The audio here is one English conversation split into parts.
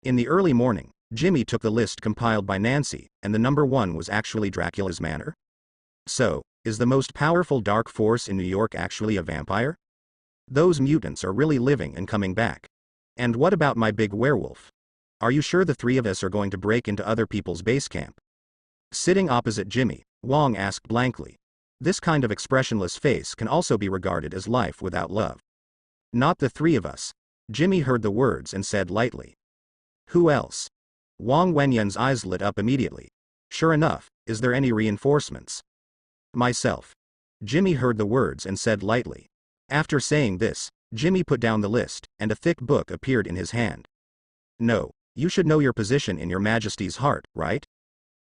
In the early morning, Jimmy took the list compiled by Nancy, and the number 1 was actually Dracula's Manor. So, is the most powerful dark force in New York actually a vampire? Those mutants are really living and coming back. And what about my big werewolf? Are you sure the 3 of us are going to break into other people's base camp? Sitting opposite Jimmy, Wong asked blankly. This kind of expressionless face can also be regarded as life without love. Not the 3 of us. Jimmy heard the words and said lightly. Who else? Wang Wenyan's eyes lit up immediately. Sure enough, is there any reinforcements? Myself. Jimmy heard the words and said lightly. After saying this, Jimmy put down the list, and a thick book appeared in his hand. No, you should know your position in your Majesty's heart, right?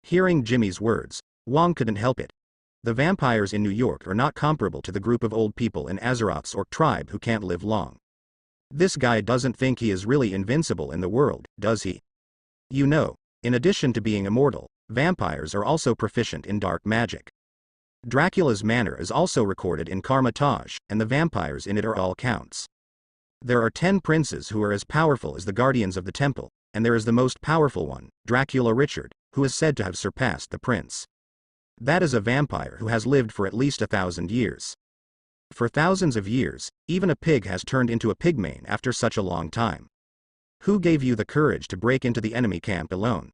Hearing Jimmy's words, Wong couldn't help it. The vampires in New York are not comparable to the group of old people in Azeroth's orc tribe who can't live long. This guy doesn't think he is really invincible in the world, does he? You know, in addition to being immortal, vampires are also proficient in dark magic. Dracula's Manor is also recorded in Karmatage, and the vampires in it are all counts. There are 10 princes who are as powerful as the guardians of the temple, and there is the most powerful one, Dracula Richard, who is said to have surpassed the prince. That is a vampire who has lived for at least 1,000 years. For thousands of years, even a pig has turned into a pygmane after such a long time. Who gave you the courage to break into the enemy camp alone?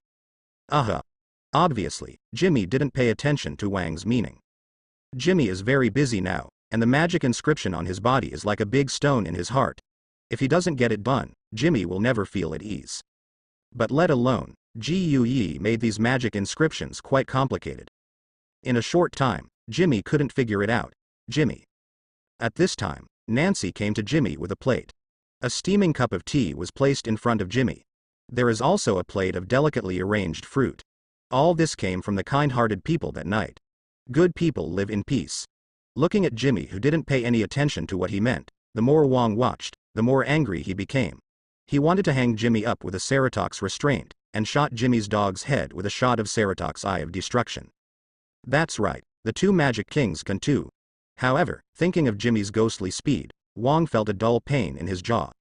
Obviously, Jimmy didn't pay attention to Wang's meaning. Jimmy is very busy now, and the magic inscription on his body is like a big stone in his heart. If he doesn't get it done, Jimmy will never feel at ease. But let alone, Yi made these magic inscriptions quite complicated. In a short time, Jimmy couldn't figure it out. Jimmy. At this time, Nancy came to Jimmy with a plate. A steaming cup of tea was placed in front of Jimmy. There is also a plate of delicately arranged fruit. All this came from the kind-hearted people that night. Good people live in peace. Looking at Jimmy, who didn't pay any attention to what he meant, the more Wong watched, the more angry he became. He wanted to hang Jimmy up with a Ceratox restraint, and shot Jimmy's dog's head with a shot of Ceratox Eye of Destruction. That's right, the 2 magic kings can too. However, thinking of Jimmy's ghostly speed, Wong felt a dull pain in his jaw.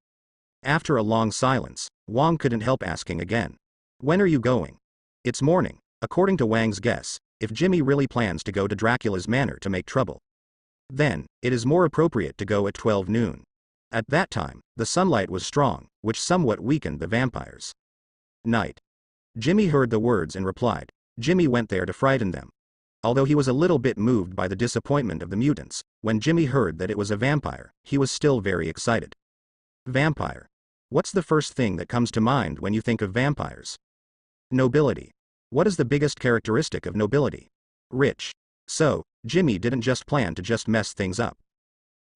After a long silence, Wong couldn't help asking again. When are you going? It's morning, according to Wang's guess. If Jimmy really plans to go to Dracula's Manor to make trouble, then it is more appropriate to go at 12 noon. At that time, the sunlight was strong, which somewhat weakened the vampires. Night. Jimmy heard the words and replied. Jimmy went there to frighten them. Although he was a little bit moved by the disappointment of the mutants, when Jimmy heard that it was a vampire, he was still very excited. Vampire. What's the first thing that comes to mind when you think of vampires? Nobility. What is the biggest characteristic of nobility? Rich. So, Jimmy didn't just plan to just mess things up.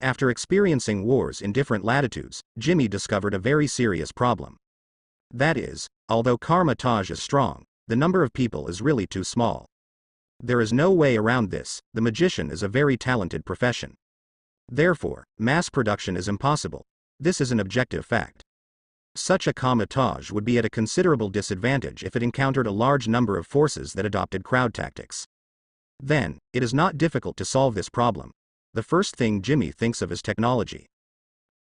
After experiencing wars in different latitudes, Jimmy discovered a very serious problem. That is, although Karmatage is strong, the number of people is really too small. There is no way around this. The magician is a very talented profession. Therefore, mass production is impossible. This is an objective fact. Such a Karmatage would be at a considerable disadvantage if it encountered a large number of forces that adopted crowd tactics. Then, it is not difficult to solve this problem. The first thing Jimmy thinks of is technology.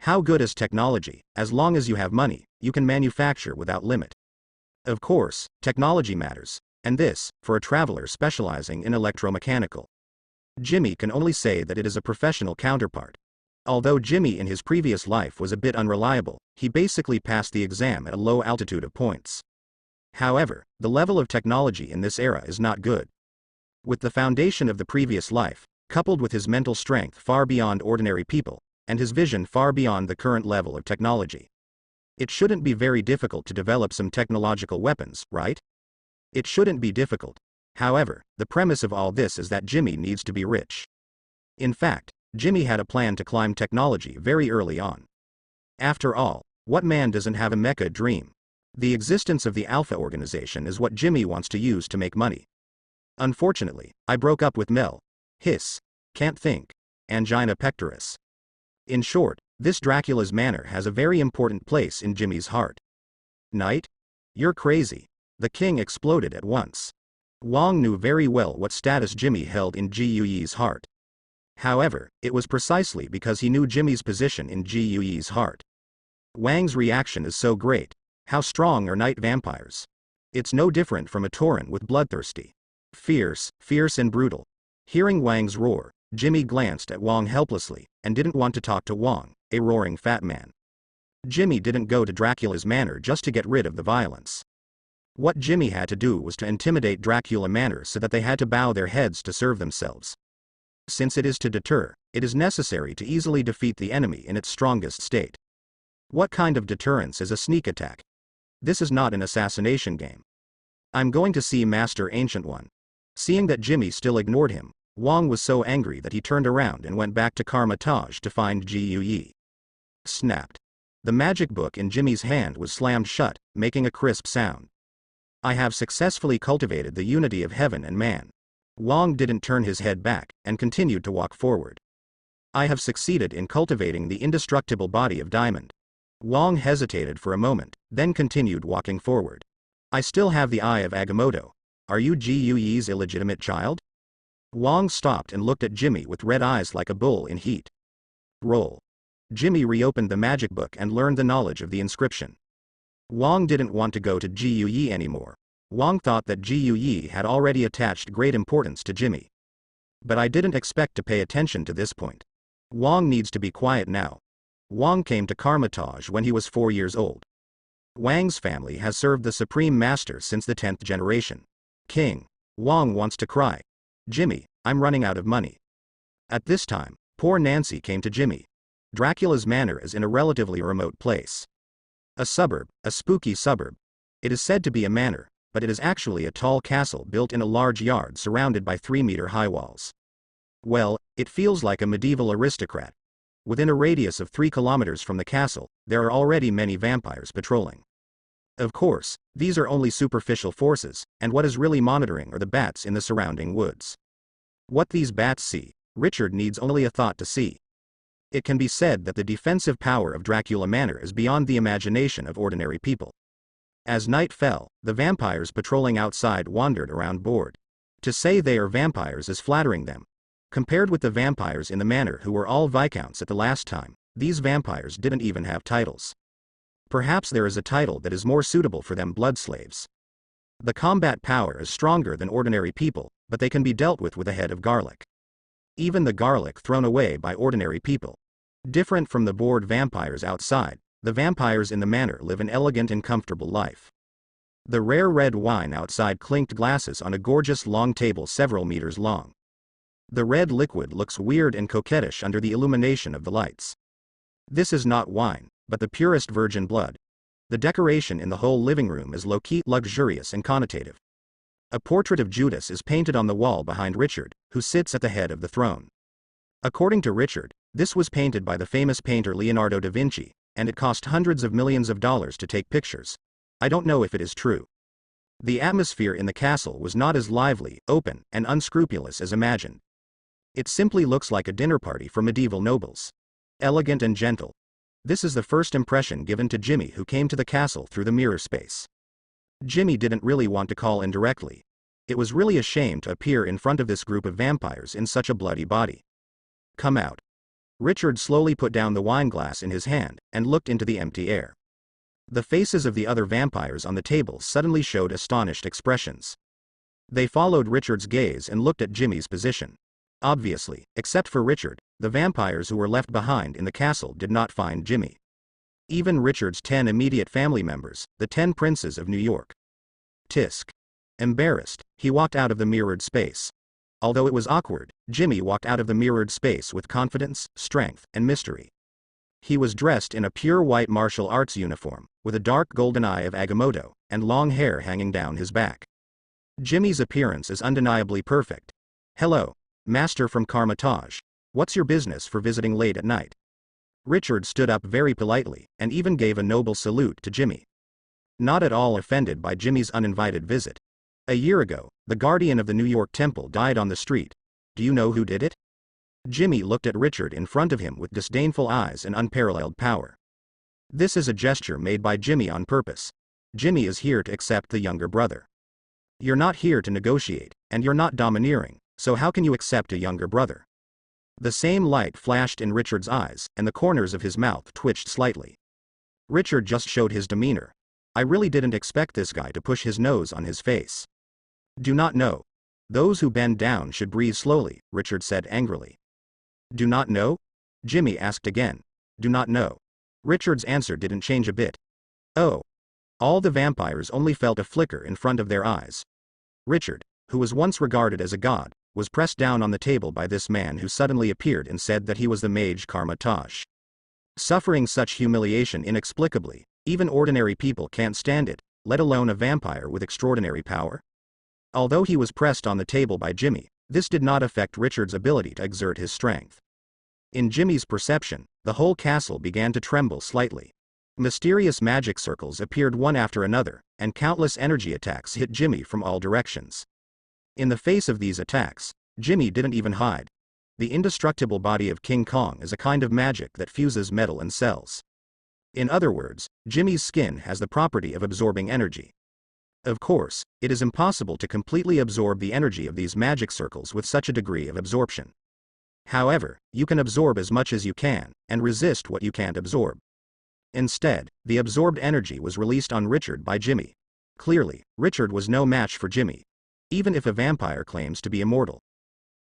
How good is technology? As long as you have money, you can manufacture without limit. Of course, technology matters, and this, for a traveler specializing in electromechanical. Jimmy can only say that it is a professional counterpart. Although Jimmy in his previous life was a bit unreliable, he basically passed the exam at a low altitude of points. However, the level of technology in this era is not good. With the foundation of the previous life, coupled with his mental strength far beyond ordinary people, and his vision far beyond the current level of technology, it shouldn't be very difficult to develop some technological weapons, right? It shouldn't be difficult. However, the premise of all this is that Jimmy needs to be rich. In fact, Jimmy had a plan to climb technology very early on. After all, what man doesn't have a mecha dream? The existence of the Alpha organization is what Jimmy wants to use to make money. Unfortunately, I broke up with Mel. Hiss. Can't think. Angina pectoris. In short, this Dracula's Manor has a very important place in Jimmy's heart. Knight? You're crazy. The king exploded at once. Wong knew very well what status Jimmy held in Jiuyi's heart. However, it was precisely because he knew Jimmy's position in Jiuyi's heart. Wang's reaction is so great. How strong are night vampires? It's no different from a tauren with bloodthirsty. Fierce and brutal. Hearing Wang's roar, Jimmy glanced at Wang helplessly, and didn't want to talk to Wang, a roaring fat man. Jimmy didn't go to Dracula's manor just to get rid of the violence. What Jimmy had to do was to intimidate Dracula Manor so that they had to bow their heads to serve themselves. Since it is to deter, it is necessary to easily defeat the enemy in its strongest state. What kind of deterrence is a sneak attack? This is not an assassination game. I'm going to see Master Ancient One. Seeing that Jimmy still ignored him, Wang was so angry that he turned around and went back to Karmatage to find Jiu Yi. Snapped. The magic book in Jimmy's hand was slammed shut, making a crisp sound. I have successfully cultivated the unity of heaven and man. Wang didn't turn his head back, and continued to walk forward. I have succeeded in cultivating the indestructible body of diamond. Wang hesitated for a moment, then continued walking forward. I still have the eye of Agamotto. Are you Jiu Yi's illegitimate child? Wang stopped and looked at Jimmy with red eyes like a bull in heat. Roll. Jimmy reopened the magic book and learned the knowledge of the inscription. Wang didn't want to go to Jiu Yi anymore. Wang thought that Jiu Yi had already attached great importance to Jimmy. But I didn't expect to pay attention to this point. Wang needs to be quiet now. Wang came to Karmatage when he was 4 years old. Wang's family has served the Supreme Master since the 10th generation. King. Wang wants to cry. Jimmy, I'm running out of money. At this time, poor Nancy came to Jimmy. Dracula's manor is in a relatively remote place. A suburb, a spooky suburb. It is said to be a manor, but it is actually a tall castle built in a large yard surrounded by 3-meter-high walls. Well, it feels like a medieval aristocrat. Within a radius of 3 kilometers from the castle, there are already many vampires patrolling. Of course, these are only superficial forces, and what is really monitoring are the bats in the surrounding woods. What these bats see, Richard needs only a thought to see. It can be said that the defensive power of Dracula Manor is beyond the imagination of ordinary people. As night fell, the vampires patrolling outside wandered around bored. To say they are vampires is flattering them. Compared with the vampires in the manor who were all viscounts at the last time, these vampires didn't even have titles. Perhaps there is a title that is more suitable for them: blood slaves. The combat power is stronger than ordinary people, but they can be dealt with a head of garlic. Even the garlic thrown away by ordinary people. Different from the bored vampires outside, the vampires in the manor live an elegant and comfortable life. The rare red wine outside clinked glasses on a gorgeous long table several meters long. The red liquid looks weird and coquettish under the illumination of the lights. This is not wine, but the purest virgin blood. The decoration in the whole living room is low-key, luxurious and connotative. A portrait of Judas is painted on the wall behind Richard, who sits at the head of the throne. According to Richard, this was painted by the famous painter Leonardo da Vinci, and it cost hundreds of millions of dollars to take pictures. I don't know if it is true. The atmosphere in the castle was not as lively, open, and unscrupulous as imagined. It simply looks like a dinner party for medieval nobles. Elegant and gentle. This is the first impression given to Jimmy, who came to the castle through the mirror space. Jimmy didn't really want to call in directly. It was really a shame to appear in front of this group of vampires in such a bloody body. Come out. Richard slowly put down the wine glass in his hand, and looked into the empty air. The faces of the other vampires on the table suddenly showed astonished expressions. They followed Richard's gaze and looked at Jimmy's position. Obviously, except for Richard, the vampires who were left behind in the castle did not find Jimmy. Even Richard's 10 immediate family members, the 10 princes of New York. Tisk. Embarrassed, he walked out of the mirrored space. Although it was awkward, Jimmy walked out of the mirrored space with confidence, strength, and mystery. He was dressed in a pure white martial arts uniform, with a dark golden eye of Agamotto, and long hair hanging down his back. Jimmy's appearance is undeniably perfect. Hello, Master from Karmatage. What's your business for visiting late at night? Richard stood up very politely, and even gave a noble salute to Jimmy. Not at all offended by Jimmy's uninvited visit. A year ago, the guardian of the New York temple died on the street. Do you know who did it? Jimmy looked at Richard in front of him with disdainful eyes and unparalleled power. This is a gesture made by Jimmy on purpose. Jimmy is here to accept the younger brother. You're not here to negotiate, and you're not domineering, so how can you accept a younger brother? The same light flashed in Richard's eyes, and the corners of his mouth twitched slightly. Richard just showed his demeanor. I really didn't expect this guy to push his nose on his face. Do not know. Those who bend down should breathe slowly, Richard said angrily. Do not know? Jimmy asked again. Do not know. Richard's answer didn't change a bit. Oh. All the vampires only felt a flicker in front of their eyes. Richard, who was once regarded as a god, was pressed down on the table by this man who suddenly appeared and said that he was the mage Karma-Taj. Suffering such humiliation inexplicably, even ordinary people can't stand it, let alone a vampire with extraordinary power. Although he was pressed on the table by Jimmy, this did not affect Richard's ability to exert his strength. In Jimmy's perception, the whole castle began to tremble slightly. Mysterious magic circles appeared one after another, and countless energy attacks hit Jimmy from all directions. In the face of these attacks, Jimmy didn't even hide. The indestructible body of King Kong is a kind of magic that fuses metal and cells. In other words, Jimmy's skin has the property of absorbing energy. Of course, it is impossible to completely absorb the energy of these magic circles with such a degree of absorption. However, you can absorb as much as you can, and resist what you can't absorb. Instead, the absorbed energy was released on Richard by Jimmy. Clearly, Richard was no match for Jimmy, even if a vampire claims to be immortal.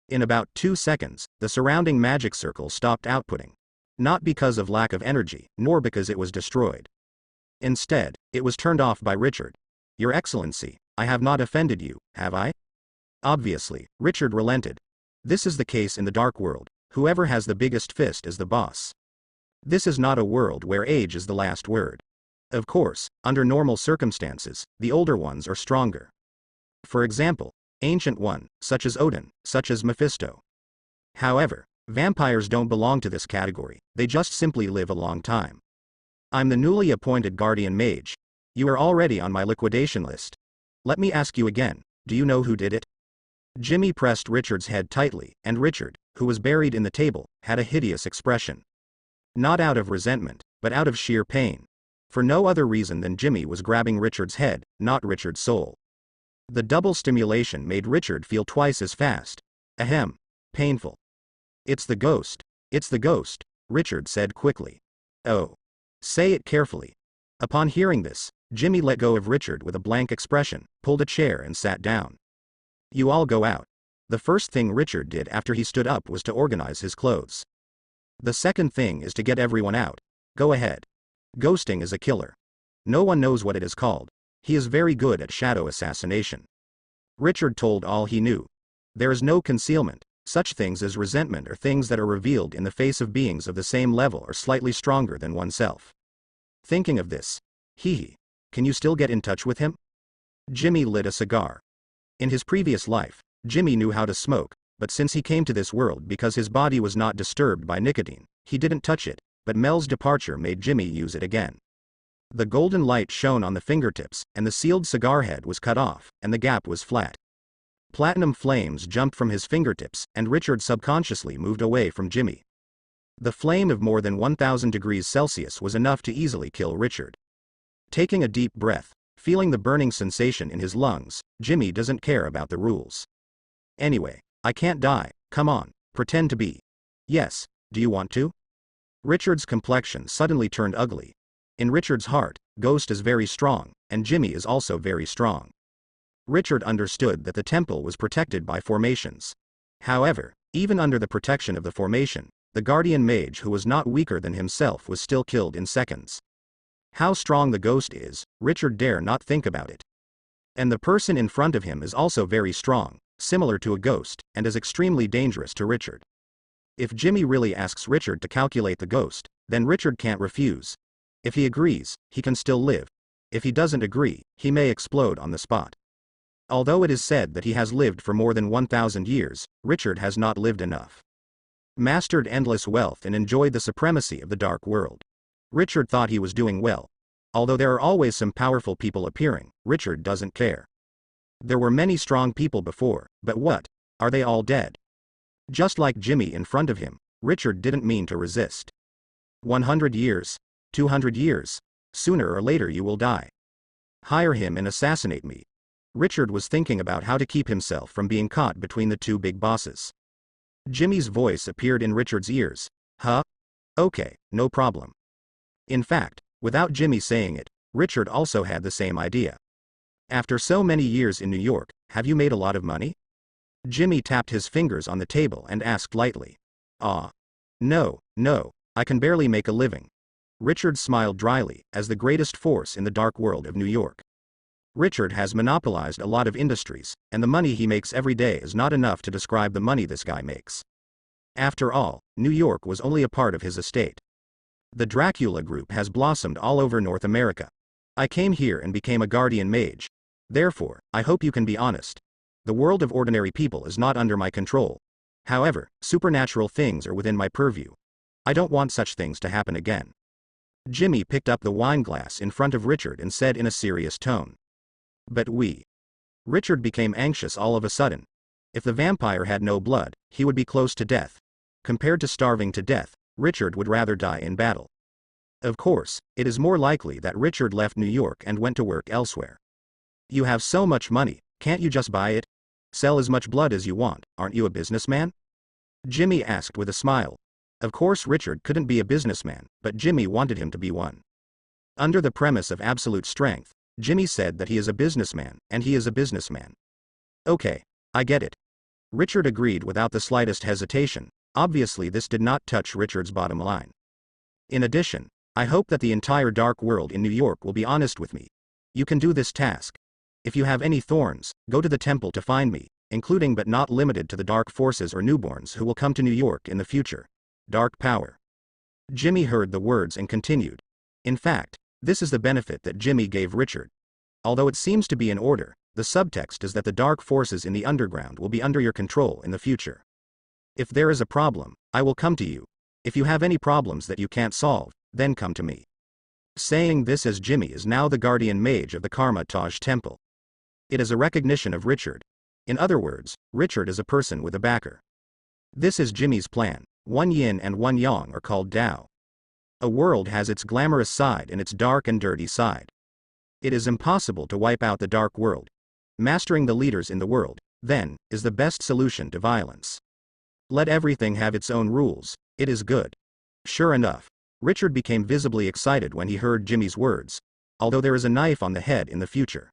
In about 2 seconds, the surrounding magic circle stopped outputting. Not because of lack of energy, nor because it was destroyed. Instead, it was turned off by Richard. Your Excellency, I have not offended you, have I? Obviously, Richard relented. This is the case in the dark world. Whoever has the biggest fist is the boss. This is not a world where age is the last word. Of course, under normal circumstances, the older ones are stronger. For example, ancient one, such as Odin, such as Mephisto. However, vampires don't belong to this category, they just simply live a long time. I'm the newly appointed guardian mage. You are already on my liquidation list. Let me ask you again, do you know who did it? Jimmy pressed Richard's head tightly, and Richard, who was buried in the table, had a hideous expression. Not out of resentment, but out of sheer pain. For no other reason than Jimmy was grabbing Richard's head, not Richard's soul. The double stimulation made Richard feel twice as fast. Ahem. Painful. It's the ghost. It's the ghost, Richard said quickly. Oh. Say it carefully. Upon hearing this, Jimmy let go of Richard with a blank expression, pulled a chair and sat down. You all go out. The first thing Richard did after he stood up was to organize his clothes. The second thing is to get everyone out. Go ahead. Ghosting is a killer. No one knows what it is called. He is very good at shadow assassination. Richard told all he knew. There is no concealment. Such things as resentment are things that are revealed in the face of beings of the same level or slightly stronger than oneself. Thinking of this. Hee. Can you still get in touch with him? Jimmy lit a cigar. In his previous life, Jimmy knew how to smoke, but since he came to this world because his body was not disturbed by nicotine, he didn't touch it, but Mel's departure made Jimmy use it again. The golden light shone on the fingertips, and the sealed cigar head was cut off, and the gap was flat. Platinum flames jumped from his fingertips, and Richard subconsciously moved away from Jimmy. The flame of more than 1000 degrees Celsius was enough to easily kill Richard. Taking a deep breath, feeling the burning sensation in his lungs, Jimmy doesn't care about the rules. Anyway, I can't die, come on, pretend to be. Yes, do you want to? Richard's complexion suddenly turned ugly. In Richard's heart, Ghost is very strong, and Jimmy is also very strong. Richard understood that the temple was protected by formations. However, even under the protection of the formation, the guardian mage who was not weaker than himself was still killed in seconds. How strong the ghost is, Richard dare not think about it. And the person in front of him is also very strong, similar to a ghost, and is extremely dangerous to Richard. If Jimmy really asks Richard to calculate the ghost, then Richard can't refuse. If he agrees, he can still live. If he doesn't agree, he may explode on the spot. Although it is said that he has lived for more than 1000 years, Richard has not lived enough. Mastered endless wealth and enjoyed the supremacy of the dark world. Richard thought he was doing well. Although there are always some powerful people appearing, Richard doesn't care. There were many strong people before, but what? Are they all dead? Just like Jimmy in front of him, Richard didn't mean to resist. 100 years? 200 years? Sooner or later you will die. Hire him and assassinate me. Richard was thinking about how to keep himself from being caught between the two big bosses. Jimmy's voice appeared in Richard's ears. Huh? Okay, no problem. In fact, without Jimmy saying it, Richard also had the same idea. After so many years in New York, have you made a lot of money? Jimmy tapped his fingers on the table and asked lightly. No, I can barely make a living. Richard smiled dryly, as the greatest force in the dark world of New York. Richard has monopolized a lot of industries, and the money he makes every day is not enough to describe the money this guy makes. After all, New York was only a part of his estate. The Dracula group has blossomed all over North America. I came here and became a guardian mage. Therefore, I hope you can be honest. The world of ordinary people is not under my control. However, supernatural things are within my purview. I don't want such things to happen again. Jimmy picked up the wine glass in front of Richard and said in a serious tone. But Richard became anxious all of a sudden. If the vampire had no blood, he would be close to death. Compared to starving to death, Richard would rather die in battle. Of course, it is more likely that Richard left New York and went to work elsewhere. You have so much money, can't you just buy it? Sell as much blood as you want, aren't you a businessman? Jimmy asked with a smile. Of course Richard couldn't be a businessman, but Jimmy wanted him to be one. Under the premise of absolute strength, Jimmy said that he is a businessman, and he is a businessman. Okay, I get it. Richard agreed without the slightest hesitation. Obviously this did not touch Richard's bottom line. In addition, I hope that the entire dark world in New York will be honest with me. You can do this task. If you have any thorns, go to the temple to find me, including but not limited to the dark forces or newborns who will come to New York in the future. Dark power. Jimmy heard the words and continued. In fact, this is the benefit that Jimmy gave Richard. Although it seems to be in order, the subtext is that the dark forces in the underground will be under your control in the future. If there is a problem, I will come to you. If you have any problems that you can't solve, then come to me. Saying this as Jimmy is now the guardian mage of the Karma Taj temple. It is a recognition of Richard. In other words, Richard is a person with a backer. This is Jimmy's plan. One yin and one yang are called Tao. A world has its glamorous side and its dark and dirty side. It is impossible to wipe out the dark world. Mastering the leaders in the world, then, is the best solution to violence. Let everything have its own rules, it is good. Sure enough, Richard became visibly excited when he heard Jimmy's words, although there is a knife on the head in the future.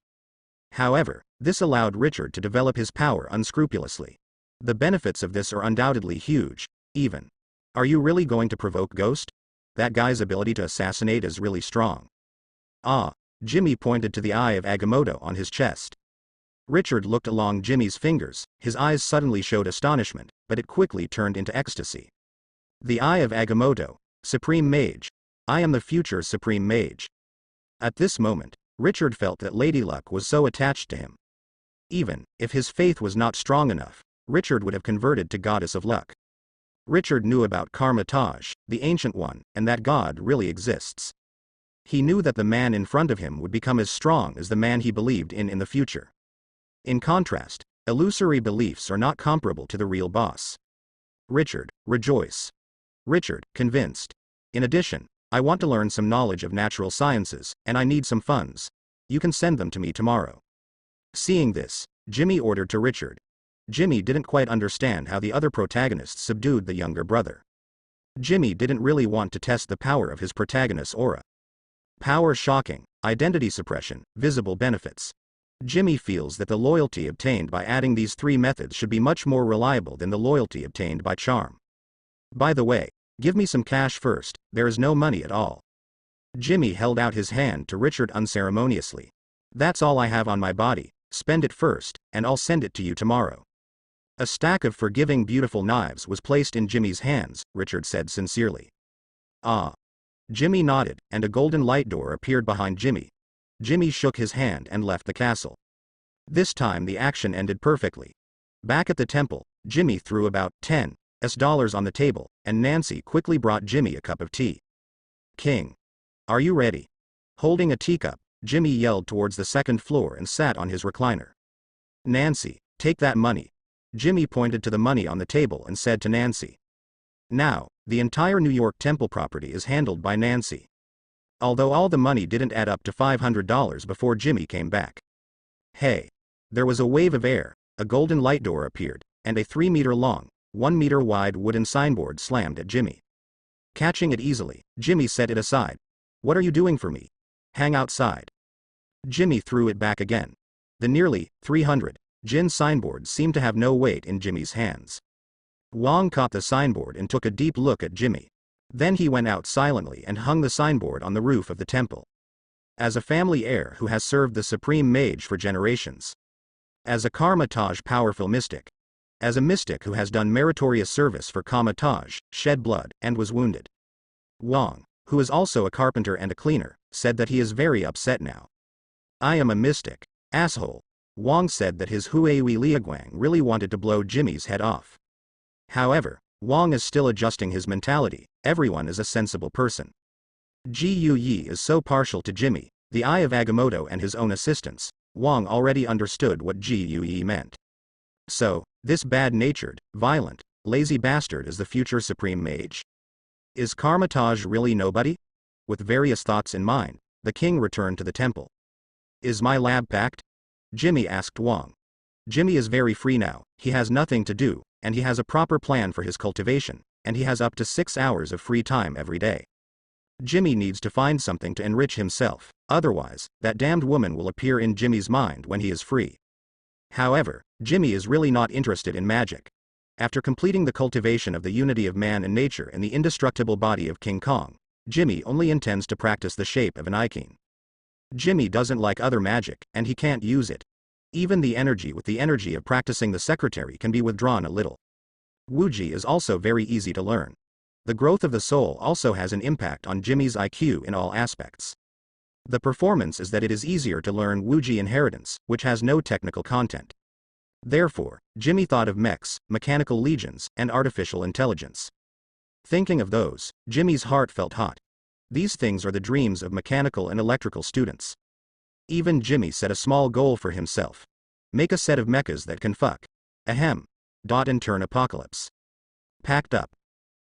However, this allowed Richard to develop his power unscrupulously. The benefits of this are undoubtedly huge, even. Are you really going to provoke Ghost? That guy's ability to assassinate is really strong. Jimmy pointed to the eye of Agamotto on his chest. Richard looked along Jimmy's fingers, his eyes suddenly showed astonishment, but it quickly turned into ecstasy. The eye of Agamotto, Supreme Mage. I am the future Supreme Mage. At this moment, Richard felt that Lady Luck was so attached to him. Even if his faith was not strong enough, Richard would have converted to Goddess of Luck. Richard knew about Karma Taj, the Ancient One, and that God really exists. He knew that the man in front of him would become as strong as the man he believed in the future. In contrast, illusory beliefs are not comparable to the real boss. Richard, rejoice. Richard, convinced. In addition, I want to learn some knowledge of natural sciences, and I need some funds. You can send them to me tomorrow. Seeing this, Jimmy ordered to Richard. Jimmy didn't quite understand how the other protagonists subdued the younger brother. Jimmy didn't really want to test the power of his protagonist's aura. Power shocking, identity suppression, visible benefits. Jimmy feels that the loyalty obtained by adding these three methods should be much more reliable than the loyalty obtained by charm. By the way, give me some cash first, there is no money at all. Jimmy held out his hand to Richard unceremoniously. That's all I have on my body, spend it first, and I'll send it to you tomorrow. A stack of forgiving beautiful knives was placed in Jimmy's hands, Richard said sincerely. Jimmy nodded, and a golden light door appeared behind Jimmy. Jimmy shook his hand and left the castle. This time the action ended perfectly. Back at the temple, Jimmy threw about $10 on the table, and Nancy quickly brought Jimmy a cup of tea. King. Are you ready? Holding a teacup, Jimmy yelled towards the second floor and sat on his recliner. Nancy, take that money. Jimmy pointed to the money on the table and said to Nancy. Now, the entire New York temple property is handled by Nancy. Although all the money didn't add up to $500 before Jimmy came back. Hey. There was a wave of air, a golden light door appeared, and a 3-meter-long, 1-meter-wide wooden signboard slammed at Jimmy. Catching it easily, Jimmy set it aside. What are you doing for me? Hang outside. Jimmy threw it back again. The nearly 300 Jin signboard seemed to have no weight in Jimmy's hands. Wong caught the signboard and took a deep look at Jimmy. Then he went out silently and hung the signboard on the roof of the temple. As a family heir who has served the supreme mage for generations. As a Karma-Taj powerful mystic. As a mystic who has done meritorious service for Karma-Taj, shed blood, and was wounded. Wong, who is also a carpenter and a cleaner, said that he is very upset now. I am a mystic, asshole. Wong said that his Huey Liaguang really wanted to blow Jimmy's head off. However, Wong is still adjusting his mentality. Everyone is a sensible person. Ji Yi is so partial to Jimmy, the eye of Agamotto and his own assistants. Wong already understood what Ji Yi meant. So, this bad-natured, violent, lazy bastard is the future supreme mage? Is Karma-Taj really nobody? With various thoughts in mind, the king returned to the temple. Is my lab packed? Jimmy asked Wong. Jimmy is very free now, he has nothing to do, and he has a proper plan for his cultivation, and he has up to 6 hours of free time every day. Jimmy needs to find something to enrich himself, otherwise, that damned woman will appear in Jimmy's mind when he is free. However, Jimmy is really not interested in magic. After completing the cultivation of the unity of man and nature in the indestructible body of King Kong, Jimmy only intends to practice the shape of an icon. Jimmy doesn't like other magic, and he can't use it. Even the energy with the energy of practicing the secretary can be withdrawn a little. Wuji is also very easy to learn. The growth of the soul also has an impact on Jimmy's IQ in all aspects. The performance is that it is easier to learn Wuji inheritance, which has no technical content. Therefore, Jimmy thought of mechs, mechanical legions, and artificial intelligence. Thinking of those, Jimmy's heart felt hot. These things are the dreams of mechanical and electrical students. Even Jimmy set a small goal for himself. Make a set of mechas that can fuck. Ahem. And turn apocalypse. Packed up.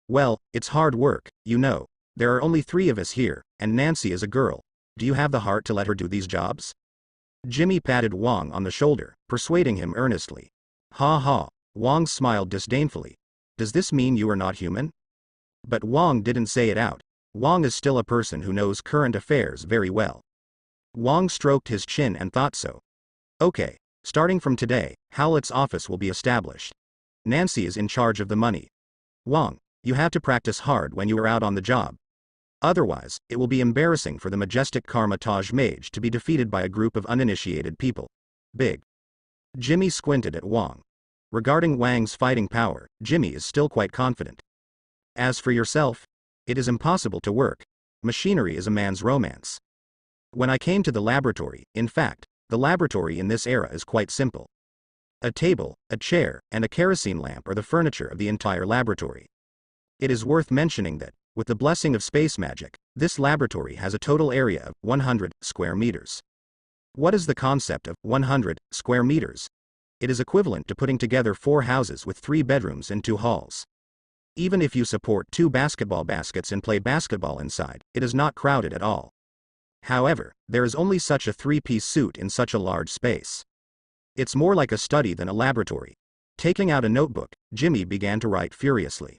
Well, it's hard work, you know. There are only 3 of us here, and Nancy is a girl. Do you have the heart to let her do these jobs? Jimmy patted Wong on the shoulder, persuading him earnestly. Ha ha. Wong smiled disdainfully. Does this mean you are not human? But Wong didn't say it out. Wong is still a person who knows current affairs very well. Wong stroked his chin and thought so. Okay, starting from today, Howlett's office will be established. Nancy is in charge of the money. Wong, you have to practice hard when you are out on the job. Otherwise, it will be embarrassing for the majestic Karma-Taj mage to be defeated by a group of uninitiated people. Big. Jimmy squinted at Wong. Regarding Wang's fighting power, Jimmy is still quite confident. As for yourself, it is impossible to work. Machinery is a man's romance. When I came to the laboratory, in fact, the laboratory in this era is quite simple. A table, a chair, and a kerosene lamp are the furniture of the entire laboratory. It is worth mentioning that, with the blessing of space magic, this laboratory has a total area of 100 square meters. What is the concept of 100 square meters? It is equivalent to putting together 4 houses with 3 bedrooms and 2 halls. Even if you support 2 basketball baskets and play basketball inside, it is not crowded at all. However, there is only such a 3-piece suit in such a large space. It's more like a study than a laboratory. Taking out a notebook, Jimmy began to write furiously.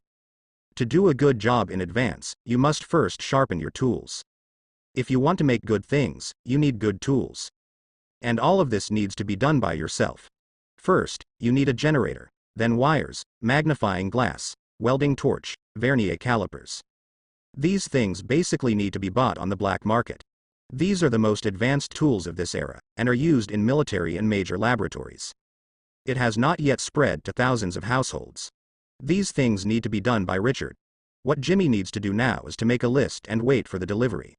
To do a good job in advance, you must first sharpen your tools. If you want to make good things, you need good tools. And all of this needs to be done by yourself. First, you need a generator, then wires, magnifying glass, welding torch, vernier calipers. These things basically need to be bought on the black market. These are the most advanced tools of this era, and are used in military and major laboratories. It has not yet spread to thousands of households. These things need to be done by Richard. What Jimmy needs to do now is to make a list and wait for the delivery.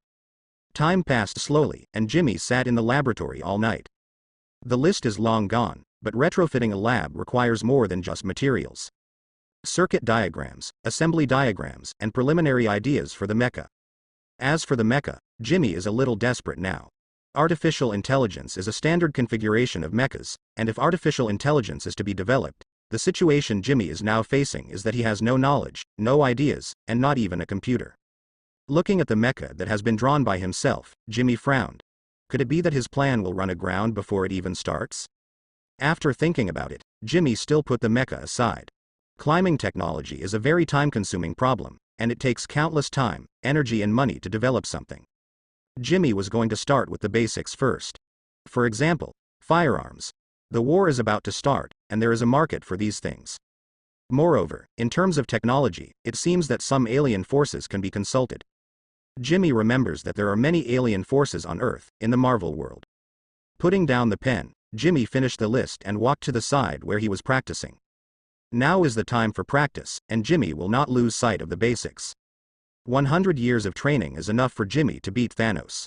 Time passed slowly, and Jimmy sat in the laboratory all night. The list is long gone, but retrofitting a lab requires more than just materials. Circuit diagrams, assembly diagrams, and preliminary ideas for the mecha. As for the mecha, Jimmy is a little desperate now. Artificial intelligence is a standard configuration of mechas, and if artificial intelligence is to be developed, the situation Jimmy is now facing is that he has no knowledge, no ideas, and not even a computer. Looking at the mecha that has been drawn by himself, Jimmy frowned. Could it be that his plan will run aground before it even starts? After thinking about it, Jimmy still put the mecha aside. Climbing technology is a very time-consuming problem, and it takes countless time, energy and money to develop something. Jimmy was going to start with the basics first. For example, firearms. The war is about to start, and there is a market for these things. Moreover, in terms of technology, it seems that some alien forces can be consulted. Jimmy remembers that there are many alien forces on Earth, in the Marvel world. Putting down the pen, Jimmy finished the list and walked to the side where he was practicing. Now is the time for practice, and Jimmy will not lose sight of the basics. 100 years of training is enough for Jimmy to beat Thanos.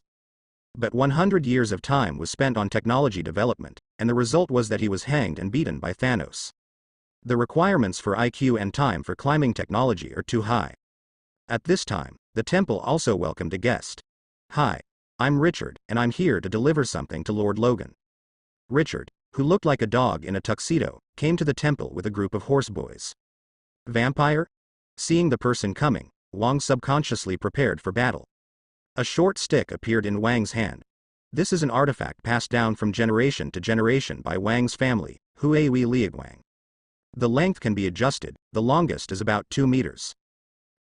But 100 years of time was spent on technology development, and the result was that he was hanged and beaten by Thanos. The requirements for IQ and time for climbing technology are too high. At this time, the temple also welcomed a guest. "Hi. I'm Richard, and I'm here to deliver something to Lord Logan." Richard, who looked like a dog in a tuxedo, came to the temple with a group of horseboys. Vampire? Seeing the person coming, Wang subconsciously prepared for battle. A short stick appeared in Wang's hand. This is an artifact passed down from generation to generation by Wang's family, Hui Liaguang. The length can be adjusted, the longest is about 2 meters.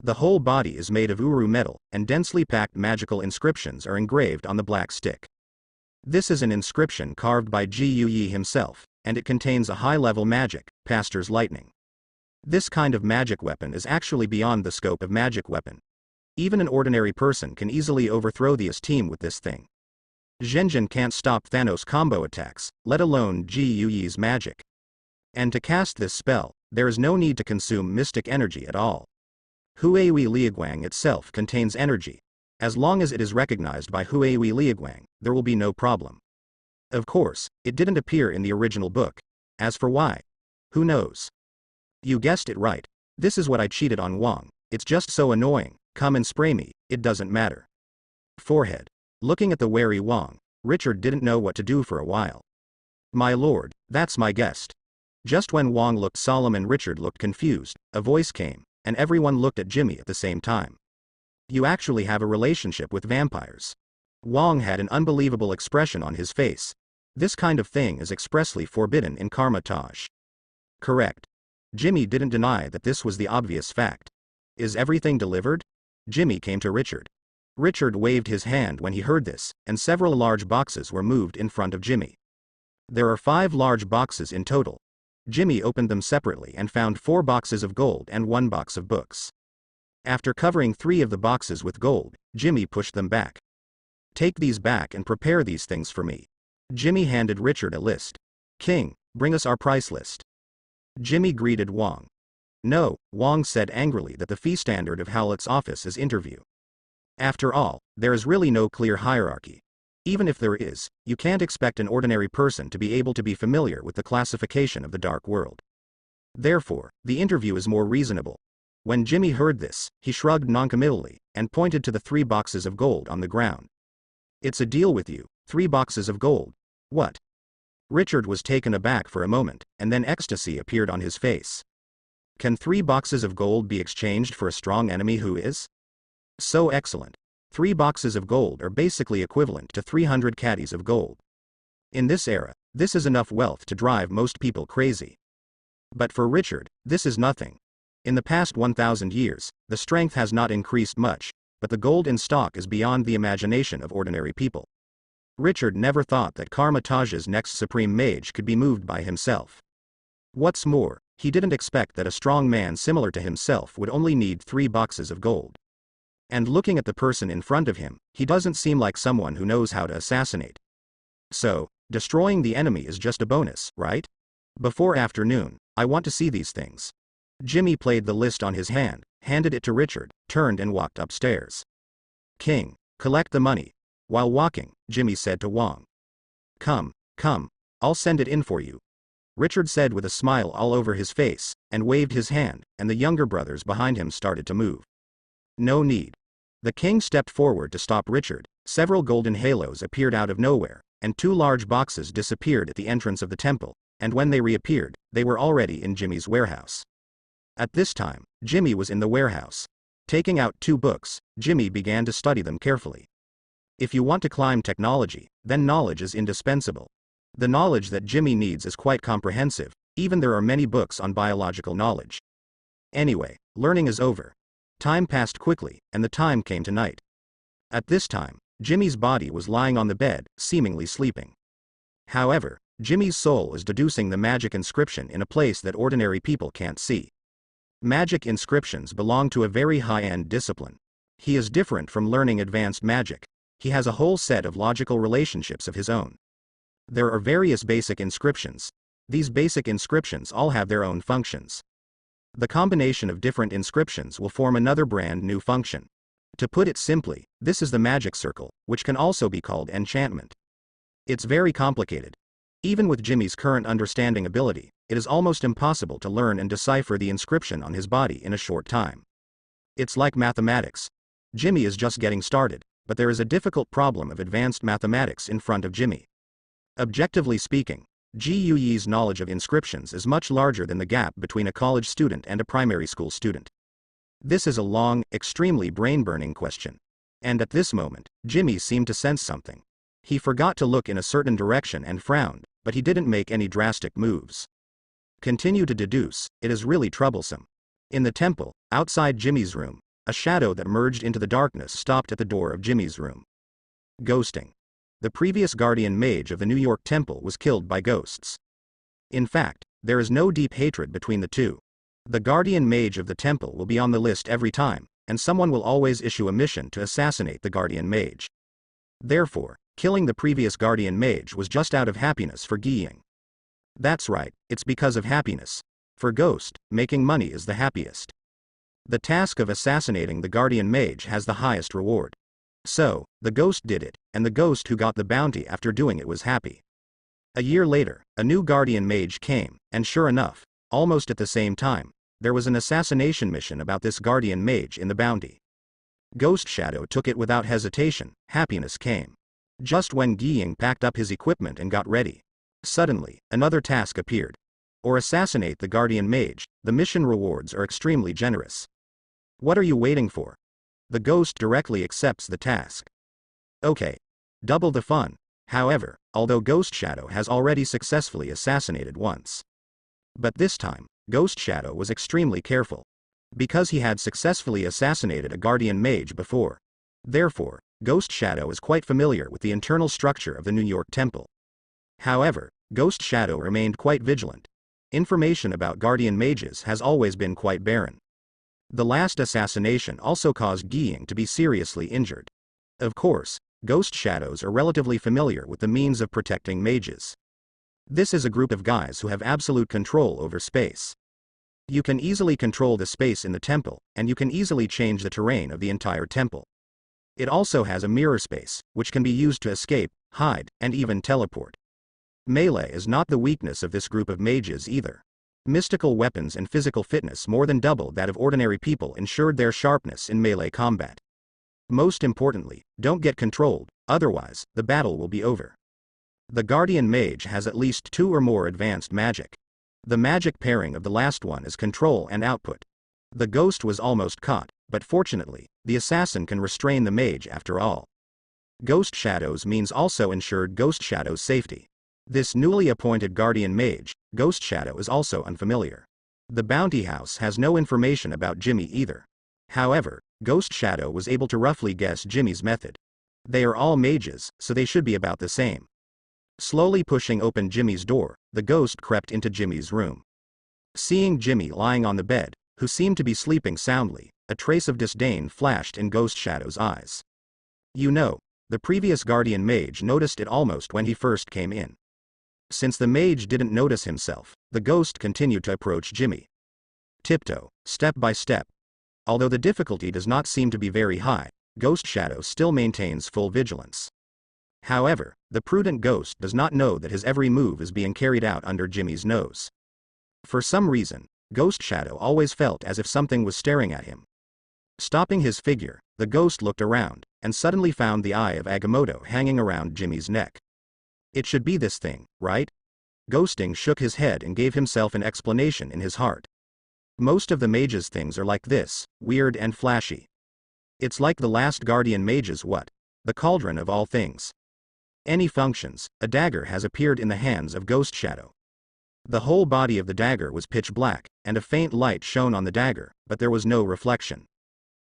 The whole body is made of uru metal, and densely packed magical inscriptions are engraved on the black stick. This is an inscription carved by Ji Yi himself, and it contains a high-level magic, Pastor's Lightning. This kind of magic weapon is actually beyond the scope of magic weapon. Even an ordinary person can easily overthrow the team with this thing. Zhenjin can't stop Thanos' combo attacks, let alone Ji Yi's magic. And to cast this spell, there is no need to consume mystic energy at all. Hui Liaguang itself contains energy. As long as it is recognized by Hui Liaguang, there will be no problem. Of course, it didn't appear in the original book. As for why? Who knows? You guessed it right. This is what I cheated on Wang. It's just so annoying. Come and spray me, it doesn't matter. Forehead. Looking at the wary Wang, Richard didn't know what to do for a while. My lord, that's my guest. Just when Wang looked solemn and Richard looked confused, a voice came, and everyone looked at Jimmy at the same time. You actually have a relationship with vampires. Wang had an unbelievable expression on his face. This kind of thing is expressly forbidden in Karma-Taj. Correct. Jimmy didn't deny that this was the obvious fact. Is everything delivered? Jimmy came to Richard. Richard waved his hand when he heard this, and several large boxes were moved in front of Jimmy. There are 5 large boxes in total. Jimmy opened them separately and found 4 boxes of gold and 1 box of books. After covering 3 of the boxes with gold, Jimmy pushed them back. Take these back and prepare these things for me. Jimmy handed Richard a list. King, bring us our price list. Jimmy greeted Wang. No, Wang said angrily that the fee standard of Howlett's office is interview. After all, there is really no clear hierarchy. Even if there is, you can't expect an ordinary person to be able to be familiar with the classification of the dark world. Therefore, the interview is more reasonable. When Jimmy heard this, he shrugged noncommittally, and pointed to the 3 boxes of gold on the ground. It's a deal with you, 3 boxes of gold. What? Richard was taken aback for a moment, and then ecstasy appeared on his face. Can 3 boxes of gold be exchanged for a strong enemy who is? So excellent. 3 boxes of gold are basically equivalent to 300 caddies of gold. In this era, this is enough wealth to drive most people crazy. But for Richard, this is nothing. In the past 1,000 years, the strength has not increased much, but the gold in stock is beyond the imagination of ordinary people. Richard never thought that Karma-Taj's next supreme mage could be moved by himself. What's more, he didn't expect that a strong man similar to himself would only need 3 boxes of gold. And looking at the person in front of him, he doesn't seem like someone who knows how to assassinate. So, destroying the enemy is just a bonus, right? Before afternoon, I want to see these things. Jimmy played the list on his hand, handed it to Richard, turned and walked upstairs. King, collect the money. While walking, Jimmy said to Wang. Come, I'll send it in for you. Richard said with a smile all over his face, and waved his hand, and the younger brothers behind him started to move. No need. The king stepped forward to stop Richard. Several golden halos appeared out of nowhere, and 2 large boxes disappeared at the entrance of the temple, and when they reappeared, they were already in Jimmy's warehouse. At this time, Jimmy was in the warehouse. Taking out 2 books, Jimmy began to study them carefully. If you want to climb technology, then knowledge is indispensable. The knowledge that Jimmy needs is quite comprehensive, even there are many books on biological knowledge. Anyway, learning is over. Time passed quickly, and the time came to night. At this time, Jimmy's body was lying on the bed, seemingly sleeping. However, Jimmy's soul is deducing the magic inscription in a place that ordinary people can't see. Magic inscriptions belong to a very high-end discipline. He is different from learning advanced magic. He has a whole set of logical relationships of his own. There are various basic inscriptions. These basic inscriptions all have their own functions. The combination of different inscriptions will form another brand new function. To put it simply, this is the magic circle, which can also be called enchantment. It's very complicated. Even with Jimmy's current understanding ability, it is almost impossible to learn and decipher the inscription on his body in a short time. It's like mathematics. Jimmy is just getting started, but there is a difficult problem of advanced mathematics in front of Jimmy. Objectively speaking, Gui's knowledge of inscriptions is much larger than the gap between a college student and a primary school student. This is a long, extremely brain-burning question. And at this moment, Jimmy seemed to sense something. He forgot to look in a certain direction and frowned, but he didn't make any drastic moves. Continue to deduce, it is really troublesome. In the temple, outside Jimmy's room, a shadow that merged into the darkness stopped at the door of Jimmy's room. Ghosting. The previous guardian mage of the New York temple was killed by ghosts. In fact, there is no deep hatred between the two. The guardian mage of the temple will be on the list every time, and someone will always issue a mission to assassinate the guardian mage. Therefore, killing the previous guardian mage was just out of happiness for Guy. That's right, it's because of happiness. For Ghost, making money is the happiest. The task of assassinating the guardian mage has the highest reward. So, the Ghost did it, and the Ghost who got the bounty after doing it was happy. A year later, a new guardian mage came, and sure enough, almost at the same time, there was an assassination mission about this guardian mage in the bounty. Ghost Shadow took it without hesitation. Happiness came. Just when Guy packed up his equipment and got ready, suddenly, another task appeared. Or assassinate the guardian mage. The mission rewards are extremely generous. What are you waiting for? The Ghost directly accepts the task. Okay. Double the fun. However, although Ghost Shadow has already successfully assassinated once. But this time, Ghost Shadow was extremely careful. Because he had successfully assassinated a guardian mage before. Therefore, Ghost Shadow is quite familiar with the internal structure of the New York temple. However, Ghost Shadow remained quite vigilant. Information about guardian mages has always been quite barren. The last assassination also caused Guy to be seriously injured. Of course, Ghost Shadows are relatively familiar with the means of protecting mages. This is a group of guys who have absolute control over space. You can easily control the space in the temple, and you can easily change the terrain of the entire temple. It also has a mirror space, which can be used to escape, hide, and even teleport. Melee is not the weakness of this group of mages either. Mystical weapons and physical fitness more than double that of ordinary people ensured their sharpness in melee combat. Most importantly, don't get controlled, otherwise, the battle will be over. The guardian mage has at least 2 or more advanced magic. The magic pairing of the last one is control and output. The Ghost was almost caught, but fortunately, the assassin can restrain the mage after all. Ghost Shadows means also ensured Ghost Shadow's safety. This newly appointed guardian mage, Ghost Shadow, is also unfamiliar. The bounty house has no information about Jimmy either. However, Ghost Shadow was able to roughly guess Jimmy's method. They are all mages, so they should be about the same. Slowly pushing open Jimmy's door, the Ghost crept into Jimmy's room. Seeing Jimmy lying on the bed, who seemed to be sleeping soundly, a trace of disdain flashed in Ghost Shadow's eyes. You know, the previous guardian mage noticed it almost when he first came in. Since the mage didn't notice himself, the Ghost continued to approach Jimmy. Tiptoe, step by step. Although the difficulty does not seem to be very high, Ghost Shadow still maintains full vigilance. However, the prudent Ghost does not know that his every move is being carried out under Jimmy's nose. For some reason, Ghost Shadow always felt as if something was staring at him. Stopping his figure, the Ghost looked around, and suddenly found the eye of Agamotto hanging around Jimmy's neck. It should be this thing, right? Ghosting shook his head and gave himself an explanation in his heart. Most of the mages' things are like this, weird and flashy. It's like the last guardian mage's what? The cauldron of all things. Any functions, a dagger has appeared in the hands of Ghost Shadow. The whole body of the dagger was pitch black, and a faint light shone on the dagger, but there was no reflection.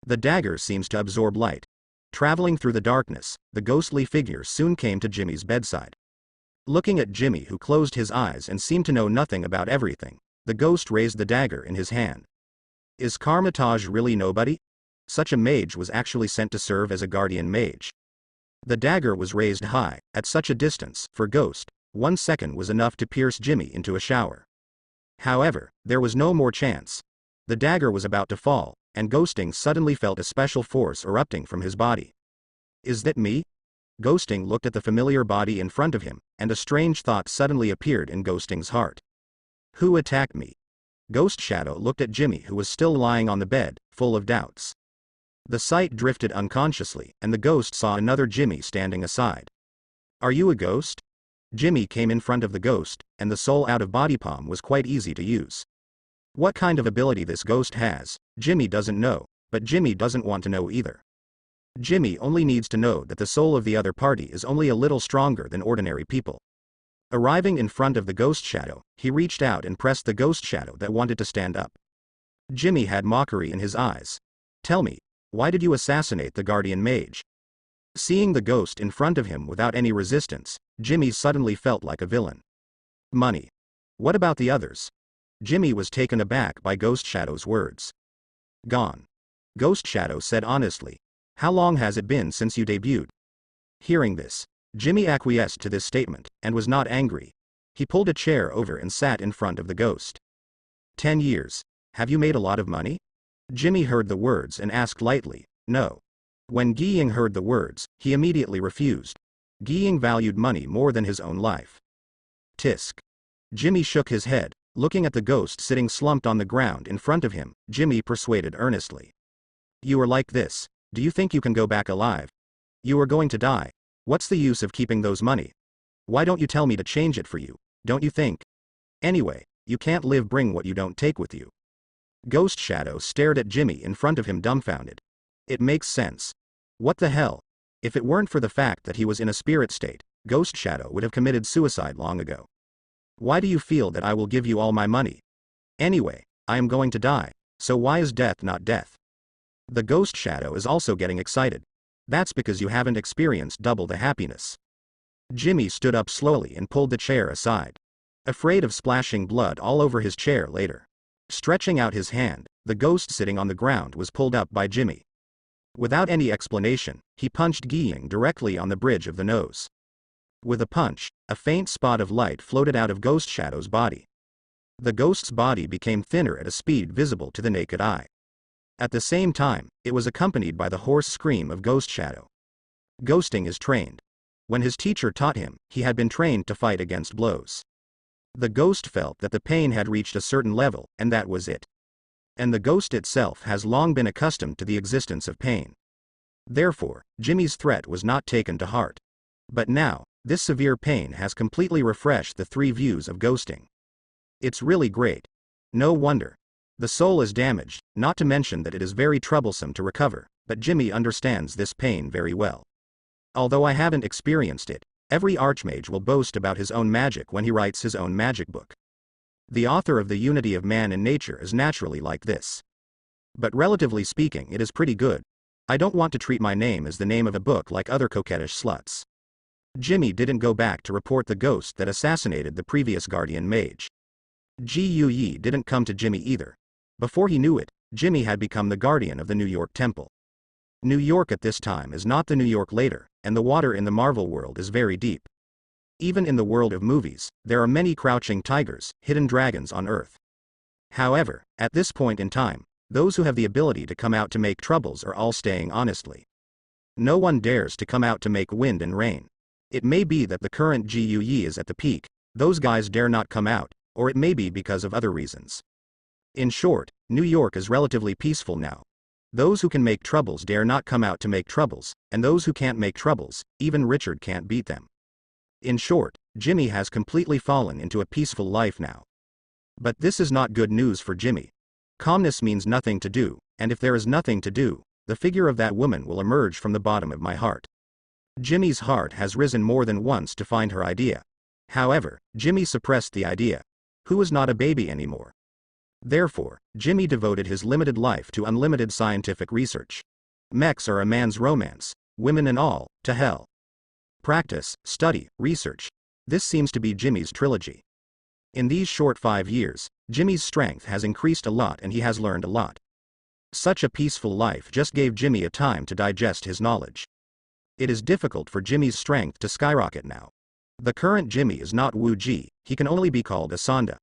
The dagger seems to absorb light. Traveling through the darkness, the ghostly figure soon came to Jimmy's bedside. Looking at Jimmy, who closed his eyes and seemed to know nothing about everything, the ghost raised the dagger in his hand. Is Karmatage really nobody? Such a mage was actually sent to serve as a guardian mage. The dagger was raised high, at such a distance, for Ghost, 1 second was enough to pierce Jimmy into a shower. However, there was no more chance. The dagger was about to fall, and Ghosting suddenly felt a special force erupting from his body. Is that me? Ghosting looked at the familiar body in front of him, and a strange thought suddenly appeared in Ghosting's heart. Who attacked me? Ghost Shadow looked at Jimmy, who was still lying on the bed, full of doubts. The sight drifted unconsciously, and the ghost saw another Jimmy standing aside. Are you a ghost? Jimmy came in front of the ghost, and the soul out of body palm was quite easy to use. What kind of ability this ghost has, Jimmy doesn't know, but Jimmy doesn't want to know either. Jimmy only needs to know that the soul of the other party is only a little stronger than ordinary people. Arriving in front of the ghost shadow, he reached out and pressed the ghost shadow that wanted to stand up. Jimmy had mockery in his eyes. Tell me, why did you assassinate the guardian mage? Seeing the ghost in front of him without any resistance, Jimmy suddenly felt like a villain. Money. What about the others? Jimmy was taken aback by Ghost Shadow's words. Gone. Ghost Shadow said honestly. How long has it been since you debuted? Hearing this, Jimmy acquiesced to this statement, and was not angry. He pulled a chair over and sat in front of the ghost. 10 years. Have you made a lot of money? Jimmy heard the words and asked lightly, no. When Guiying heard the words, he immediately refused. Guiying valued money more than his own life. Tisk. Jimmy shook his head, looking at the ghost sitting slumped on the ground in front of him. Jimmy persuaded earnestly. You are like this. Do you think you can go back alive? You are going to die. What's the use of keeping those money? Why don't you tell me to change it for you, don't you think? Anyway, you can't live, bring what you don't take with you. Ghost Shadow stared at Jimmy in front of him dumbfounded. It makes sense. What the hell? If it weren't for the fact that he was in a spirit state, Ghost Shadow would have committed suicide long ago. Why do you feel that I will give you all my money? Anyway, I am going to die, so why is death not death? The Ghost Shadow is also getting excited. That's because you haven't experienced double the happiness. Jimmy stood up slowly and pulled the chair aside. Afraid of splashing blood all over his chair later. Stretching out his hand, the ghost sitting on the ground was pulled up by Jimmy. Without any explanation, he punched Guiying directly on the bridge of the nose. With a punch, a faint spot of light floated out of Ghost Shadow's body. The ghost's body became thinner at a speed visible to the naked eye. At the same time, it was accompanied by the hoarse scream of Ghost Shadow. Ghosting is trained. When his teacher taught him, he had been trained to fight against blows. The ghost felt that the pain had reached a certain level, and that was it. And the ghost itself has long been accustomed to the existence of pain. Therefore, Jimmy's threat was not taken to heart. But now, this severe pain has completely refreshed the 3 views of ghosting. It's really great. No wonder. The soul is damaged, not to mention that it is very troublesome to recover, but Jimmy understands this pain very well. Although I haven't experienced it, every archmage will boast about his own magic when he writes his own magic book. The author of The Unity of Man and Nature is naturally like this. But relatively speaking, it is pretty good. I don't want to treat my name as the name of a book like other coquettish sluts. Jimmy didn't go back to report the ghost that assassinated the previous guardian mage. Ji Yi didn't come to Jimmy either. Before he knew it, Jimmy had become the guardian of the New York Temple. New York at this time is not the New York later, and the water in the Marvel world is very deep. Even in the world of movies, there are many crouching tigers, hidden dragons on Earth. However, at this point in time, those who have the ability to come out to make troubles are all staying honestly. No one dares to come out to make wind and rain. It may be that the current GUE is at the peak, those guys dare not come out, or it may be because of other reasons. In short, New York is relatively peaceful now. Those who can make troubles dare not come out to make troubles, and those who can't make troubles, even Richard can't beat them. In short, Jimmy has completely fallen into a peaceful life now. But this is not good news for Jimmy. Calmness means nothing to do, and if there is nothing to do, the figure of that woman will emerge from the bottom of my heart. Jimmy's heart has risen more than once to find her idea. However, Jimmy suppressed the idea. Who is not a baby anymore? Therefore, Jimmy devoted his limited life to unlimited scientific research. Mechs are a man's romance, women and all, to hell. Practice, study, research. This seems to be Jimmy's trilogy. In these short 5 years, Jimmy's strength has increased a lot and he has learned a lot. Such a peaceful life just gave Jimmy a time to digest his knowledge. It is difficult for Jimmy's strength to skyrocket now. The current Jimmy is not Wu-Ji, he can only be called a Sanda.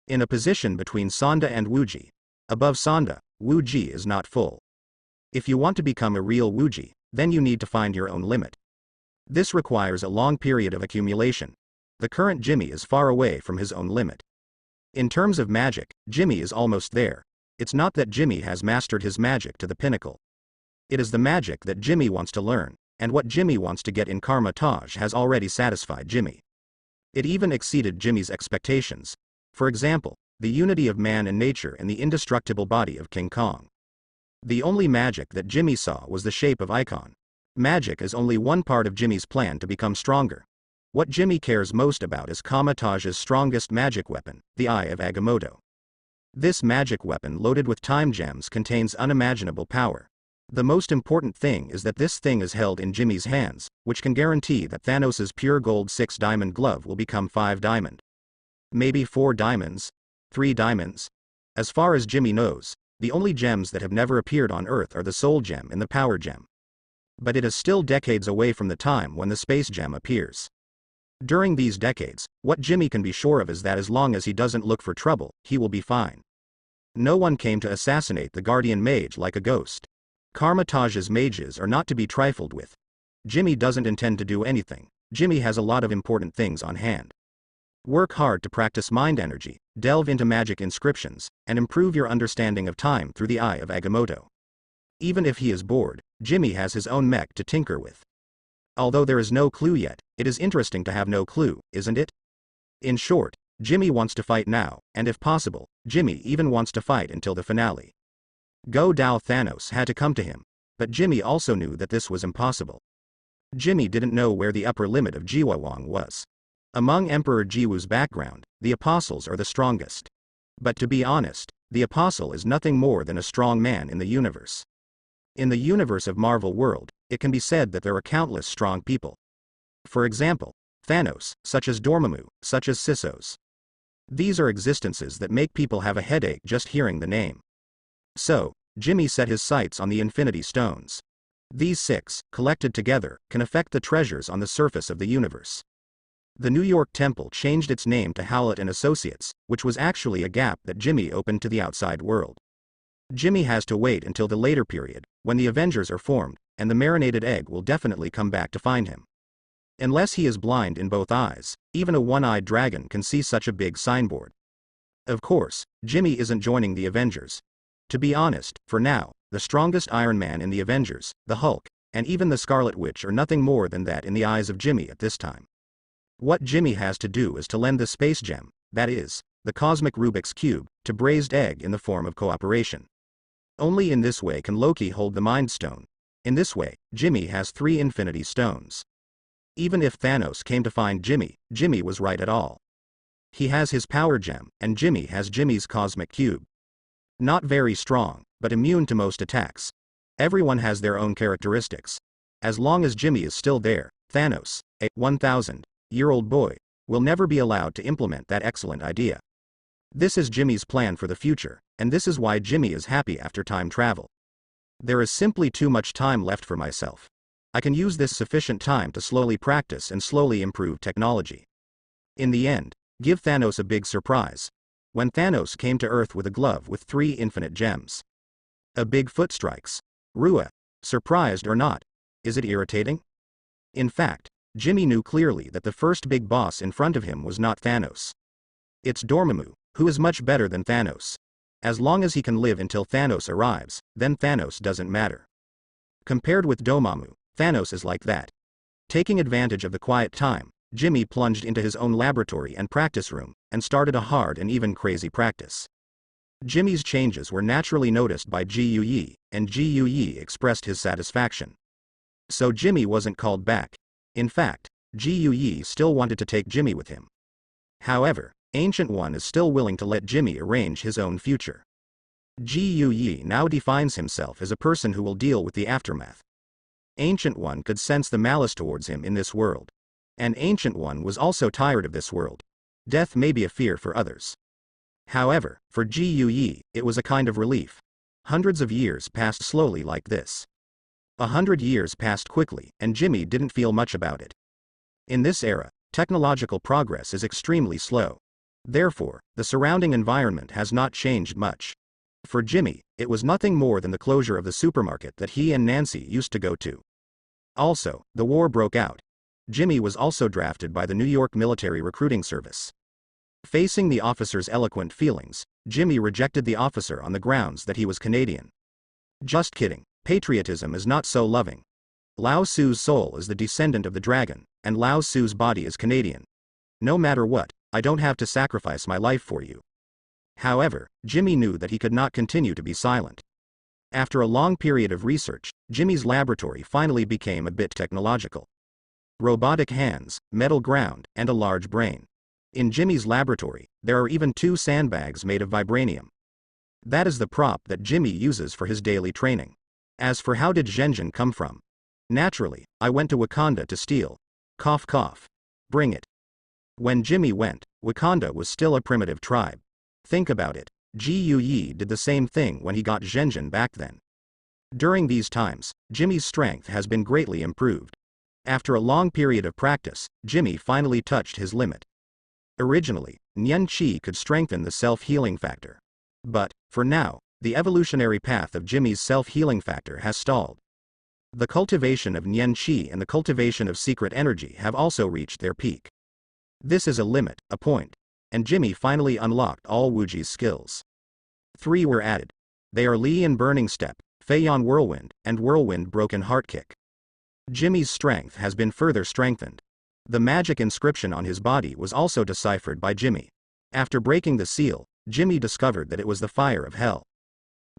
In a position between Sanda and Wu-Ji. Above Sanda, Wu-Ji is not full. If you want to become a real Wu-Ji, then you need to find your own limit. This requires a long period of accumulation. The current Jimmy is far away from his own limit. In terms of magic, Jimmy is almost there. It's not that Jimmy has mastered his magic to the pinnacle. It is the magic that Jimmy wants to learn, and what Jimmy wants to get in Karma Taj has already satisfied Jimmy. It even exceeded Jimmy's expectations. For example, the unity of man and nature and the indestructible body of King Kong. The only magic that Jimmy saw was the shape of Icon. Magic is only one part of Jimmy's plan to become stronger. What Jimmy cares most about is Karma Taj's strongest magic weapon, the Eye of Agamotto. This magic weapon loaded with time gems contains unimaginable power. The most important thing is that this thing is held in Jimmy's hands, which can guarantee that Thanos's pure gold 6-diamond glove will become 5 diamond. Maybe 4 diamonds? 3 diamonds? As far as Jimmy knows, the only gems that have never appeared on Earth are the Soul Gem and the Power Gem. But it is still decades away from the time when the Space Gem appears. During these decades, what Jimmy can be sure of is that as long as he doesn't look for trouble, he will be fine. No one came to assassinate the Guardian Mage like a ghost. Karma Taj's mages are not to be trifled with. Jimmy doesn't intend to do anything. Jimmy has a lot of important things on hand. Work hard to practice mind energy, delve into magic inscriptions, and improve your understanding of time through the Eye of Agamotto. Even if he is bored, Jimmy has his own mech to tinker with. Although there is no clue yet, it is interesting to have no clue, isn't it? In short, Jimmy wants to fight now, and if possible, Jimmy even wants to fight until the finale. Go Dao Thanos had to come to him, but Jimmy also knew that this was impossible. Jimmy didn't know where the upper limit of Jiwa Wang was. Among Emperor Jiwu's background, the apostles are the strongest. But to be honest, the apostle is nothing more than a strong man in the universe. In the universe of Marvel World, it can be said that there are countless strong people. For example, Thanos, such as Dormammu, such as Sissos. These are existences that make people have a headache just hearing the name. So, Jimmy set his sights on the Infinity Stones. These 6, collected together, can affect the treasures on the surface of the universe. The New York Temple changed its name to Howlett & Associates, which was actually a gap that Jimmy opened to the outside world. Jimmy has to wait until the later period, when the Avengers are formed, and the marinated egg will definitely come back to find him. Unless he is blind in both eyes, even a one-eyed dragon can see such a big signboard. Of course, Jimmy isn't joining the Avengers. To be honest, for now, the strongest Iron Man in the Avengers, the Hulk, and even the Scarlet Witch are nothing more than that in the eyes of Jimmy at this time. What Jimmy has to do is to lend the Space Gem, that is, the Cosmic Rubik's Cube, to Braised Egg in the form of cooperation. Only in this way can Loki hold the Mind Stone. In this way, Jimmy has 3 Infinity Stones. Even if Thanos came to find Jimmy, Jimmy was right at all. He has his Power Gem, and Jimmy has Jimmy's Cosmic Cube. Not very strong, but immune to most attacks. Everyone has their own characteristics. As long as Jimmy is still there, Thanos, a 1,000-year-old boy, will never be allowed to implement that excellent idea. This is Jimmy's plan for the future, and this is why Jimmy is happy after time travel. There is simply too much time left for myself. I can use this sufficient time to slowly practice and slowly improve technology. In the end, give Thanos a big surprise. When Thanos came to Earth with a glove with 3 infinite gems. A big foot strikes. Rua, surprised or not? Is it irritating? In fact, Jimmy knew clearly that the first big boss in front of him was not Thanos. It's Dormammu, who is much better than Thanos. As long as he can live until Thanos arrives, then Thanos doesn't matter. Compared with Dormammu, Thanos is like that. Taking advantage of the quiet time, Jimmy plunged into his own laboratory and practice room, and started a hard and even crazy practice. Jimmy's changes were naturally noticed by Ji Yi, and Ji Yi expressed his satisfaction. So Jimmy wasn't called back. In fact, Ji Yi still wanted to take Jimmy with him. However, Ancient One is still willing to let Jimmy arrange his own future. Gu Yi now defines himself as a person who will deal with the aftermath. Ancient One could sense the malice towards him in this world. And Ancient One was also tired of this world. Death may be a fear for others. However, for Gu Yi, it was a kind of relief. Hundreds of years passed slowly like this. 100 years passed quickly, and Jimmy didn't feel much about it. In this era, technological progress is extremely slow. Therefore, the surrounding environment has not changed much. For Jimmy, it was nothing more than the closure of the supermarket that he and Nancy used to go to. Also, the war broke out. Jimmy was also drafted by the New York Military Recruiting Service. Facing the officer's eloquent feelings, Jimmy rejected the officer on the grounds that he was Canadian. Just kidding, patriotism is not so loving. Lao Tzu's soul is the descendant of the dragon, and Lao Tzu's body is Canadian. No matter what, I don't have to sacrifice my life for you. However, Jimmy knew that he could not continue to be silent. After a long period of research, Jimmy's laboratory finally became a bit technological. Robotic hands, metal ground, and a large brain. In Jimmy's laboratory, there are even 2 sandbags made of vibranium. That is the prop that Jimmy uses for his daily training. As for how did Zhenjin come from? Naturally, I went to Wakanda to steal. Cough cough. Bring it. When Jimmy went, Wakanda was still a primitive tribe. Think about it, Gu Yi did the same thing when he got Zhenjin back then. During these times, Jimmy's strength has been greatly improved. After a long period of practice, Jimmy finally touched his limit. Originally, Nian Qi could strengthen the self-healing factor. But, for now, the evolutionary path of Jimmy's self-healing factor has stalled. The cultivation of Nian Qi and the cultivation of secret energy have also reached their peak. This is a limit, a point. And Jimmy finally unlocked all Wuji's skills. 3 were added. They are Li Yan Burning Step, Feiyan Whirlwind, and Whirlwind Broken Heart Kick. Jimmy's strength has been further strengthened. The magic inscription on his body was also deciphered by Jimmy. After breaking the seal, Jimmy discovered that it was the fire of hell.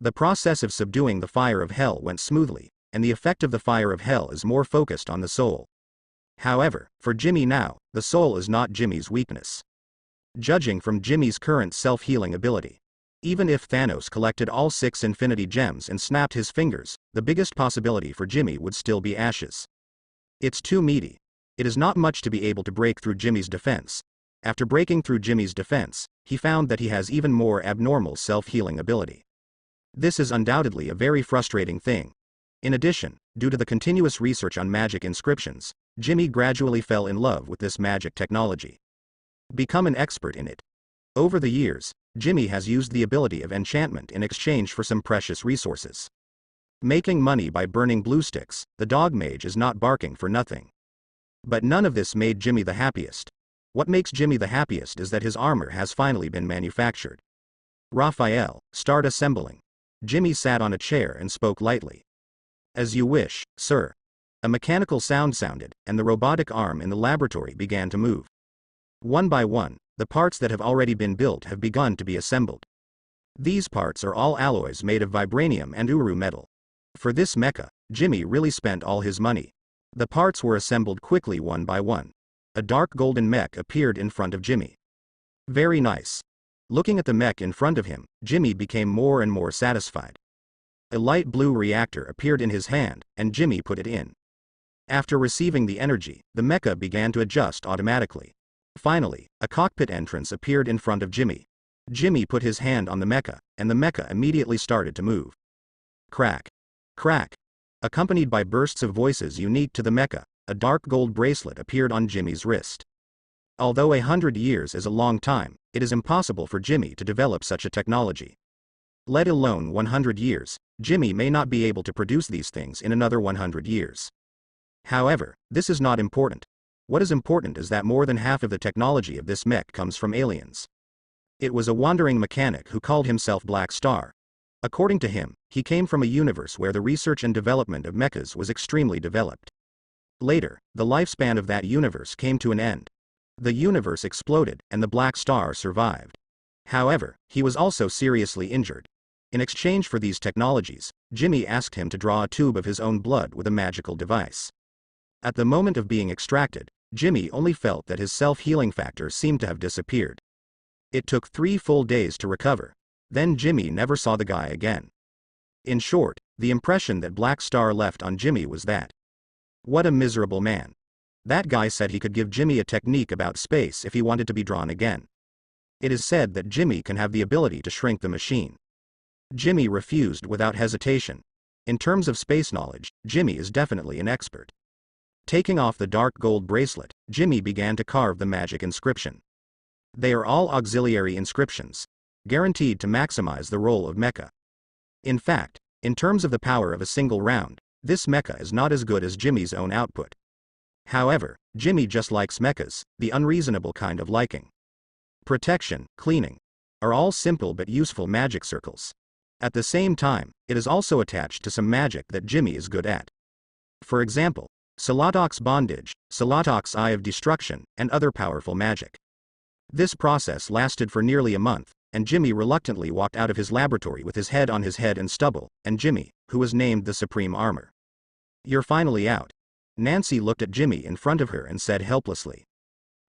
The process of subduing the fire of hell went smoothly, and the effect of the fire of hell is more focused on the soul. However, for Jimmy now, the soul is not Jimmy's weakness. Judging from Jimmy's current self-healing ability, even if Thanos collected all 6 infinity gems and snapped his fingers, the biggest possibility for Jimmy would still be ashes. It's too meaty. It is not much to be able to break through Jimmy's defense. After breaking through Jimmy's defense, he found that he has even more abnormal self-healing ability. This is undoubtedly a very frustrating thing. In addition, due to the continuous research on magic inscriptions, Jimmy gradually fell in love with this magic technology. Become an expert in it. Over the years, Jimmy has used the ability of enchantment in exchange for some precious resources. Making money by burning blue sticks, the dog mage is not barking for nothing. But none of this made Jimmy the happiest. What makes Jimmy the happiest is that his armor has finally been manufactured. Raphael, start assembling. Jimmy sat on a chair and spoke lightly. As you wish, sir. A mechanical sound sounded, and the robotic arm in the laboratory began to move. One by one, the parts that have already been built have begun to be assembled. These parts are all alloys made of vibranium and uru metal. For this mecha, Jimmy really spent all his money. The parts were assembled quickly one by one. A dark golden mech appeared in front of Jimmy. Very nice. Looking at the mech in front of him, Jimmy became more and more satisfied. A light blue reactor appeared in his hand, and Jimmy put it in. After receiving the energy, the mecha began to adjust automatically. Finally, a cockpit entrance appeared in front of Jimmy. Jimmy put his hand on the mecha, and the mecha immediately started to move. Crack. Crack. Accompanied by bursts of voices unique to the mecha, a dark gold bracelet appeared on Jimmy's wrist. Although 100 years is a long time, it is impossible for Jimmy to develop such a technology. Let alone 100 years, Jimmy may not be able to produce these things in another 100 years. However, this is not important. What is important is that more than half of the technology of this mech comes from aliens. It was a wandering mechanic who called himself Black Star. According to him, he came from a universe where the research and development of mechas was extremely developed. Later, the lifespan of that universe came to an end. The universe exploded, and the Black Star survived. However, he was also seriously injured. In exchange for these technologies, Jimmy asked him to draw a tube of his own blood with a magical device. At the moment of being extracted, Jimmy only felt that his self-healing factor seemed to have disappeared. It took 3 full days to recover. Then Jimmy never saw the guy again. In short, the impression that Black Star left on Jimmy was that. What a miserable man. That guy said he could give Jimmy a technique about space if he wanted to be drawn again. It is said that Jimmy can have the ability to shrink the machine. Jimmy refused without hesitation. In terms of space knowledge, Jimmy is definitely an expert. Taking off the dark gold bracelet, Jimmy began to carve the magic inscription. They are all auxiliary inscriptions, guaranteed to maximize the role of mecha. In fact, in terms of the power of a single round, this mecha is not as good as Jimmy's own output. However, Jimmy just likes mechas, the unreasonable kind of liking. Protection, cleaning, are all simple but useful magic circles. At the same time, it is also attached to some magic that Jimmy is good at. For example, Salotok's Bondage, Salotok's Eye of Destruction, and other powerful magic. This process lasted for nearly a month, and Jimmy reluctantly walked out of his laboratory with his head on his head and stubble, and Jimmy, who was named the Supreme Armor. "You're finally out." Nancy looked at Jimmy in front of her and said helplessly.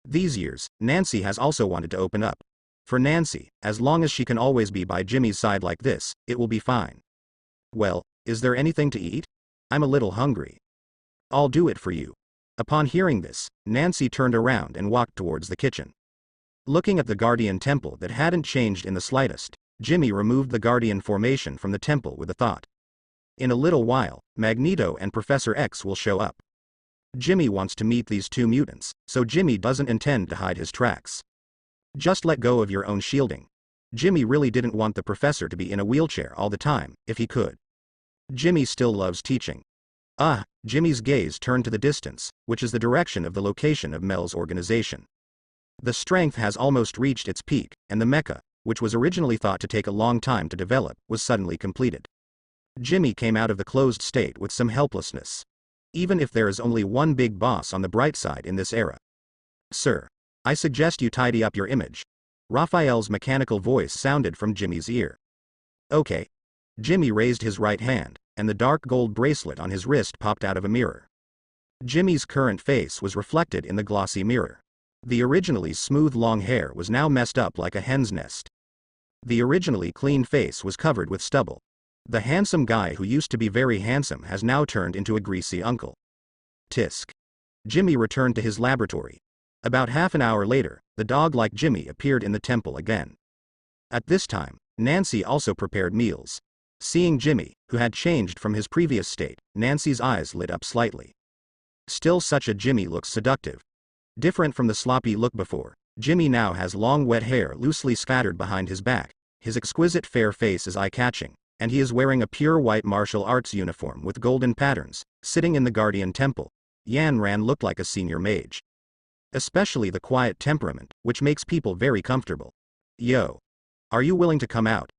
These years, Nancy has also wanted to open up. For Nancy, as long as she can always be by Jimmy's side like this, it will be fine. "Well, is there anything to eat? I'm a little hungry." "I'll do it for you." Upon hearing this, Nancy turned around and walked towards the kitchen. Looking at the Guardian Temple that hadn't changed in the slightest, Jimmy removed the Guardian formation from the temple with a thought. In a little while, Magneto and Professor X will show up. Jimmy wants to meet these two mutants, so Jimmy doesn't intend to hide his tracks. Just let go of your own shielding. Jimmy really didn't want the professor to be in a wheelchair all the time, if he could. Jimmy still loves teaching. Jimmy's gaze turned to the distance, which is the direction of the location of Mel's organization. The strength has almost reached its peak, and the mecha, which was originally thought to take a long time to develop, was suddenly completed. Jimmy came out of the closed state with some helplessness. Even if there is only one big boss on the bright side in this era. "Sir, I suggest you tidy up your image." Raphael's mechanical voice sounded from Jimmy's ear. "Okay." Jimmy raised his right hand, and the dark gold bracelet on his wrist popped out of a mirror. Jimmy's current face was reflected in the glossy mirror. The originally smooth long hair was now messed up like a hen's nest. The originally clean face was covered with stubble. The handsome guy who used to be very handsome has now turned into a greasy uncle. Tisk. Jimmy returned to his laboratory. About half an hour later, the dog like Jimmy appeared in the temple again. At this time, Nancy also prepared meals. Seeing Jimmy, who had changed from his previous state, Nancy's eyes lit up slightly. Still, such a Jimmy looks seductive. Different from the sloppy look before, Jimmy now has long wet hair loosely scattered behind his back, his exquisite fair face is eye-catching, and he is wearing a pure white martial arts uniform with golden patterns. Sitting in the Guardian Temple, Yan Ran looked like a senior mage. Especially the quiet temperament, which makes people very comfortable. "Yo. Are you willing to come out?"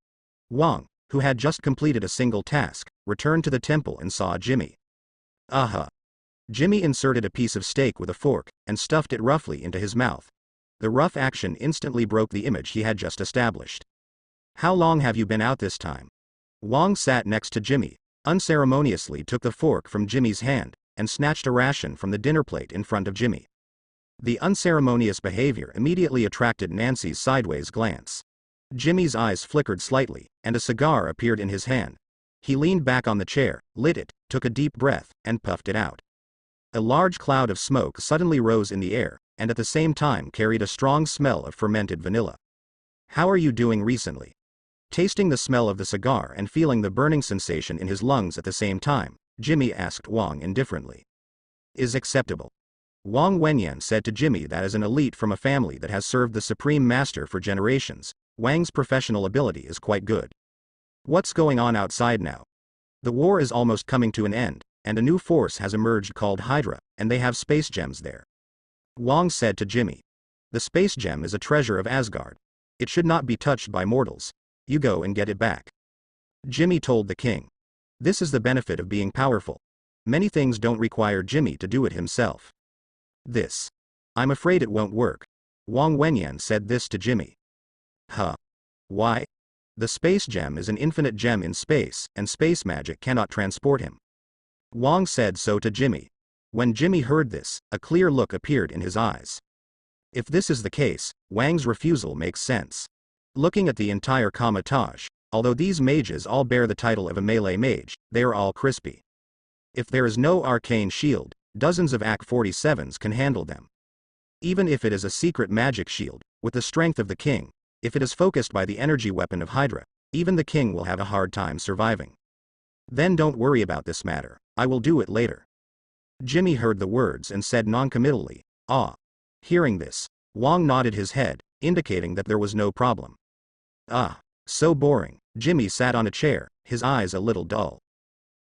Wang, who had just completed a single task, returned to the temple and saw Jimmy. Jimmy inserted a piece of steak with a fork, and stuffed it roughly into his mouth. The rough action instantly broke the image he had just established. "How long have you been out this time?" Wang sat next to Jimmy, unceremoniously took the fork from Jimmy's hand, and snatched a ration from the dinner plate in front of Jimmy. The unceremonious behavior immediately attracted Nancy's sideways glance. Jimmy's eyes flickered slightly, and a cigar appeared in his hand. He leaned back on the chair, lit it, took a deep breath, and puffed it out. A large cloud of smoke suddenly rose in the air, and at the same time carried a strong smell of fermented vanilla. "How are you doing recently?" Tasting the smell of the cigar and feeling the burning sensation in his lungs at the same time, Jimmy asked Wang indifferently. "Is acceptable." Wang Wenyan said to Jimmy that as an elite from a family that has served the Supreme Master for generations, Wang's professional ability is quite good. "What's going on outside now?" "The war is almost coming to an end, and a new force has emerged called Hydra, and they have space gems there." Wang said to Jimmy. "The space gem is a treasure of Asgard. It should not be touched by mortals. You go and get it back." Jimmy told the king. This is the benefit of being powerful. Many things don't require Jimmy to do it himself. "I'm afraid it won't work." Wang Wenyan said this to Jimmy. Why? "The space gem is an infinite gem in space, and space magic cannot transport him." Wang said so to Jimmy. When Jimmy heard this, a clear look appeared in his eyes. If this is the case, Wang's refusal makes sense. Looking at the entire Kamatage, although these mages all bear the title of a melee mage, they are all crispy. If there is no arcane shield, dozens of AK-47s can handle them. Even if it is a secret magic shield, with the strength of the king, if it is focused by the energy weapon of Hydra, even the king will have a hard time surviving. Then don't worry about this matter, I will do it later. Jimmy heard the words and said noncommittally, "Ah." Hearing this, Wang nodded his head, indicating that there was no problem. Ah, so boring. Jimmy sat on a chair, his eyes a little dull.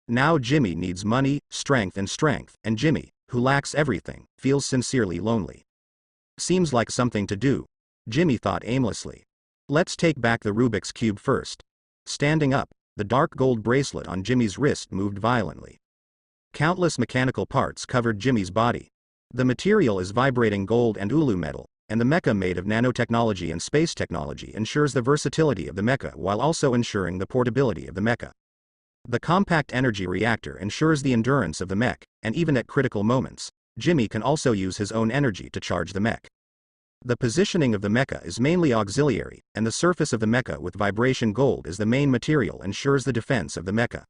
Now Jimmy needs money, strength, and Jimmy, who lacks everything, feels sincerely lonely. Seems like something to do, Jimmy thought aimlessly. Let's take back the Rubik's Cube first. Standing up, the dark gold bracelet on Jimmy's wrist moved violently. Countless mechanical parts covered Jimmy's body. The material is vibrating gold and ulu metal, and the mecha made of nanotechnology and space technology ensures the versatility of the mecha while also ensuring the portability of the mecha. The compact energy reactor ensures the endurance of the mech, and even at critical moments, Jimmy can also use his own energy to charge the mech. The positioning of the mecha is mainly auxiliary, and the surface of the mecha with vibration gold as the main material ensures the defense of the mecha.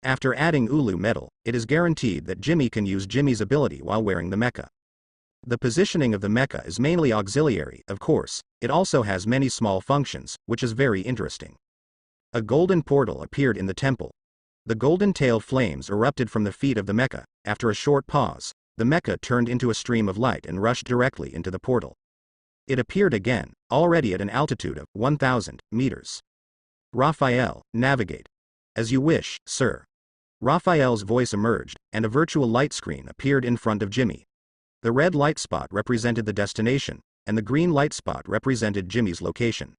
After adding ulu metal, it is guaranteed that Jimmy can use Jimmy's ability while wearing the mecha. The positioning of the mecha is mainly auxiliary, of course, it also has many small functions, which is very interesting. A golden portal appeared in the temple. The golden tail flames erupted from the feet of the mecha. After a short pause, the mecha turned into a stream of light and rushed directly into the portal. It appeared again, already at an altitude of 1,000 meters. Raphael, navigate. As you wish, sir. Raphael's voice emerged, and a virtual light screen appeared in front of Jimmy. The red light spot represented the destination, and the green light spot represented Jimmy's location.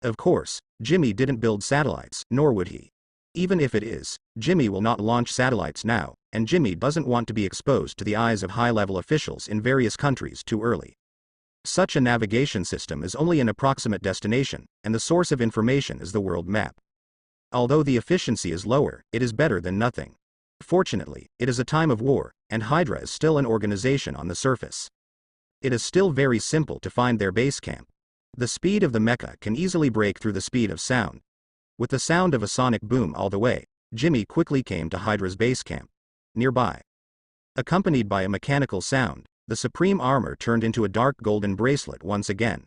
Of course, Jimmy didn't build satellites, nor would he. Even if it is, Jimmy will not launch satellites now, and Jimmy doesn't want to be exposed to the eyes of high-level officials in various countries too early. Such a navigation system is only an approximate destination, and the source of information is the world map. Although the efficiency is lower, it is better than nothing. Fortunately, it is a time of war, and Hydra is still an organization on the surface. It is still very simple to find their base camp. The speed of the mecha can easily break through the speed of sound. With the sound of a sonic boom all the way, Jimmy quickly came to Hydra's base camp. Nearby, accompanied by a mechanical sound, the supreme armor turned into a dark golden bracelet once again.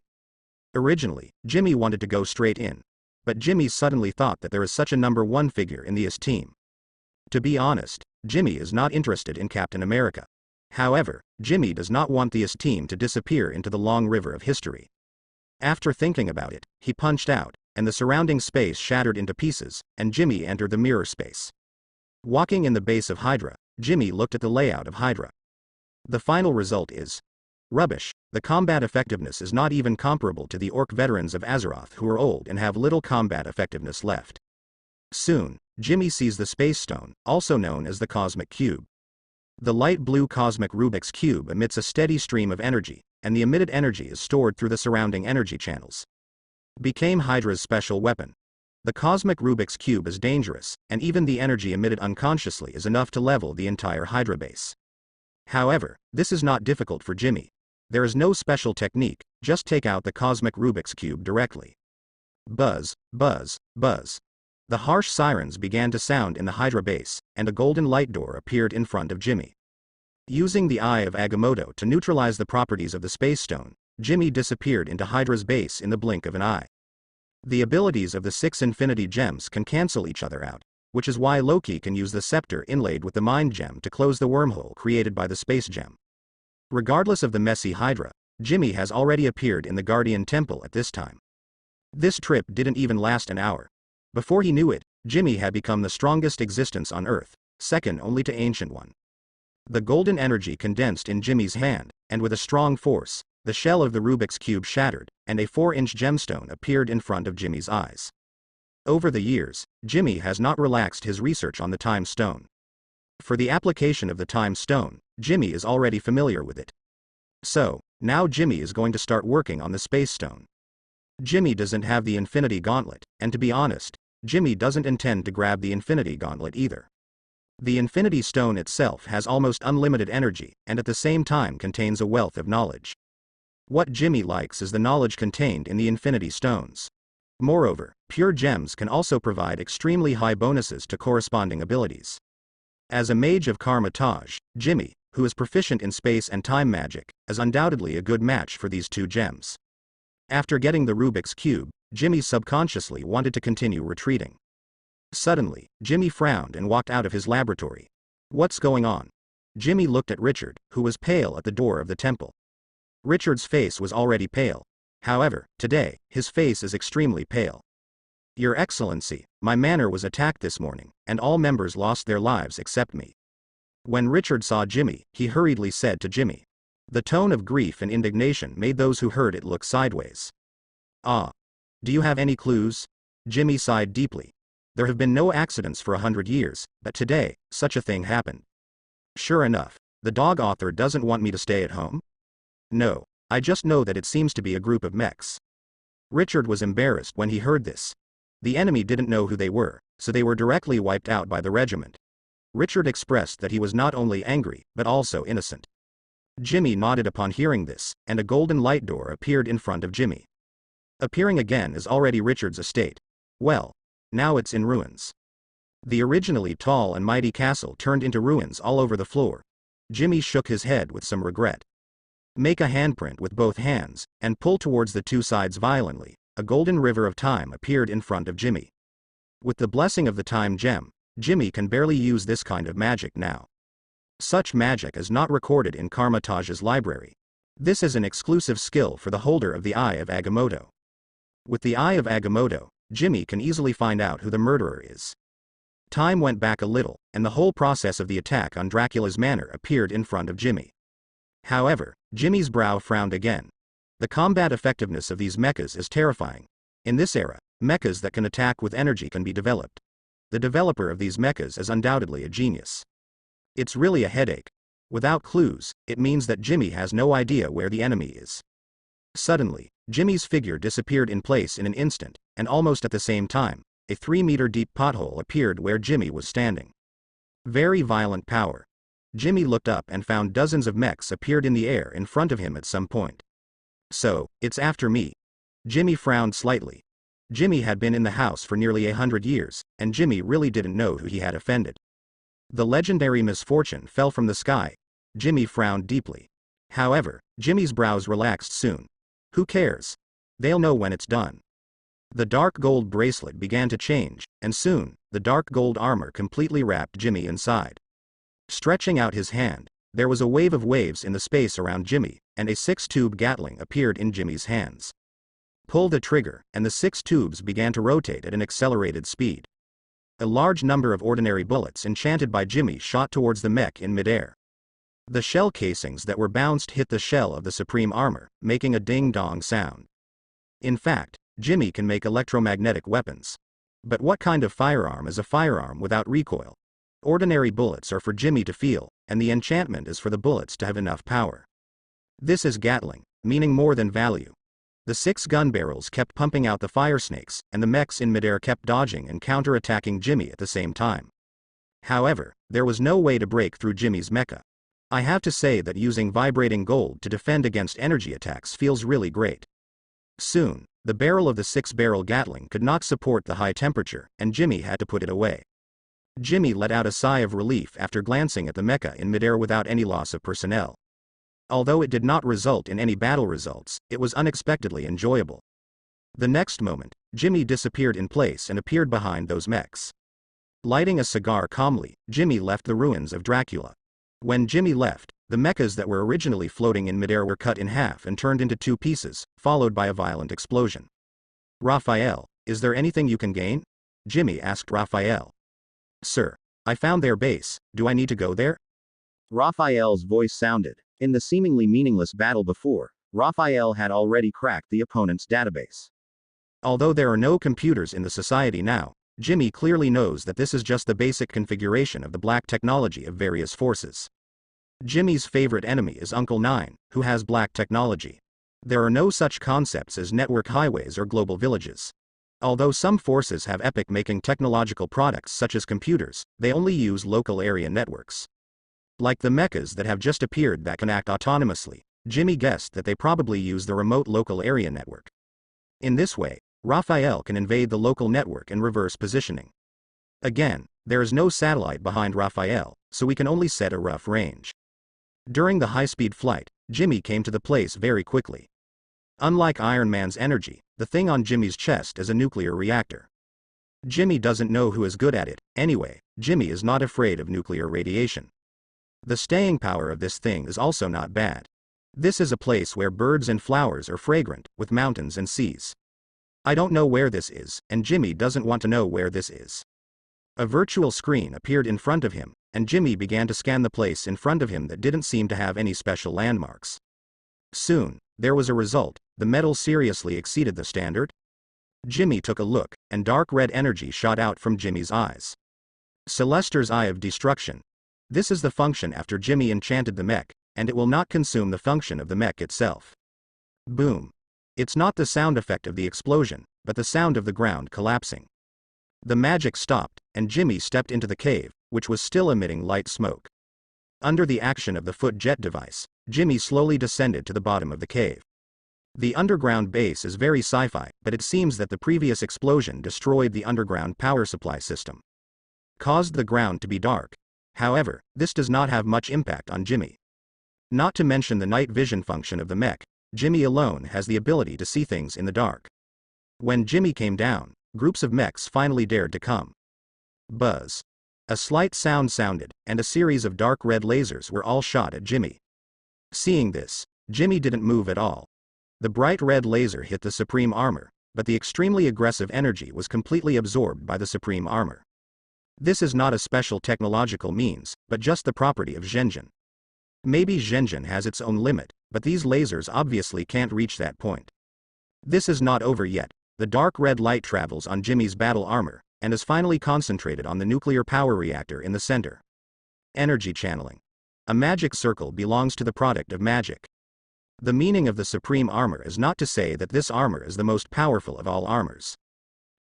Originally, Jimmy wanted to go straight in. But Jimmy suddenly thought that there is such a number one figure in the IS team. To be honest, Jimmy is not interested in Captain America. However, Jimmy does not want the IS team to disappear into the long river of history. After thinking about it, he punched out, and the surrounding space shattered into pieces, and Jimmy entered the mirror space. Walking in the base of Hydra, Jimmy looked at the layout of Hydra. The final result is rubbish. The combat effectiveness is not even comparable to the orc veterans of Azeroth who are old and have little combat effectiveness left. Soon, Jimmy sees the Space Stone, also known as the Cosmic Cube. The light blue cosmic Rubik's Cube emits a steady stream of energy, and the emitted energy is stored through the surrounding energy channels. Became Hydra's special weapon. The cosmic Rubik's Cube is dangerous, and even the energy emitted unconsciously is enough to level the entire Hydra base. However, this is not difficult for Jimmy. There is no special technique, just take out the cosmic Rubik's Cube directly. Buzz, buzz, buzz. The harsh sirens began to sound in the Hydra base, and a golden light door appeared in front of Jimmy. Using the Eye of Agamotto to neutralize the properties of the Space Stone, Jimmy disappeared into Hydra's base in the blink of an eye. The abilities of the 6 Infinity Gems can cancel each other out, which is why Loki can use the scepter inlaid with the Mind Gem to close the wormhole created by the Space Gem. Regardless of the messy Hydra, Jimmy has already appeared in the Guardian Temple at this time. This trip didn't even last an hour. Before he knew it, Jimmy had become the strongest existence on Earth, second only to Ancient One. The golden energy condensed in Jimmy's hand, and with a strong force, the shell of the Rubik's Cube shattered, and a 4-inch gemstone appeared in front of Jimmy's eyes. Over the years, Jimmy has not relaxed his research on the Time Stone. For the application of the Time Stone, Jimmy is already familiar with it. So, now Jimmy is going to start working on the Space Stone. Jimmy doesn't have the Infinity Gauntlet, and to be honest, Jimmy doesn't intend to grab the Infinity Gauntlet either. The Infinity Stone itself has almost unlimited energy, and at the same time contains a wealth of knowledge. What Jimmy likes is the knowledge contained in the Infinity Stones. Moreover, pure gems can also provide extremely high bonuses to corresponding abilities. As a mage of Karma-Taj, Jimmy, who is proficient in space and time magic, is undoubtedly a good match for these two gems. After getting the Rubik's Cube, Jimmy subconsciously wanted to continue retreating. Suddenly, Jimmy frowned and walked out of his laboratory. What's going on? Jimmy looked at Richard, who was pale at the door of the temple. Richard's face was already pale. However, today, his face is extremely pale. Your Excellency, my manor was attacked this morning, and all members lost their lives except me. When Richard saw Jimmy, he hurriedly said to Jimmy. The tone of grief and indignation made those who heard it look sideways. Ah. Do you have any clues? Jimmy sighed deeply. There have been no accidents for 100 years, but today, such a thing happened. Sure enough, the dog author doesn't want me to stay at home? No, I just know that it seems to be a group of mechs. Richard was embarrassed when he heard this. The enemy didn't know who they were, so they were directly wiped out by the regiment. Richard expressed that he was not only angry, but also innocent. Jimmy nodded upon hearing this, and a golden light door appeared in front of Jimmy. Appearing again is already Richard's estate. Well, now it's in ruins. The originally tall and mighty castle turned into ruins all over the floor. Jimmy shook his head with some regret. Make a handprint with both hands, and pull towards the two sides violently. A golden river of time appeared in front of Jimmy. With the blessing of the time gem, Jimmy can barely use this kind of magic now. Such magic is not recorded in Karma-Taj's library. This is an exclusive skill for the holder of the Eye of Agamotto. With the Eye of Agamotto, Jimmy can easily find out who the murderer is. Time went back a little, and the whole process of the attack on Dracula's manor appeared in front of Jimmy. However, Jimmy's brow frowned again. The combat effectiveness of these mechas is terrifying. In this era, mechas that can attack with energy can be developed. The developer of these mechas is undoubtedly a genius. It's really a headache. Without clues, it means that Jimmy has no idea where the enemy is. Suddenly, Jimmy's figure disappeared in place in an instant, and almost at the same time, a 3-meter-deep pothole appeared where Jimmy was standing. Very violent power. Jimmy looked up and found dozens of mechs appeared in the air in front of him at some point. So, it's after me. Jimmy frowned slightly. Jimmy had been in the house for nearly 100 years, and Jimmy really didn't know who he had offended. The legendary misfortune fell from the sky. Jimmy frowned deeply. However, Jimmy's brows relaxed soon. Who cares? They'll know when it's done. The dark gold bracelet began to change, and soon, the dark gold armor completely wrapped Jimmy inside. Stretching out his hand, there was a wave of waves in the space around Jimmy, and a 6-tube Gatling appeared in Jimmy's hands. Pull the trigger, and the 6 tubes began to rotate at an accelerated speed. A large number of ordinary bullets enchanted by Jimmy shot towards the mech in midair. The shell casings that were bounced hit the shell of the supreme armor, making a ding-dong sound. In fact, Jimmy can make electromagnetic weapons. But what kind of firearm is a firearm without recoil? Ordinary bullets are for Jimmy to feel, and the enchantment is for the bullets to have enough power. This is Gatling, meaning more than value. The 6 gun barrels kept pumping out the fire snakes, and the mechs in midair kept dodging and counter-attacking Jimmy at the same time. However, there was no way to break through Jimmy's mecha. I have to say that using vibrating gold to defend against energy attacks feels really great. Soon, the barrel of the 6-barrel Gatling could not support the high temperature, and Jimmy had to put it away. Jimmy let out a sigh of relief after glancing at the mecha in midair without any loss of personnel. Although it did not result in any battle results, it was unexpectedly enjoyable. The next moment, Jimmy disappeared in place and appeared behind those mechs. Lighting a cigar calmly, Jimmy left the ruins of Dracula. When Jimmy left, the mechas that were originally floating in midair were cut in half and turned into 2 pieces, followed by a violent explosion. Raphael, is there anything you can gain? Jimmy asked Raphael. Sir, I found their base, do I need to go there? Raphael's voice sounded. In the seemingly meaningless battle before, Raphael had already cracked the opponent's database. Although there are no computers in the society now, Jimmy clearly knows that this is just the basic configuration of the black technology of various forces. Jimmy's favorite enemy is Uncle Nine, who has black technology. There are no such concepts as network highways or global villages. Although some forces have epic-making technological products such as computers, they only use local area networks. Like the mechas that have just appeared that can act autonomously, Jimmy guessed that they probably use the remote local area network. In this way, Raphael can invade the local network and reverse positioning. Again, there is no satellite behind Raphael, so we can only set a rough range. During the high-speed flight, Jimmy came to the place very quickly. Unlike Iron Man's energy, the thing on Jimmy's chest is a nuclear reactor. Jimmy doesn't know who is good at it. Anyway, Jimmy is not afraid of nuclear radiation. The staying power of this thing is also not bad. This is a place where birds and flowers are fragrant, with mountains and seas. I don't know where this is, and Jimmy doesn't want to know where this is. A virtual screen appeared in front of him, and Jimmy began to scan the place in front of him that didn't seem to have any special landmarks. Soon, there was a result. The metal seriously exceeded the standard. Jimmy took a look, and dark red energy shot out from Jimmy's eyes. Celeste's Eye of Destruction. This is the function after Jimmy enchanted the mech, and it will not consume the function of the mech itself. Boom. It's not the sound effect of the explosion, but the sound of the ground collapsing. The magic stopped, and Jimmy stepped into the cave, which was still emitting light smoke. Under the action of the foot jet device, Jimmy slowly descended to the bottom of the cave. The underground base is very sci-fi, but it seems that the previous explosion destroyed the underground power supply system. Caused the ground to be dark. However, this does not have much impact on Jimmy. Not to mention the night vision function of the mech, Jimmy alone has the ability to see things in the dark. When Jimmy came down, groups of mechs finally dared to come. Buzz. A slight sound sounded, and a series of dark red lasers were all shot at Jimmy. Seeing this, Jimmy didn't move at all. The bright red laser hit the supreme armor, but the extremely aggressive energy was completely absorbed by the supreme armor. This is not a special technological means, but just the property of Zhenjin. Maybe Zhenjin has its own limit, but these lasers obviously can't reach that point. This is not over yet. The dark red light travels on Jimmy's battle armor, and is finally concentrated on the nuclear power reactor in the center. Energy channeling. A magic circle belongs to the product of magic. The meaning of the supreme armor is not to say that this armor is the most powerful of all armors.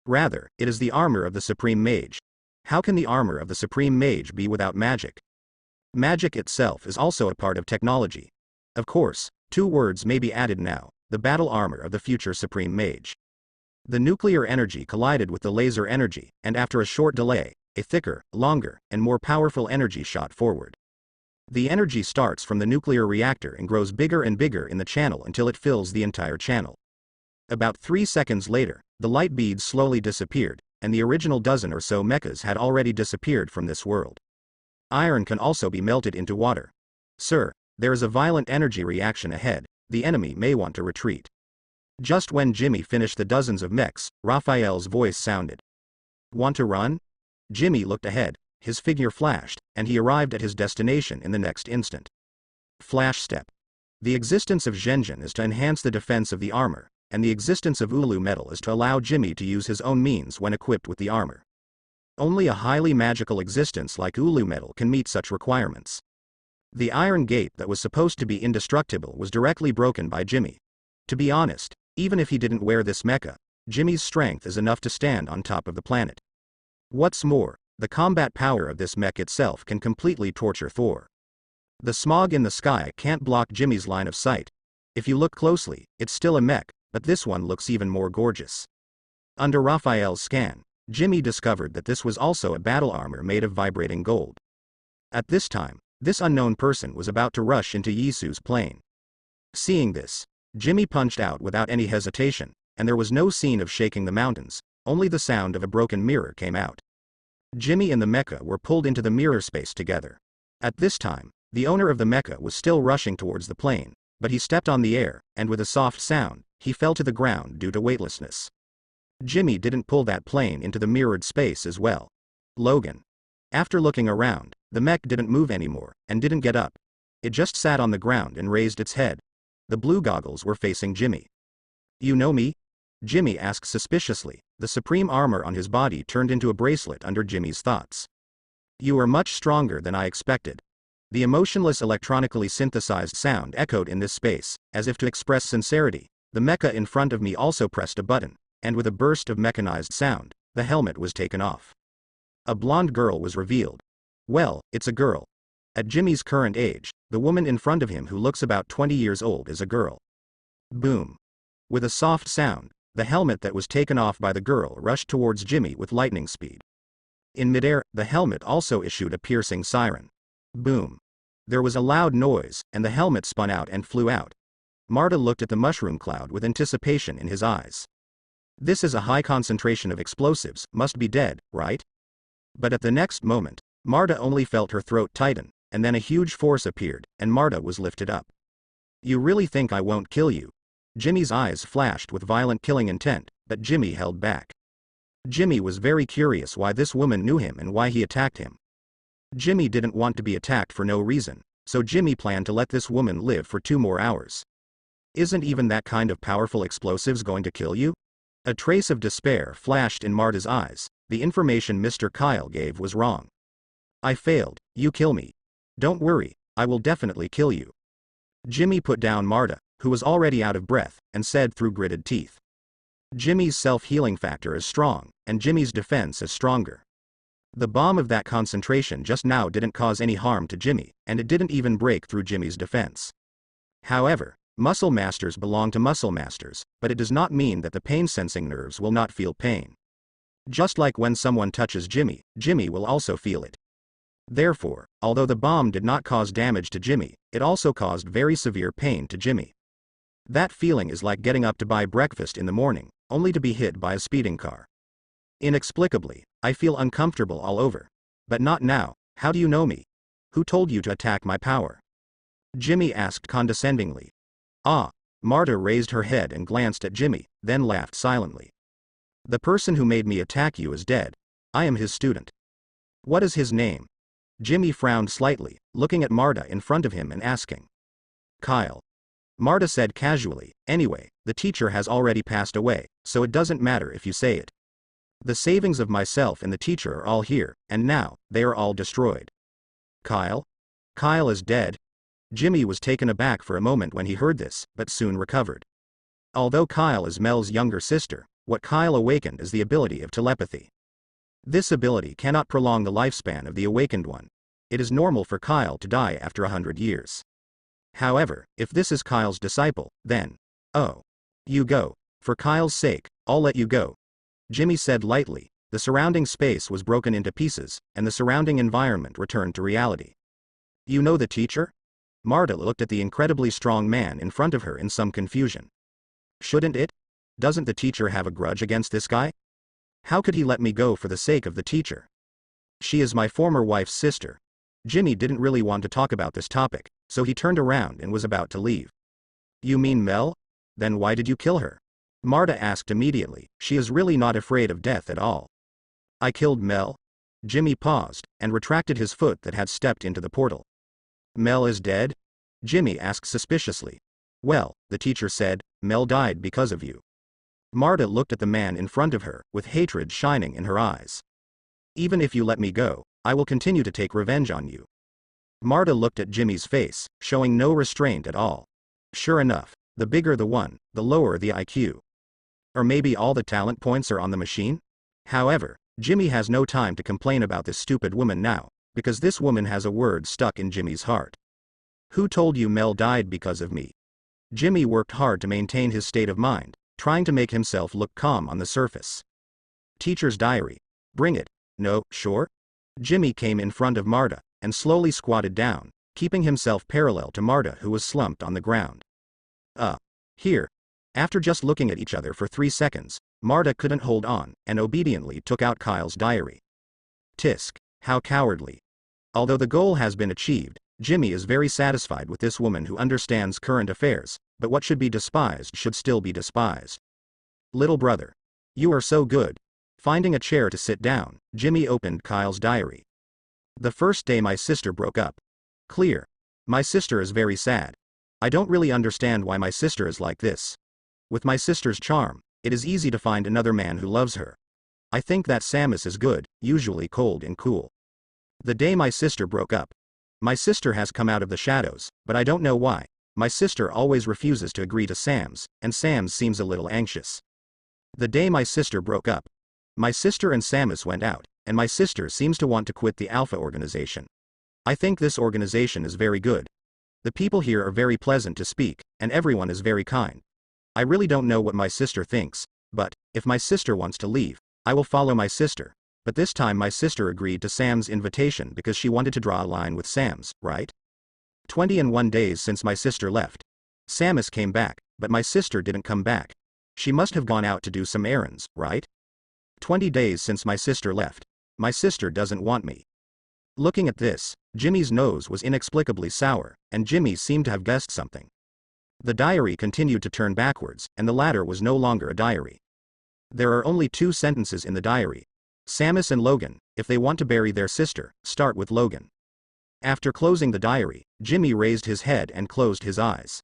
Rather, it is the armor of the supreme mage. How can the armor of the supreme mage be without magic? Magic itself is also a part of technology. Of course, two words may be added now: the battle armor of the future supreme mage. The nuclear energy collided with the laser energy, and after a short delay, a thicker, longer, and more powerful energy shot forward. The energy starts from the nuclear reactor and grows bigger and bigger in the channel until it fills the entire channel. About 3 seconds later, the light beads slowly disappeared, and the original dozen or so mechas had already disappeared from this world. Iron can also be melted into water. Sir, there is a violent energy reaction ahead. The enemy may want to retreat. Just when Jimmy finished the dozens of mechs, Raphael's voice sounded. Want to run? Jimmy looked ahead, his figure flashed, and he arrived at his destination in the next instant. Flash step. The existence of Zhenjin is to enhance the defense of the armor, and the existence of Ulu metal is to allow Jimmy to use his own means when equipped with the armor. Only a highly magical existence like Ulu metal can meet such requirements. The iron gate that was supposed to be indestructible was directly broken by Jimmy. To be honest, even if he didn't wear this mecha, Jimmy's strength is enough to stand on top of the planet. What's more, the combat power of this mech itself can completely torture Thor. The smog in the sky can't block Jimmy's line of sight. If you look closely, it's still a mech, but this one looks even more gorgeous. Under Raphael's scan, Jimmy discovered that this was also a battle armor made of vibrating gold. At this time, this unknown person was about to rush into Yisu's plane. Seeing this, Jimmy punched out without any hesitation, and there was no scene of shaking the mountains, only the sound of a broken mirror came out. Jimmy and the mecha were pulled into the mirror space together. At this time, the owner of the mecha was still rushing towards the plane, but he stepped on the air, and with a soft sound, he fell to the ground due to weightlessness. Jimmy didn't pull that plane into the mirrored space as well. Logan. After looking around, the mech didn't move anymore, and didn't get up. It just sat on the ground and raised its head. The blue goggles were facing Jimmy. You know me? Jimmy asked suspiciously. The supreme armor on his body turned into a bracelet under Jimmy's thoughts. You are much stronger than I expected. The emotionless electronically synthesized sound echoed in this space, as if to express sincerity. The mecha in front of me also pressed a button, and with a burst of mechanized sound, the helmet was taken off. A blonde girl was revealed. Well, it's a girl. At Jimmy's current age, the woman in front of him who looks about 20 years old is a girl. Boom. With a soft sound, the helmet that was taken off by the girl rushed towards Jimmy with lightning speed. In midair, the helmet also issued a piercing siren. Boom. There was a loud noise, and the helmet spun out and flew out. Marta looked at the mushroom cloud with anticipation in his eyes. This is a high concentration of explosives, must be dead, right? But at the next moment, Marta only felt her throat tighten, and then a huge force appeared, and Marta was lifted up. You really think I won't kill you? Jimmy's eyes flashed with violent killing intent, but Jimmy held back. Jimmy was very curious why this woman knew him and why he attacked him. Jimmy didn't want to be attacked for no reason, so Jimmy planned to let this woman live for 2 more hours. Isn't even that kind of powerful explosives going to kill you? A trace of despair flashed in Marta's eyes. The information Mr. Kyle gave was wrong. I failed, you kill me. Don't worry, I will definitely kill you. Jimmy put down Marta, who was already out of breath, and said through gritted teeth. Jimmy's self-healing factor is strong, and Jimmy's defense is stronger. The bomb of that concentration just now didn't cause any harm to Jimmy, and it didn't even break through Jimmy's defense. However, muscle masters belong to muscle masters, but it does not mean that the pain-sensing nerves will not feel pain. Just like when someone touches Jimmy, Jimmy will also feel it. Therefore, although the bomb did not cause damage to Jimmy, it also caused very severe pain to Jimmy. That feeling is like getting up to buy breakfast in the morning, only to be hit by a speeding car. Inexplicably, I feel uncomfortable all over. But not now. How do you know me? Who told you to attack my power? Jimmy asked condescendingly. Ah. Marta raised her head and glanced at Jimmy, then laughed silently. The person who made me attack you is dead. I am his student. What is his name? Jimmy frowned slightly, looking at Marta in front of him and asking. Kyle. Marta said casually, anyway, the teacher has already passed away, so it doesn't matter if you say it. The savings of myself and the teacher are all here, and now, they are all destroyed. Kyle? Kyle is dead? Jimmy was taken aback for a moment when he heard this, but soon recovered. Although Kyle is Mel's younger sister, what Kyle awakened is the ability of telepathy. This ability cannot prolong the lifespan of the awakened one. It is normal for Kyle to die after 100 years. However, if this is Kyle's disciple, then, oh. You go. For Kyle's sake, I'll let you go. Jimmy said lightly. The surrounding space was broken into pieces, and the surrounding environment returned to reality. You know the teacher? Marta looked at the incredibly strong man in front of her in some confusion. Shouldn't it? Doesn't the teacher have a grudge against this guy? How could he let me go for the sake of the teacher? She is my former wife's sister. Jimmy didn't really want to talk about this topic, so he turned around and was about to leave. You mean Mel? Then why did you kill her? Marta asked immediately. She is really not afraid of death at all. I killed Mel? Jimmy paused, and retracted his foot that had stepped into the portal. Mel is dead? Jimmy asked suspiciously. Well, the teacher said, Mel died because of you. Marta looked at the man in front of her, with hatred shining in her eyes. Even if you let me go, I will continue to take revenge on you. Marta looked at Jimmy's face, showing no restraint at all. Sure enough, the bigger the one, the lower the IQ. Or maybe all the talent points are on the machine? However, Jimmy has no time to complain about this stupid woman now, because this woman has a word stuck in Jimmy's heart. Who told you Mel died because of me? Jimmy worked hard to maintain his state of mind, trying to make himself look calm on the surface. Teacher's diary. Bring it. No, sure? Jimmy came in front of Marta, and slowly squatted down, keeping himself parallel to Marta, who was slumped on the ground. Here. After just looking at each other for 3 seconds, Marta couldn't hold on, and obediently took out Kyle's diary. Tisk. How cowardly. Although the goal has been achieved, Jimmy is very satisfied with this woman who understands current affairs, but what should be despised should still be despised. Little brother. You are so good. Finding a chair to sit down, Jimmy opened Kyle's diary. The first day my sister broke up. Clear. My sister is very sad. I don't really understand why my sister is like this. With my sister's charm, it is easy to find another man who loves her. I think that Samus is good, usually cold and cool. The day my sister broke up. My sister has come out of the shadows, but I don't know why. My sister always refuses to agree to Sam's, and Sam seems a little anxious. The day my sister broke up. My sister and Samus went out, and my sister seems to want to quit the Alpha organization. I think this organization is very good. The people here are very pleasant to speak, and everyone is very kind. I really don't know what my sister thinks, But, if my sister wants to leave, I will follow my sister. But this time my sister agreed to Sam's invitation because she wanted to draw a line with Sam's, right? 21 days since my sister left. Samus came back, but my sister didn't come back. She must have gone out to do some errands, right? 20 days since my sister left. My sister doesn't want me. Looking at this, Jimmy's nose was inexplicably sour, and Jimmy seemed to have guessed something. The diary continued to turn backwards, and the latter was no longer a diary. There are only 2 sentences in the diary. Samus and Logan, if they want to bury their sister, start with Logan. After closing the diary, Jimmy raised his head and closed his eyes.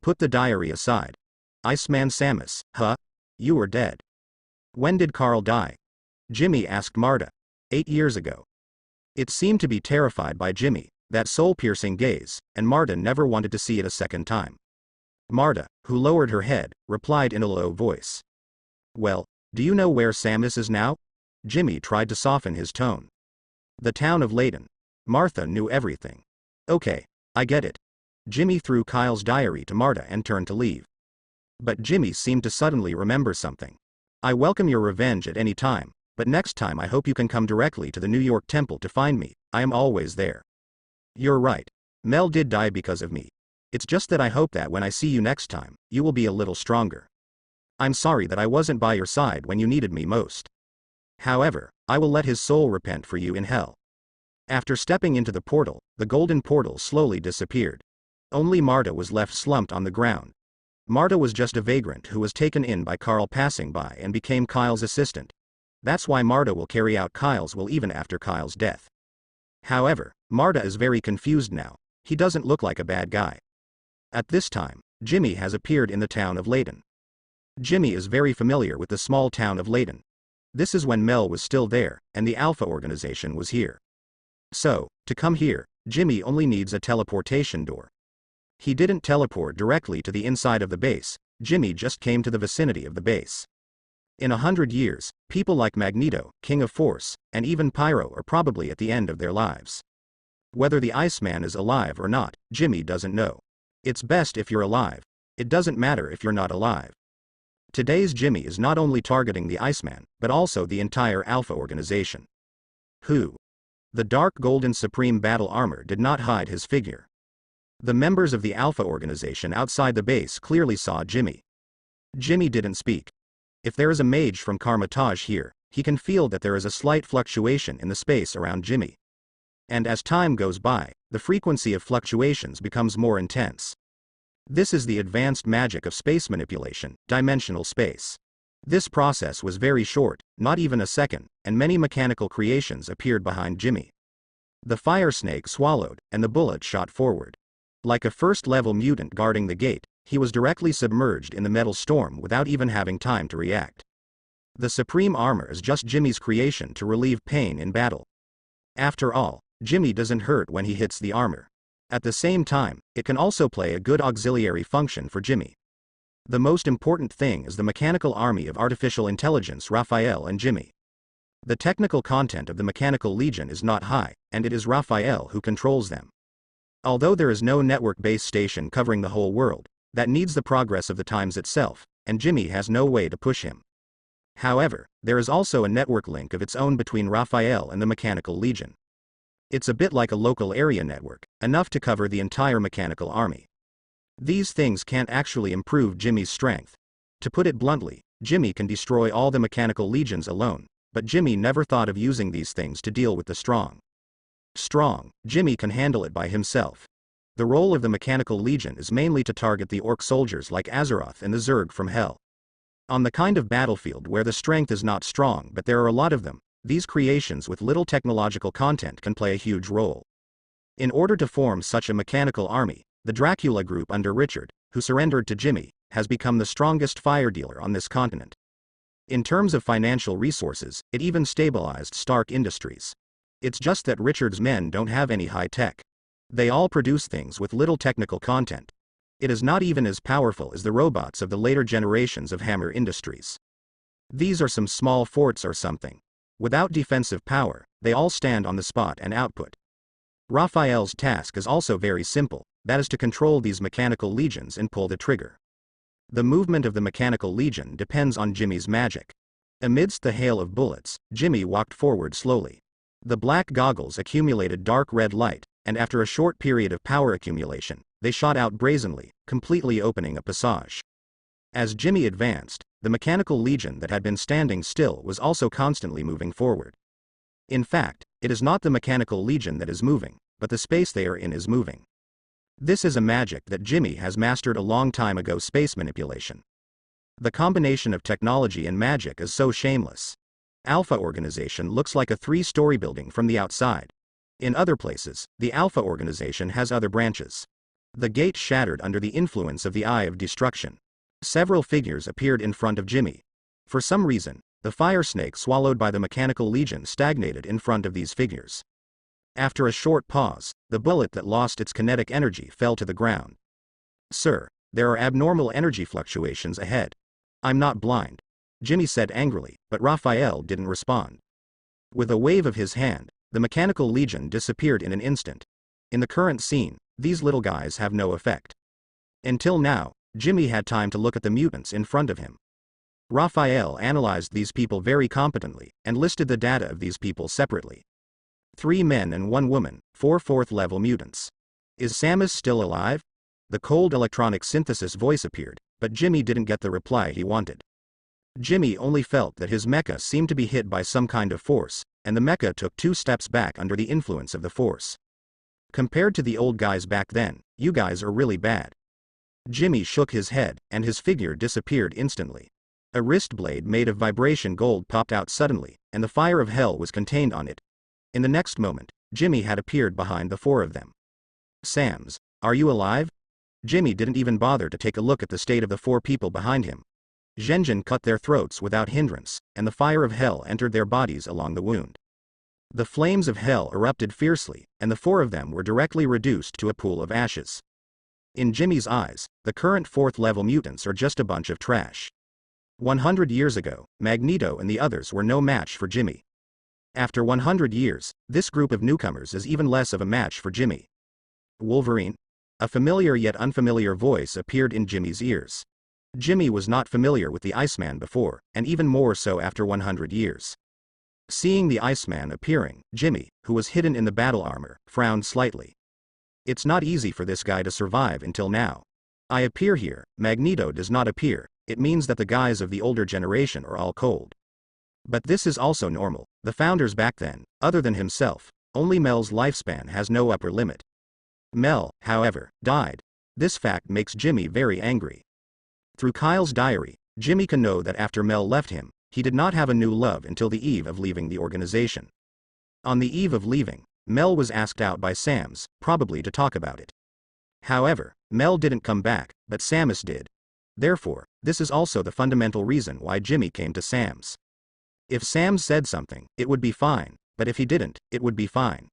Put the diary aside. Iceman Samus, huh? You were dead. When did Carl die? Jimmy asked Marta. 8 years ago. It seemed to be terrified by Jimmy, that soul-piercing gaze, and Marta never wanted to see it a second time. Marta, who lowered her head, replied in a low voice. Well, do you know where Samus is now? Jimmy tried to soften his tone. The town of Leyden. Martha knew everything. Okay, I get it. Jimmy threw Kyle's diary to Marta and turned to leave. But Jimmy seemed to suddenly remember something. I welcome your revenge at any time, but next time I hope you can come directly to the New York Temple to find me. I am always there. You're right. Mel did die because of me. It's just that I hope that when I see you next time, you will be a little stronger. I'm sorry that I wasn't by your side when you needed me most. However, I will let his soul repent for you in hell. After stepping into the portal, the golden portal slowly disappeared. Only Marta was left slumped on the ground. Marta was just a vagrant who was taken in by Carl passing by and became Kyle's assistant. That's why Marta will carry out Kyle's will even after Kyle's death. However, Marta is very confused now. He doesn't look like a bad guy. At this time, Jimmy has appeared in the town of Leyden. Jimmy is very familiar with the small town of Leyden. This is when Mel was still there, and the Alpha organization was here. So, to come here, Jimmy only needs a teleportation door. He didn't teleport directly to the inside of the base, Jimmy just came to the vicinity of the base. In 100 years, people like Magneto, King of Force, and even Pyro are probably at the end of their lives. Whether the Iceman is alive or not, Jimmy doesn't know. It's best if you're alive. It doesn't matter if you're not alive. Today's Jimmy is not only targeting the Iceman, but also the entire Alpha organization. Who? The dark golden supreme battle armor did not hide his figure. The members of the Alpha organization outside the base clearly saw Jimmy. Jimmy didn't speak. If there is a mage from Karmatage here, he can feel that there is a slight fluctuation in the space around Jimmy. And as time goes by, the frequency of fluctuations becomes more intense. This is the advanced magic of space manipulation, dimensional space. This process was very short, not even a second, and many mechanical creations appeared behind Jimmy. The fire snake swallowed, and the bullet shot forward. Like a first-level mutant guarding the gate, he was directly submerged in the metal storm without even having time to react. The supreme armor is just Jimmy's creation to relieve pain in battle. After all, Jimmy doesn't hurt when he hits the armor. At the same time, it can also play a good auxiliary function for Jimmy. The most important thing is the mechanical army of artificial intelligence Raphael and Jimmy. The technical content of the Mechanical Legion is not high, and it is Raphael who controls them. Although there is no network-based station covering the whole world, that needs the progress of the times itself, and Jimmy has no way to push him. However, there is also a network link of its own between Raphael and the Mechanical Legion. It's a bit like a local area network, enough to cover the entire mechanical army. These things can't actually improve Jimmy's strength. To put it bluntly, Jimmy can destroy all the mechanical legions alone, but Jimmy never thought of using these things to deal with the strong. Jimmy can handle it by himself. The role of the Mechanical Legion is mainly to target the orc soldiers like Azeroth and the Zerg from Hell. On the kind of battlefield where the strength is not strong but there are a lot of them, these creations with little technological content can play a huge role. In order to form such a mechanical army, the Dracula group under Richard, who surrendered to Jimmy, has become the strongest fire dealer on this continent. In terms of financial resources, it even stabilized Stark Industries. It's just that Richard's men don't have any high tech. They all produce things with little technical content. It is not even as powerful as the robots of the later generations of Hammer Industries. These are some small forts or something. Without defensive power, they all stand on the spot and output. Raphael's task is also very simple, that is to control these mechanical legions and pull the trigger. The movement of the Mechanical Legion depends on Jimmy's magic. Amidst the hail of bullets, Jimmy walked forward slowly. The black goggles accumulated dark red light, and after a short period of power accumulation, they shot out brazenly, completely opening a passage. As Jimmy advanced, the Mechanical Legion that had been standing still was also constantly moving forward. In fact, it is not the Mechanical Legion that is moving, but the space they are in is moving. This is a magic that Jimmy has mastered a long time ago: space manipulation. The combination of technology and magic is so shameless. Alpha Organization looks like a 3-story building from the outside. In other places, the Alpha Organization has other branches. The gate shattered under the influence of the Eye of Destruction. Several figures appeared in front of Jimmy. For some reason, the fire snake swallowed by the Mechanical Legion stagnated in front of these figures. After a short pause, the bullet that lost its kinetic energy fell to the ground. "Sir, there are abnormal energy fluctuations ahead." "I'm not blind," Jimmy said angrily, but Raphael didn't respond. With a wave of his hand, the Mechanical Legion disappeared in an instant. In the current scene, these little guys have no effect. Until now, Jimmy had time to look at the mutants in front of him. Raphael analyzed these people very competently, and listed the data of these people separately. 3 men and 1 woman, 4 4th-level mutants. "Is Samus still alive?" The cold electronic synthesis voice appeared, but Jimmy didn't get the reply he wanted. Jimmy only felt that his mecha seemed to be hit by some kind of force, and the mecha took 2 steps back under the influence of the force. "Compared to the old guys back then, you guys are really bad." Jimmy shook his head, and his figure disappeared instantly. A wrist blade made of vibration gold popped out suddenly, and the fire of hell was contained on it. In the next moment, Jimmy had appeared behind the 4 of them. "Sams, are you alive?" Jimmy didn't even bother to take a look at the state of the 4 people behind him. Zhenjin cut their throats without hindrance, and the fire of hell entered their bodies along the wound. The flames of hell erupted fiercely, and the 4 of them were directly reduced to a pool of ashes. In Jimmy's eyes, the current 4th-level mutants are just a bunch of trash. 100 years ago, Magneto and the others were no match for Jimmy. After 100 years, this group of newcomers is even less of a match for Jimmy. "Wolverine?" A familiar yet unfamiliar voice appeared in Jimmy's ears. Jimmy was not familiar with the Iceman before, and even more so after 100 years. Seeing the Iceman appearing, Jimmy, who was hidden in the battle armor, frowned slightly. "It's not easy for this guy to survive until now. I appear here, Magneto does not appear. It means that the guys of the older generation are all cold. But this is also normal. The founders back then, other than himself, only Mel's lifespan has no upper limit. Mel, however, died. This fact makes Jimmy very angry. Through Kyle's diary, Jimmy can know that after Mel left him, he did not have a new love until the eve of leaving the organization. On the eve of leaving, Mel was asked out by Sams, probably to talk about it. However, Mel didn't come back, but Samus did. Therefore, this is also the fundamental reason why Jimmy came to Sams. If Sams said something, it would be fine, but if he didn't, it would be fine.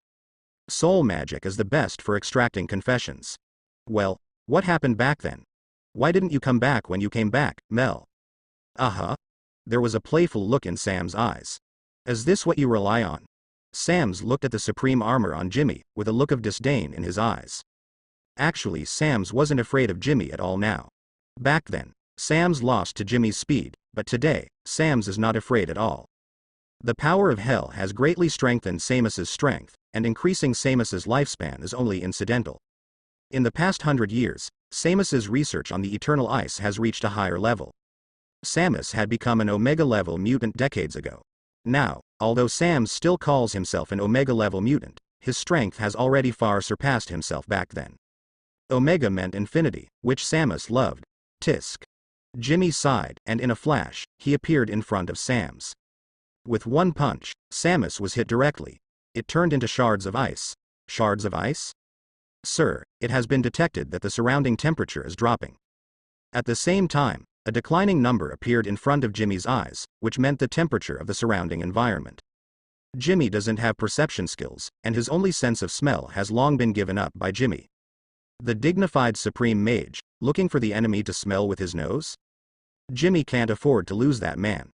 Soul magic is the best for extracting confessions. "Well, what happened back then? Why didn't you come back when you came back, Mel?" "Uh-huh." There was a playful look in Sam's eyes. "Is this what you rely on?" Sams looked at the supreme armor on Jimmy, with a look of disdain in his eyes. Actually, Sams wasn't afraid of Jimmy at all now. Back then, Sams lost to Jimmy's speed, but today, Sams is not afraid at all. The power of hell has greatly strengthened Samus's strength, and increasing Samus's lifespan is only incidental. In the past 100 years, Samus's research on the eternal ice has reached a higher level. Samus had become an Omega-level mutant decades ago. Now, although Sams still calls himself an Omega-level mutant, his strength has already far surpassed himself back then. Omega meant infinity, which Samus loved. Tisk. Jimmy sighed, and in a flash, he appeared in front of Sams. With one punch, Samus was hit directly. It turned into shards of ice. Shards of ice? "Sir, it has been detected that the surrounding temperature is dropping." At the same time, a declining number appeared in front of Jimmy's eyes, which meant the temperature of the surrounding environment. Jimmy doesn't have perception skills, and his only sense of smell has long been given up by Jimmy. The dignified supreme mage, looking for the enemy to smell with his nose? Jimmy can't afford to lose that man.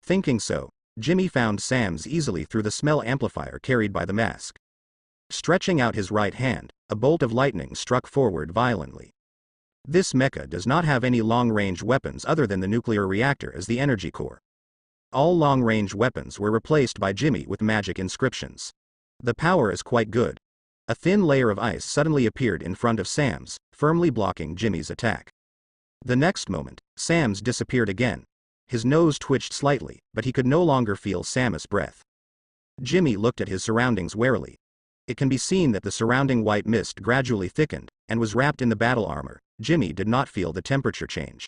Thinking so, Jimmy found Sams easily through the smell amplifier carried by the mask. Stretching out his right hand, a bolt of lightning struck forward violently. This mecha does not have any long-range weapons other than the nuclear reactor as the energy core. All long-range weapons were replaced by Jimmy with magic inscriptions. The power is quite good. A thin layer of ice suddenly appeared in front of Sam's, firmly blocking Jimmy's attack. The next moment, Sam's disappeared again. His nose twitched slightly, but he could no longer feel Samus' breath. Jimmy looked at his surroundings warily. It can be seen that the surrounding white mist gradually thickened, and was wrapped in the battle armor. Jimmy did not feel the temperature change.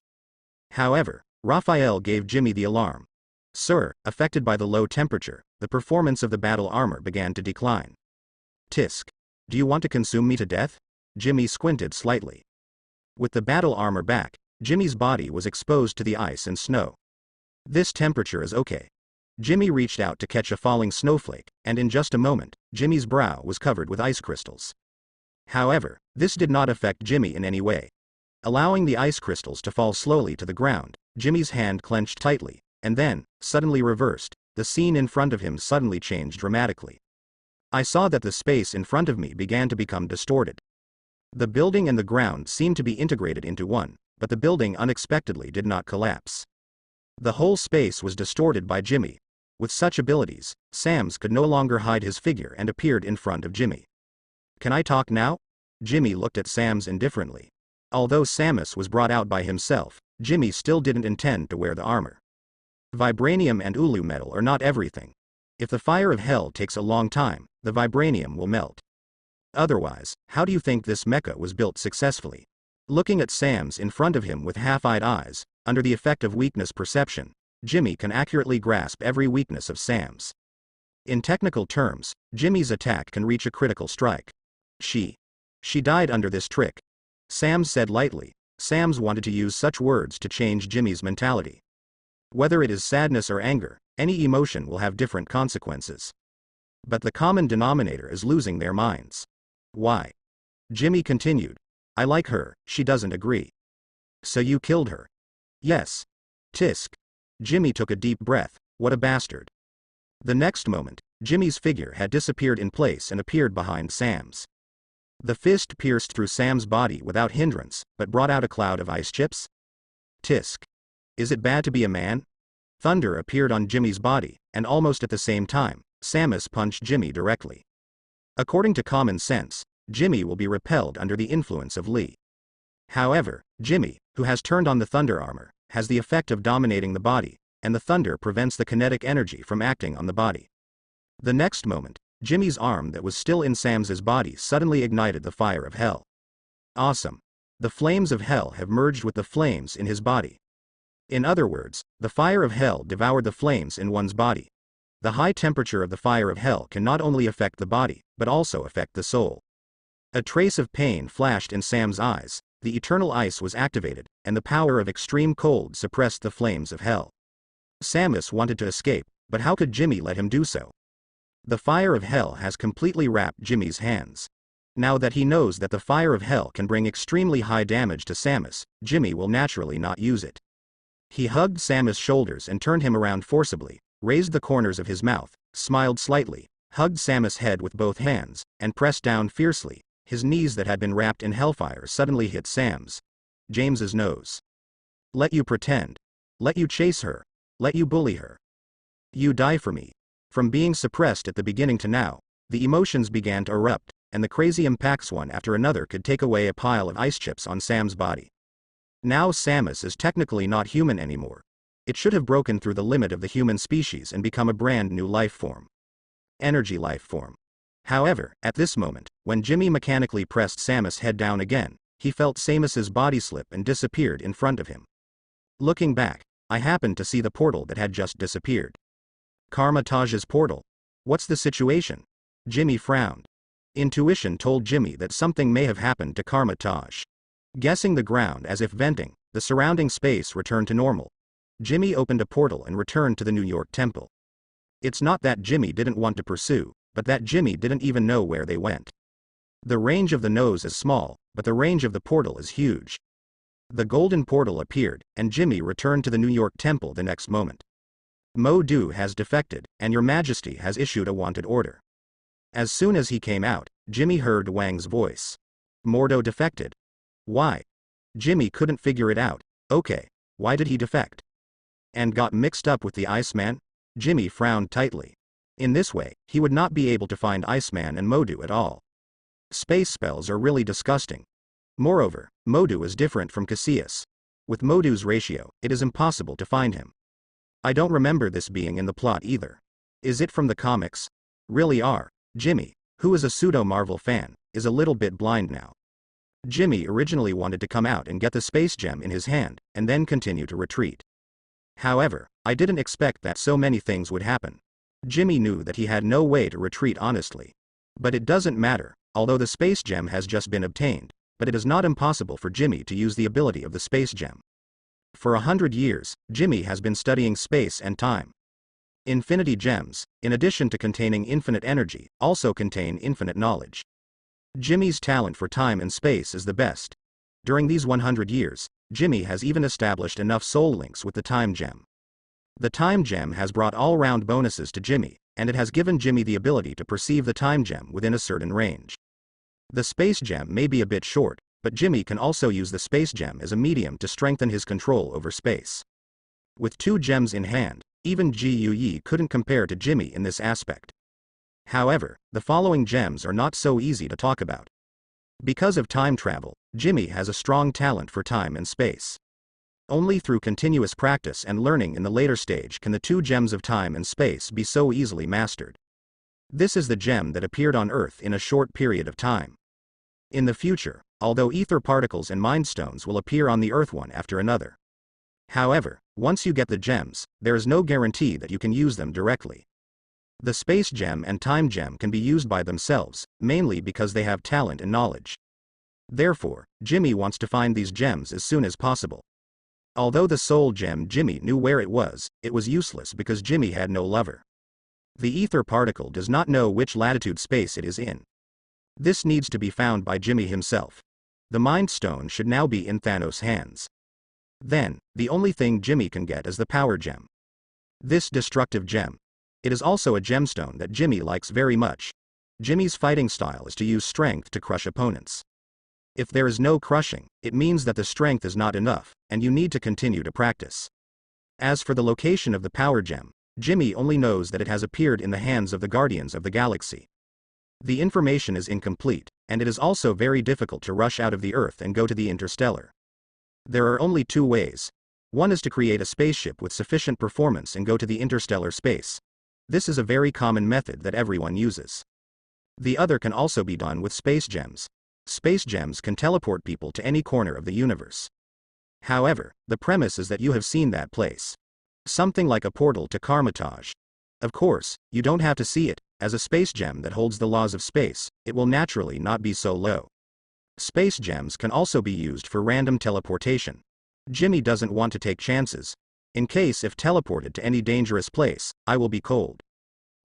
However, Raphael gave Jimmy the alarm. Sir, affected by the low temperature, the performance of the battle armor began to decline. Tisk. Do you want to consume me to death? Jimmy squinted slightly. With the battle armor back, Jimmy's body was exposed to the ice and snow. This temperature is okay. Jimmy reached out to catch a falling snowflake, and in just a moment, Jimmy's brow was covered with ice crystals. However, this did not affect Jimmy in any way. Allowing the ice crystals to fall slowly to the ground, Jimmy's hand clenched tightly, and then, suddenly reversed, the scene in front of him suddenly changed dramatically. I saw that the space in front of me began to become distorted. The building and the ground seemed to be integrated into one, but the building unexpectedly did not collapse. The whole space was distorted by Jimmy. With such abilities, Sam's could no longer hide his figure and appeared in front of Jimmy. Can I talk now? Jimmy looked at Sam's indifferently. Although Samus was brought out by himself, Jimmy still didn't intend to wear the armor. Vibranium and Ulu metal are not everything. If the fire of hell takes a long time, the vibranium will melt. Otherwise, how do you think this mecha was built successfully? Looking at Sam's in front of him with half-eyed eyes, under the effect of weakness perception, Jimmy can accurately grasp every weakness of Sam's. In technical terms, Jimmy's attack can reach a critical strike. She died under this trick. Sam said lightly. Sam's wanted to use such words to change Jimmy's mentality. Whether it is sadness or anger, any emotion will have different consequences. But the common denominator is losing their minds. Why? Jimmy continued. I like her, she doesn't agree. So you killed her? Yes. Tisk. Jimmy took a deep breath. What a bastard. The next moment, Jimmy's figure had disappeared in place and appeared behind Sam's. The fist pierced through Sam's body without hindrance, but brought out a cloud of ice chips. Tisk. Is it bad to be a man? Thunder appeared on Jimmy's body, and almost at the same time, Samus punched Jimmy directly. According to common sense, Jimmy will be repelled under the influence of Li. However, Jimmy, who has turned on the thunder armor, has the effect of dominating the body, and the thunder prevents the kinetic energy from acting on the body. The next moment, Jimmy's arm that was still in Sam's body suddenly ignited the fire of hell. Awesome. The flames of hell have merged with the flames in his body. In other words, the fire of hell devoured the flames in one's body. The high temperature of the fire of hell can not only affect the body, but also affect the soul. A trace of pain flashed in Sam's eyes, the eternal ice was activated, and the power of extreme cold suppressed the flames of hell. Samus wanted to escape, but how could Jimmy let him do so? The fire of hell has completely wrapped Jimmy's hands. Now that he knows that the fire of hell can bring extremely high damage to Samus, Jimmy will naturally not use it. He hugged Samus' shoulders and turned him around forcibly, raised the corners of his mouth, smiled slightly, hugged Samus' head with both hands, and pressed down fiercely. His knees that had been wrapped in hellfire suddenly hit James's nose. Let you pretend. Let you chase her. Let you bully her. You die for me. From being suppressed at the beginning to now, the emotions began to erupt, and the crazy impacts one after another could take away a pile of ice chips on Sam's body. Now Samus is technically not human anymore. It should have broken through the limit of the human species and become a brand new life form. Energy life form. However, at this moment, when Jimmy mechanically pressed Samus' head down again, he felt Samus's body slip and disappeared in front of him. Looking back, I happened to see the portal that had just disappeared. Karma Taj's portal. What's the situation? Jimmy frowned. Intuition told Jimmy that something may have happened to Karma Taj. Guessing the ground as if venting, the surrounding space returned to normal. Jimmy opened a portal and returned to the New York temple. It's not that Jimmy didn't want to pursue, but that Jimmy didn't even know where they went. The range of the nose is small, but the range of the portal is huge. The golden portal appeared, and Jimmy returned to the New York temple the next moment. Mo Du has defected, and Your Majesty has issued a wanted order. As soon as he came out, Jimmy heard Wang's voice. Mordo defected. Why? Jimmy couldn't figure it out. Okay, why did he defect? And got mixed up with the Iceman? Jimmy frowned tightly. In this way, he would not be able to find Iceman and Modu at all. Space spells are really disgusting. Moreover, Modu is different from Cassius. With Modu's ratio, it is impossible to find him. I don't remember this being in the plot either. Is it from the comics? Really are. Jimmy, who is a pseudo-Marvel fan, is a little bit blind now. Jimmy originally wanted to come out and get the space gem in his hand, and then continue to retreat. However, I didn't expect that so many things would happen. Jimmy knew that he had no way to retreat honestly. But it doesn't matter, although the space gem has just been obtained, but it is not impossible for Jimmy to use the ability of the space gem. For 100 years, Jimmy has been studying space and time. Infinity gems, in addition to containing infinite energy, also contain infinite knowledge. Jimmy's talent for time and space is the best. During these 100 years, Jimmy has even established enough soul links with the time gem. The time gem has brought all-round bonuses to Jimmy, and it has given Jimmy the ability to perceive the time gem within a certain range. The space gem may be a bit short, but Jimmy can also use the space gem as a medium to strengthen his control over space. With 2 gems in hand, even Yi couldn't compare to Jimmy in this aspect. However, the following gems are not so easy to talk about. Because of time travel, Jimmy has a strong talent for time and space. Only through continuous practice and learning in the later stage can the 2 gems of time and space be so easily mastered. This is the gem that appeared on Earth in a short period of time. In the future, although ether particles and mind stones will appear on the Earth one after another. However, once you get the gems, there is no guarantee that you can use them directly. The space gem and time gem can be used by themselves, mainly because they have talent and knowledge. Therefore, Jimmy wants to find these gems as soon as possible. Although the soul gem Jimmy knew where it was useless because Jimmy had no lover. The ether particle does not know which latitude space it is in. This needs to be found by Jimmy himself. The Mind Stone should now be in Thanos' hands. Then, the only thing Jimmy can get is the Power Gem. This destructive gem. It is also a gemstone that Jimmy likes very much. Jimmy's fighting style is to use strength to crush opponents. If there is no crushing, it means that the strength is not enough, and you need to continue to practice. As for the location of the Power Gem, Jimmy only knows that it has appeared in the hands of the Guardians of the Galaxy. The information is incomplete, and it is also very difficult to rush out of the Earth and go to the interstellar. There are only 2 ways. One is to create a spaceship with sufficient performance and go to the interstellar space. This is a very common method that everyone uses. The other can also be done with space gems. Space gems can teleport people to any corner of the universe. However, the premise is that you have seen that place. Something like a portal to Karmatage. Of course, you don't have to see it. As a space gem that holds the laws of space, it will naturally not be so low. Space gems can also be used for random teleportation. Jimmy doesn't want to take chances. In case if teleported to any dangerous place, I will be cold.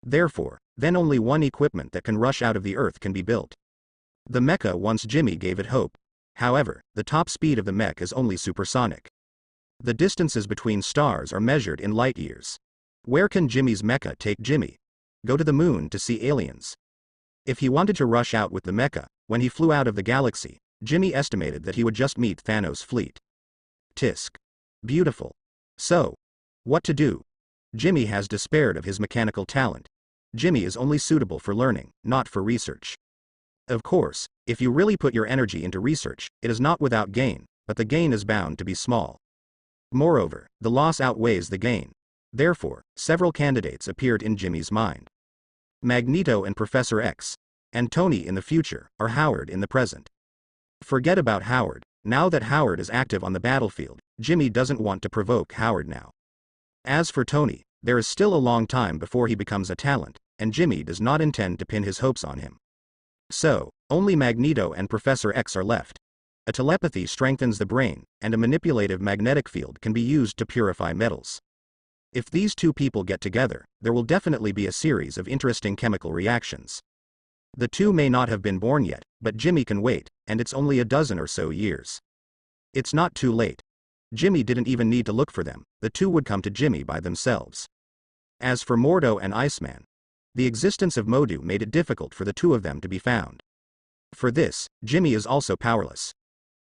Therefore, then only one equipment that can rush out of the Earth can be built. The mecha once Jimmy gave it hope. However, the top speed of the mech is only supersonic. The distances between stars are measured in light years. Where can Jimmy's mecha take Jimmy? Go to the moon to see aliens. If he wanted to rush out with the mecha, when he flew out of the galaxy, Jimmy estimated that he would just meet Thanos' fleet. Tisk. Beautiful. So, what to do? Jimmy has despaired of his mechanical talent. Jimmy is only suitable for learning, not for research. Of course, if you really put your energy into research, it is not without gain, but the gain is bound to be small. Moreover, the loss outweighs the gain. Therefore, several candidates appeared in Jimmy's mind. Magneto and Professor X, and Tony in the future, are Howard in the present. Forget about Howard. Now that Howard is active on the battlefield, Jimmy doesn't want to provoke Howard now. As for Tony, there is still a long time before he becomes a talent, and Jimmy does not intend to pin his hopes on him. So, only Magneto and Professor X are left. A telepathy strengthens the brain, and a manipulative magnetic field can be used to purify metals. If these 2 people get together, there will definitely be a series of interesting chemical reactions. The 2 may not have been born yet, but Jimmy can wait, and it's only a dozen or so years. It's not too late. Jimmy didn't even need to look for them, the 2 would come to Jimmy by themselves. As for Mordo and Iceman, the existence of Modu made it difficult for the 2 of them to be found. For this, Jimmy is also powerless.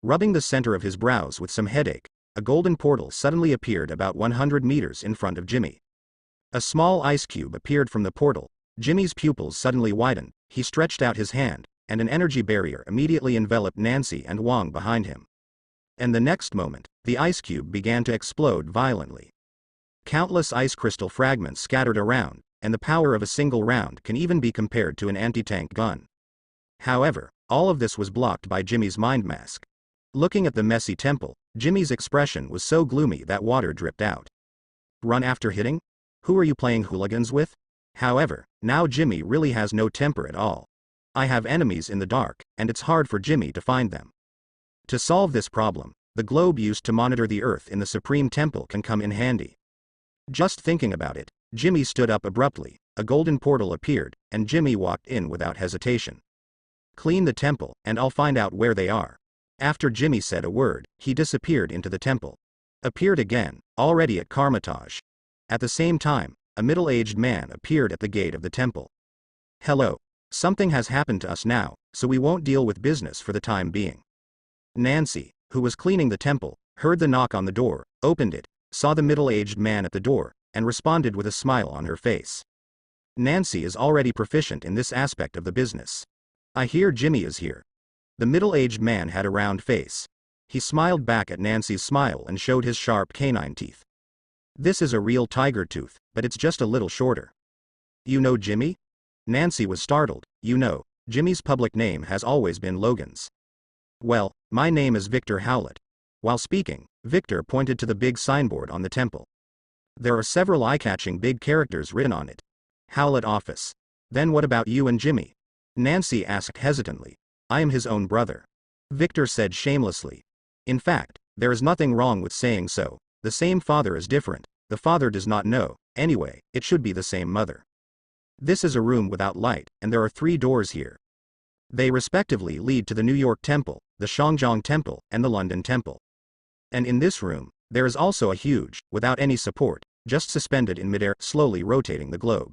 Rubbing the center of his brows with some headache, a golden portal suddenly appeared about 100 meters in front of Jimmy. A small ice cube appeared from the portal. Jimmy's pupils suddenly widened, he stretched out his hand, and an energy barrier immediately enveloped Nancy and Wang behind him. And the next moment, the ice cube began to explode violently. Countless ice crystal fragments scattered around, and the power of a single round can even be compared to an anti-tank gun. However, all of this was blocked by Jimmy's mind mask. Looking at the messy temple, Jimmy's expression was so gloomy that water dripped out. Run after hitting? Who are you playing hooligans with? However, now Jimmy really has no temper at all. I have enemies in the dark, and it's hard for Jimmy to find them. To solve this problem, the globe used to monitor the Earth in the Supreme Temple can come in handy. Just thinking about it, Jimmy stood up abruptly, a golden portal appeared, and Jimmy walked in without hesitation. Clean the temple, and I'll find out where they are. After Jimmy said a word, he disappeared into the temple. Appeared again, already at Karmatage. At the same time, a middle-aged man appeared at the gate of the temple. Hello. Something has happened to us now, so we won't deal with business for the time being. Nancy, who was cleaning the temple, heard the knock on the door, opened it, saw the middle-aged man at the door, and responded with a smile on her face. Nancy is already proficient in this aspect of the business. I hear Jimmy is here. The middle-aged man had a round face. He smiled back at Nancy's smile and showed his sharp canine teeth. This is a real tiger tooth, but it's just a little shorter. You know Jimmy? Nancy was startled. You know, Jimmy's public name has always been Logan's. Well, my name is Victor Howlett. While speaking, Victor pointed to the big signboard on the temple. There are several eye-catching big characters written on it. Howlett Office. Then what about you and Jimmy? Nancy asked hesitantly. I am his own brother. Victor said shamelessly. In fact, there is nothing wrong with saying so. The same father is different. The father does not know. Anyway, it should be the same mother. This is a room without light, and there are 3 doors here. They respectively lead to the New York Temple, the Shangjong Temple, and the London Temple. And in this room, there is also a huge, without any support, just suspended in midair, slowly rotating the globe.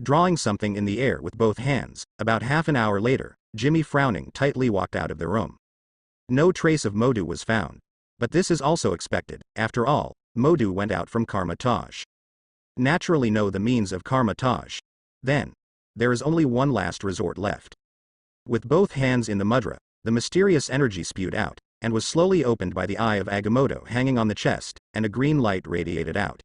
Drawing something in the air with both hands, about half an hour later, Jimmy frowning tightly walked out of the room. No trace of Modu was found. But this is also expected. After all, Modu went out from Karmatage. Naturally know the means of Karmatage. Then, there is only one last resort left. With both hands in the mudra, the mysterious energy spewed out, and was slowly opened by the eye of Agamotto hanging on the chest, and a green light radiated out.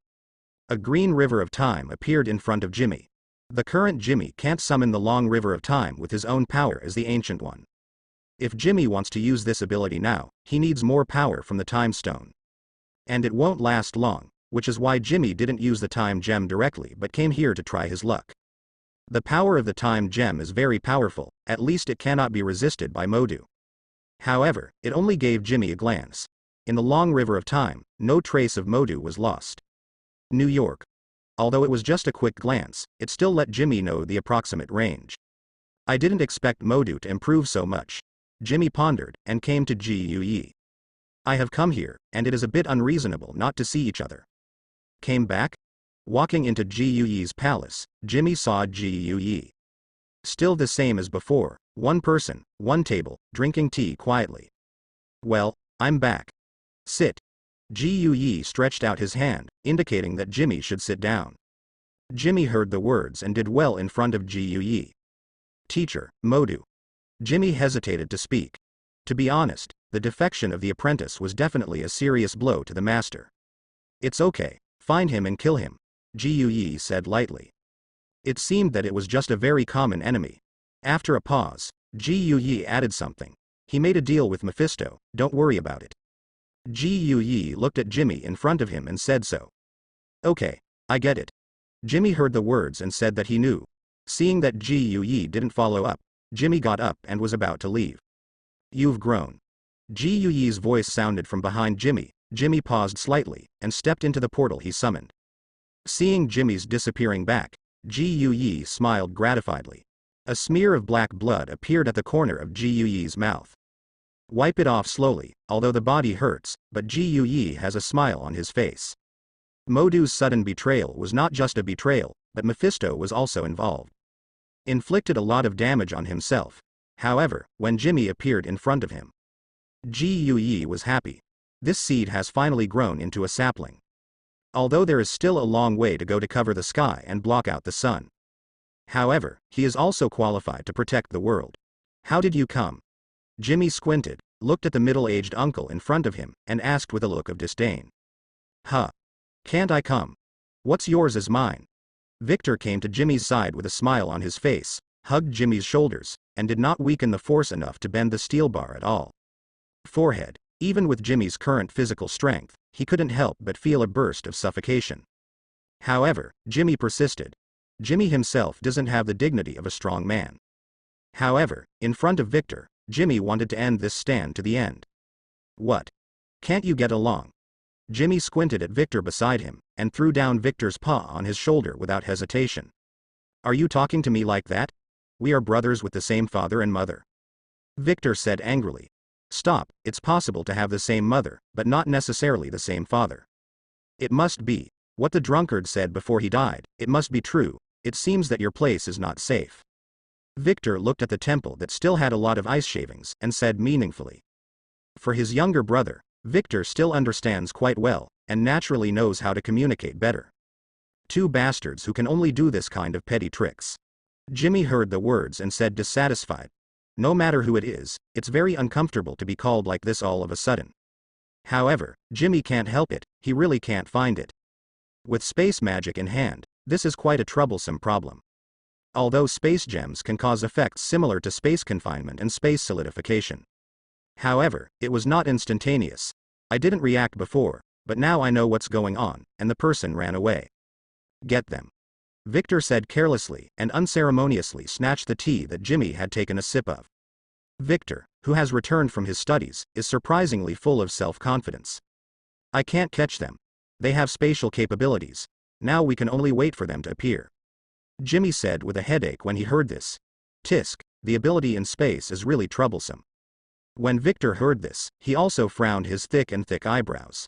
A green river of time appeared in front of Jimmy. The current Jimmy can't summon the long river of time with his own power as the ancient one. If Jimmy wants to use this ability now, he needs more power from the time stone. And it won't last long, which is why Jimmy didn't use the time gem directly but came here to try his luck. The power of the time gem is very powerful, at least it cannot be resisted by Modu. However, it only gave Jimmy a glance. In the long river of time, no trace of Modu was lost. New York. Although it was just a quick glance, it still let Jimmy know the approximate range. I didn't expect Modu to improve so much. Jimmy pondered, and came to Gue. I have come here, and it is a bit unreasonable not to see each other. Came back? Walking into Gue's palace, Jimmy saw Gue. Still the same as before, one person, one table, drinking tea quietly. Well, I'm back. Sit. Gue stretched out his hand, indicating that Jimmy should sit down. Jimmy heard the words and did well in front of Gue. Teacher, Modu. Jimmy hesitated to speak. To be honest, the defection of the apprentice was definitely a serious blow to the master. It's okay, find him and kill him, Gue said lightly. It seemed that it was just a very common enemy. After a pause, Gue added something. He made a deal with Mephisto, don't worry about it. Gue looked at Jimmy in front of him and said so. Okay, I get it. Jimmy heard the words and said that he knew. Seeing that Gue didn't follow up, Jimmy got up and was about to leave. You've grown. Gue's voice sounded from behind Jimmy. Jimmy paused slightly, and stepped into the portal he summoned. Seeing Jimmy's disappearing back, Gue smiled gratifiedly. A smear of black blood appeared at the corner of Gue's mouth. Wipe it off slowly, although the body hurts, but Gue has a smile on his face. Modu's sudden betrayal was not just a betrayal, but Mephisto was also involved. Inflicted a lot of damage on himself. However, when Jimmy appeared in front of him, Gui was happy. This seed has finally grown into a sapling. Although there is still a long way to go to cover the sky and block out the sun. However, he is also qualified to protect the world. How did you come? Jimmy squinted, looked at the middle-aged uncle in front of him, and asked with a look of disdain. Huh. Can't I come? What's yours is mine. Victor came to Jimmy's side with a smile on his face, hugged Jimmy's shoulders, and did not weaken the force enough to bend the steel bar at all. Forehead. Even with Jimmy's current physical strength, he couldn't help but feel a burst of suffocation. However, Jimmy persisted. Jimmy himself doesn't have the dignity of a strong man. However, in front of Victor, Jimmy wanted to end this stand to the end. What? Can't you get along? Jimmy squinted at Victor beside him, and threw down Victor's paw on his shoulder without hesitation. Are you talking to me like that? We are brothers with the same father and mother. Victor said angrily. Stop, it's possible to have the same mother, but not necessarily the same father. It must be. What the drunkard said before he died, it must be true. It seems that your place is not safe. Victor looked at the temple that still had a lot of ice shavings, and said meaningfully. For his younger brother, Victor still understands quite well, and naturally knows how to communicate better. Two bastards who can only do this kind of petty tricks. Jimmy heard the words and said dissatisfied. No matter who it is, it's very uncomfortable to be called like this all of a sudden. However, Jimmy can't help it, he really can't find it. With space magic in hand, this is quite a troublesome problem. Although space gems can cause effects similar to space confinement and space solidification. However, it was not instantaneous. I didn't react before, but now I know what's going on, and the person ran away. Get them. Victor said carelessly and unceremoniously snatched the tea that Jimmy had taken a sip of. Victor, who has returned from his studies, is surprisingly full of self-confidence. I can't catch them. They have spatial capabilities. Now we can only wait for them to appear. Jimmy said with a headache when he heard this. Tisk, the ability in space is really troublesome. When Victor heard this, he also frowned his thick eyebrows.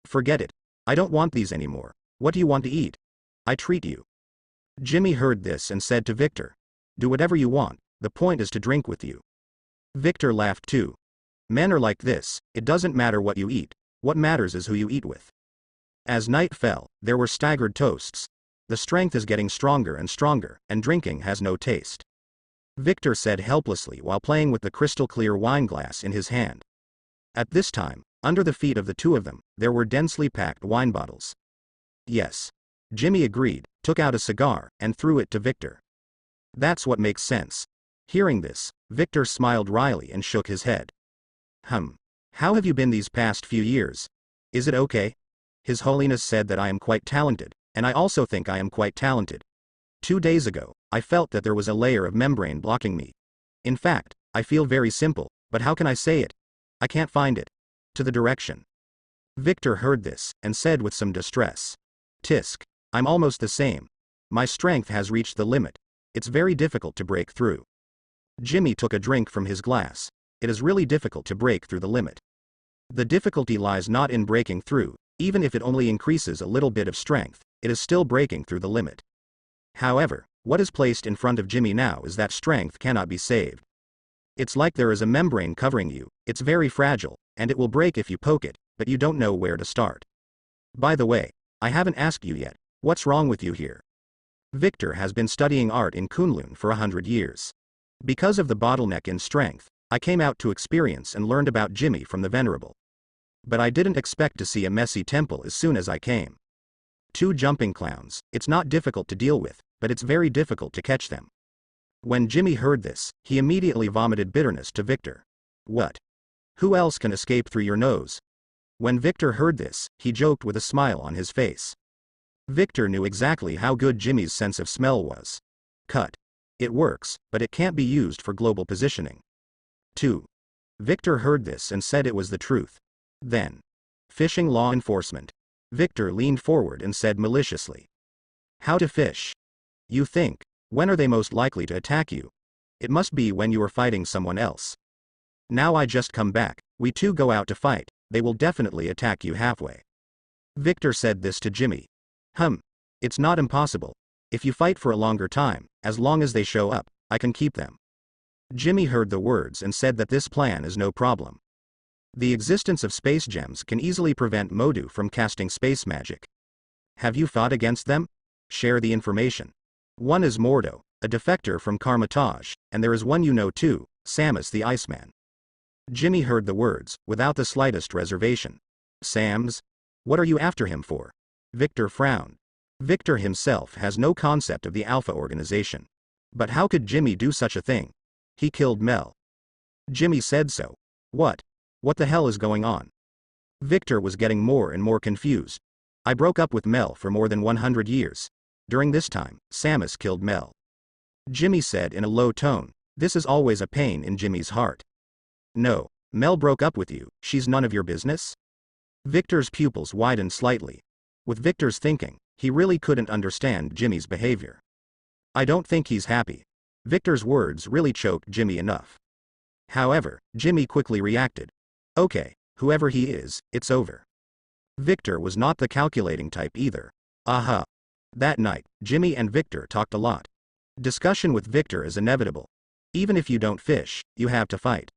Forget it. I don't want these anymore. What do you want to eat? I treat you. Jimmy heard this and said to Victor. Do whatever you want, the point is to drink with you. Victor laughed too. Men are like this, it doesn't matter what you eat, what matters is who you eat with. As night fell, there were staggered toasts. The strength is getting stronger, and drinking has no taste. Victor said helplessly while playing with the crystal-clear wine glass in his hand. At this time, under the feet of the two of them, there were densely packed wine bottles. Yes. Jimmy agreed, took out a cigar, and threw it to Victor. That's what makes sense. Hearing this, Victor smiled wryly and shook his head. How have you been these past few years? Is it okay? His Holiness said that I am quite talented, and I also think I am quite talented. 2 days ago, I felt that there was a layer of membrane blocking me. In fact, I feel very simple, but how can I say it? I can't find it. To the direction. Victor heard this, and said with some distress. Tisk. I'm almost the same. My strength has reached the limit. It's very difficult to break through. Jimmy took a drink from his glass. It is really difficult to break through the limit. The difficulty lies not in breaking through, even if it only increases a little bit of strength, it is still breaking through the limit. However, what is placed in front of Jimmy now is that strength cannot be saved. It's like there is a membrane covering you, it's very fragile, and it will break if you poke it, but you don't know where to start. By the way, I haven't asked you yet, what's wrong with you here? Victor has been studying art in Kunlun for 100 years. Because of the bottleneck in strength, I came out to experience and learned about Jimmy from the Venerable. But I didn't expect to see a messy temple as soon as I came. 2 jumping clowns, it's not difficult to deal with, but it's very difficult to catch them. When Jimmy heard this, he immediately vomited bitterness to Victor. What? Who else can escape through your nose? When Victor heard this, he joked with a smile on his face. Victor knew exactly how good Jimmy's sense of smell was. Cut. It works, but it can't be used for global positioning. 2. Victor heard this and said it was the truth. Then. Fishing law enforcement. Victor leaned forward and said maliciously. How to fish? You think, when are they most likely to attack you? It must be when you are fighting someone else. Now I just come back, we two go out to fight, they will definitely attack you halfway. Victor said this to Jimmy. It's not impossible. If you fight for a longer time, as long as they show up, I can keep them. Jimmy heard the words and said that this plan is no problem. The existence of space gems can easily prevent Modu from casting space magic. Have you fought against them? Share the information. One is Mordo, a defector from Karmatage, and there is one you know too, Samus the Iceman. Jimmy heard the words, without the slightest reservation. Sams? What are you after him for? Victor frowned. Victor himself has no concept of the Alpha organization. But how could Jimmy do such a thing? He killed Mel. Jimmy said so. What? What the hell is going on? Victor was getting more and more confused. I broke up with Mel for more than 100 years. During this time, Samus killed Mel. Jimmy said in a low tone. This is always a pain in Jimmy's heart. No, Mel broke up with you, she's none of your business? Victor's pupils widened slightly. With Victor's thinking, he really couldn't understand Jimmy's behavior. I don't think he's happy. Victor's words really choked Jimmy enough. However, Jimmy quickly reacted. Okay, whoever he is, it's over. Victor was not the calculating type either. Aha. That night, Jimmy and Victor talked a lot. Discussion with Victor is inevitable. Even if you don't fish, you have to fight.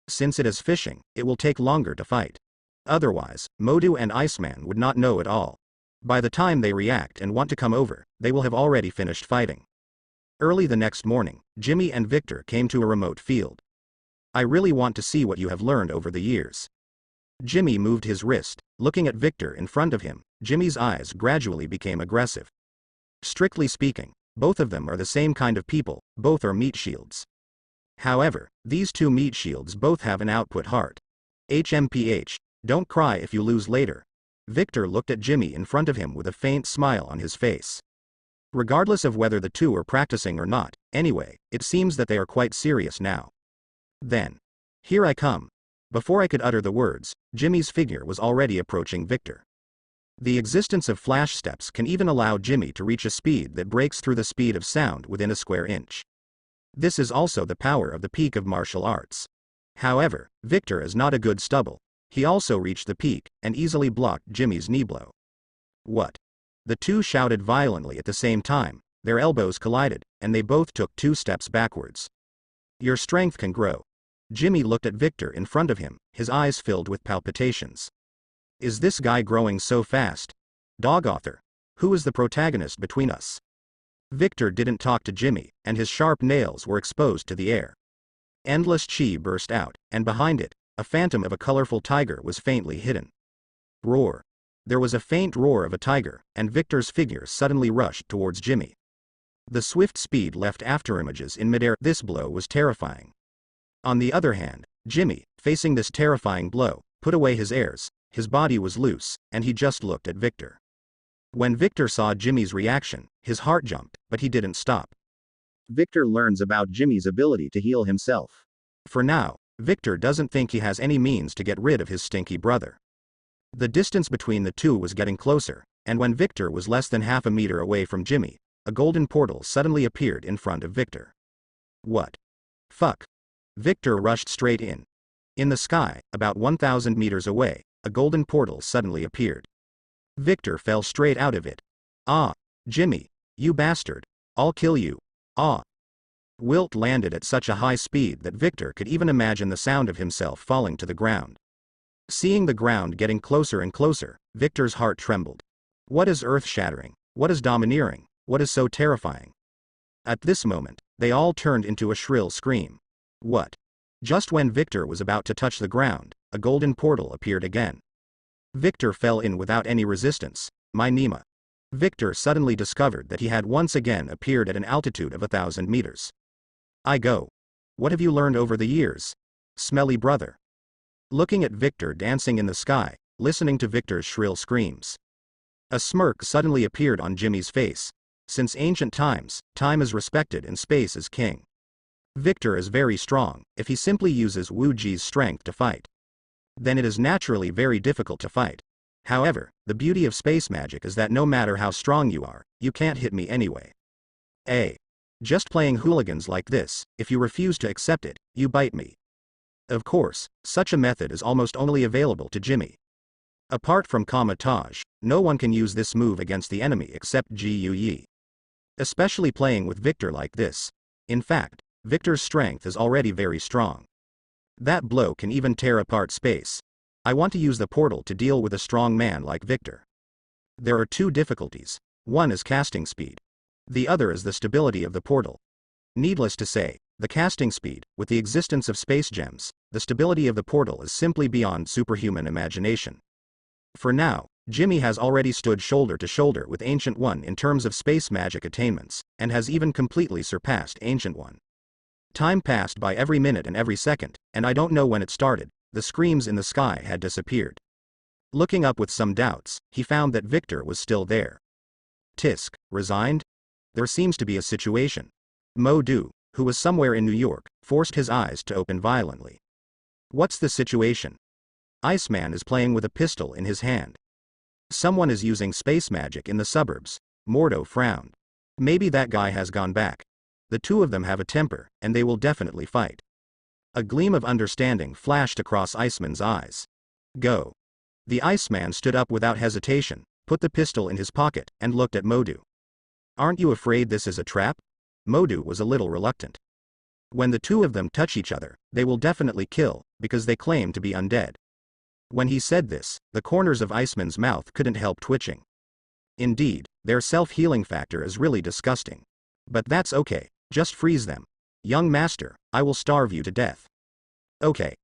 Since it is fishing, it will take longer to fight. Otherwise, Modu and Iceman would not know at all. By the time they react and want to come over, they will have already finished fighting. Early the next morning, Jimmy and Victor came to a remote field. I really want to see what you have learned over the years. Jimmy moved his wrist, looking at Victor in front of him. Jimmy's eyes gradually became aggressive. Strictly speaking, both of them are the same kind of people, both are meat shields. However, these two meat shields both have an output heart. HMPH, don't cry if you lose later. Victor looked at Jimmy in front of him with a faint smile on his face. Regardless of whether the two are practicing or not, anyway, it seems that they are quite serious now. Then. Here I come. Before I could utter the words, Jimmy's figure was already approaching Victor. The existence of flash steps can even allow Jimmy to reach a speed that breaks through the speed of sound within a square inch. This is also the power of the peak of martial arts. However, Victor is not a good stubble. He also reached the peak, and easily blocked Jimmy's knee blow. What? The two shouted violently at the same time, their elbows collided, and they both took 2 steps backwards. Your strength can grow. Jimmy looked at Victor in front of him, his eyes filled with palpitations. Is this guy growing so fast? Dog author. Who is the protagonist between us? Victor didn't talk to Jimmy, and his sharp nails were exposed to the air. Endless chi burst out, and behind it, a phantom of a colorful tiger was faintly hidden. Roar. There was a faint roar of a tiger, and Victor's figure suddenly rushed towards Jimmy. The swift speed left afterimages in midair. This blow was terrifying. On the other hand, Jimmy, facing this terrifying blow, put away his airs, his body was loose, and he just looked at Victor. When Victor saw Jimmy's reaction, his heart jumped, but he didn't stop. Victor learns about Jimmy's ability to heal himself. For now, Victor doesn't think he has any means to get rid of his stinky brother. The distance between the two was getting closer, and when Victor was less than half a meter away from Jimmy, a golden portal suddenly appeared in front of Victor. What? Fuck. Victor rushed straight in. In the sky, about 1,000 meters away, a golden portal suddenly appeared. Victor fell straight out of it. Ah, Jimmy, you bastard. I'll kill you. Ah. Wilt landed at such a high speed that Victor could even imagine the sound of himself falling to the ground. Seeing the ground getting closer and closer, Victor's heart trembled. What is earth-shattering? What is domineering? What is so terrifying? At this moment, they all turned into a shrill scream. What? Just when Victor was about to touch the ground, a golden portal appeared again. Victor fell in without any resistance. My Nima. Victor suddenly discovered that he had once again appeared at an altitude of 1,000 meters. I go. What have you learned over the years? Smelly brother. Looking at Victor dancing in the sky, listening to Victor's shrill screams. A smirk suddenly appeared on Jimmy's face. Since ancient times, time is respected and space is king. Victor is very strong. If he simply uses Wu Ji's strength to fight, then it is naturally very difficult to fight. However, the beauty of space magic is that no matter how strong you are, you can't hit me anyway. Just playing hooligans like this, if you refuse to accept it, you bite me. Of course, such a method is almost only available to Jimmy. Apart from Kamatage, no one can use this move against the enemy except Ji Yi. Especially playing with Victor like this. In fact, Victor's strength is already very strong. That blow can even tear apart space. I want to use the portal to deal with a strong man like Victor. There are two difficulties. One is casting speed. The other is the stability of the portal. Needless to say, the casting speed, with the existence of space gems, the stability of the portal is simply beyond superhuman imagination. For now, Jimmy has already stood shoulder to shoulder with Ancient One in terms of space magic attainments, and has even completely surpassed Ancient One. Time passed by every minute and every second, and I don't know when it started, the screams in the sky had disappeared. Looking up with some doubts, he found that Victor was still there. Tisk, resigned? There seems to be a situation. Mo Du, who was somewhere in New York, forced his eyes to open violently. What's the situation? Iceman is playing with a pistol in his hand. Someone is using space magic in the suburbs. Mordo frowned. Maybe that guy has gone back. The two of them have a temper, and they will definitely fight. A gleam of understanding flashed across Iceman's eyes. Go. The Iceman stood up without hesitation, put the pistol in his pocket, and looked at Mo Du. Aren't you afraid this is a trap? Mo Du was a little reluctant. When the two of them touch each other, they will definitely kill, because they claim to be undead. When he said this, the corners of Iceman's mouth couldn't help twitching. Indeed, their self-healing factor is really disgusting. But that's okay, just freeze them. Young master, I will starve you to death. Okay.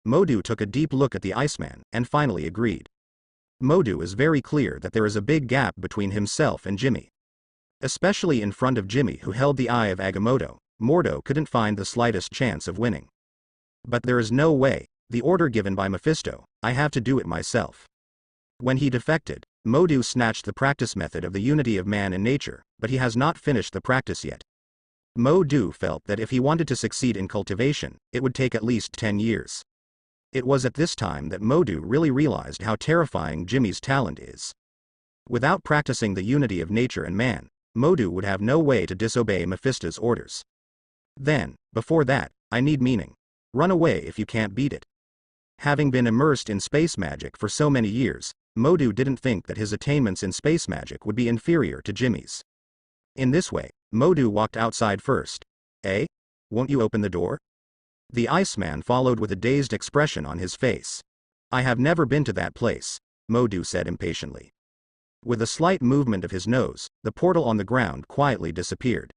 Mo Du took a deep look at the Iceman, and finally agreed. Mo Du is very clear that there is a big gap between himself and Jimmy. Especially in front of Jimmy, who held the eye of Agamotto, Mordo couldn't find the slightest chance of winning. But there is no way, the order given by Mephisto, I have to do it myself. When he defected, Mo Du snatched the practice method of the unity of man and nature, but he has not finished the practice yet. Mo Du felt that if he wanted to succeed in cultivation, it would take at least 10 years. It was at this time that Mo Du really realized how terrifying Jimmy's talent is. Without practicing the unity of nature and man, Mo Du would have no way to disobey Mephisto's orders. Then, before that, I need meaning. Run away if you can't beat it. Having been immersed in space magic for so many years, Mo Du didn't think that his attainments in space magic would be inferior to Jimmy's. In this way, Mo Du walked outside first. Eh? Won't you open the door? The Iceman followed with a dazed expression on his face. I have never been to that place, Mo Du said impatiently. With a slight movement of his nose, the portal on the ground quietly disappeared.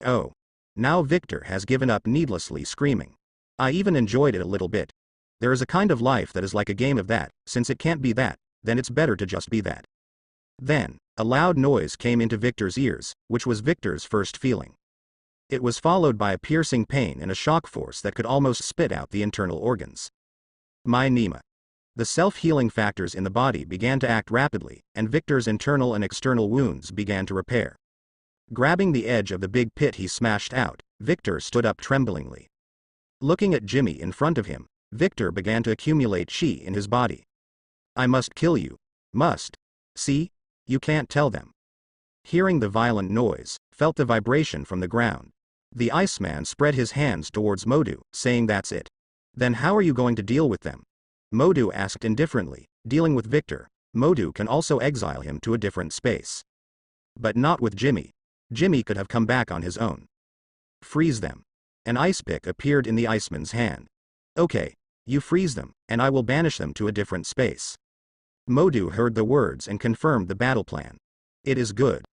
Oh. Now Victor has given up needlessly screaming. I even enjoyed it a little bit. There is a kind of life that is like a game of that, since it can't be that, then it's better to just be that. Then, a loud noise came into Victor's ears, which was Victor's first feeling. It was followed by a piercing pain and a shock force that could almost spit out the internal organs. My Nima. The self-healing factors in the body began to act rapidly, and Victor's internal and external wounds began to repair. Grabbing the edge of the big pit he smashed out, Victor stood up tremblingly. Looking at Jimmy in front of him, Victor began to accumulate chi in his body. I must kill you. Must. See? You can't tell them. Hearing the violent noise, felt the vibration from the ground. The Iceman spread his hands towards Mo Du, saying that's it. Then how are you going to deal with them? Mo Du asked indifferently. Dealing with Victor, Mo Du can also exile him to a different space. But not with Jimmy. Jimmy could have come back on his own. Freeze them. An ice pick appeared in the Iceman's hand. Okay, you freeze them, and I will banish them to a different space. Mo Du heard the words and confirmed the battle plan. It is good.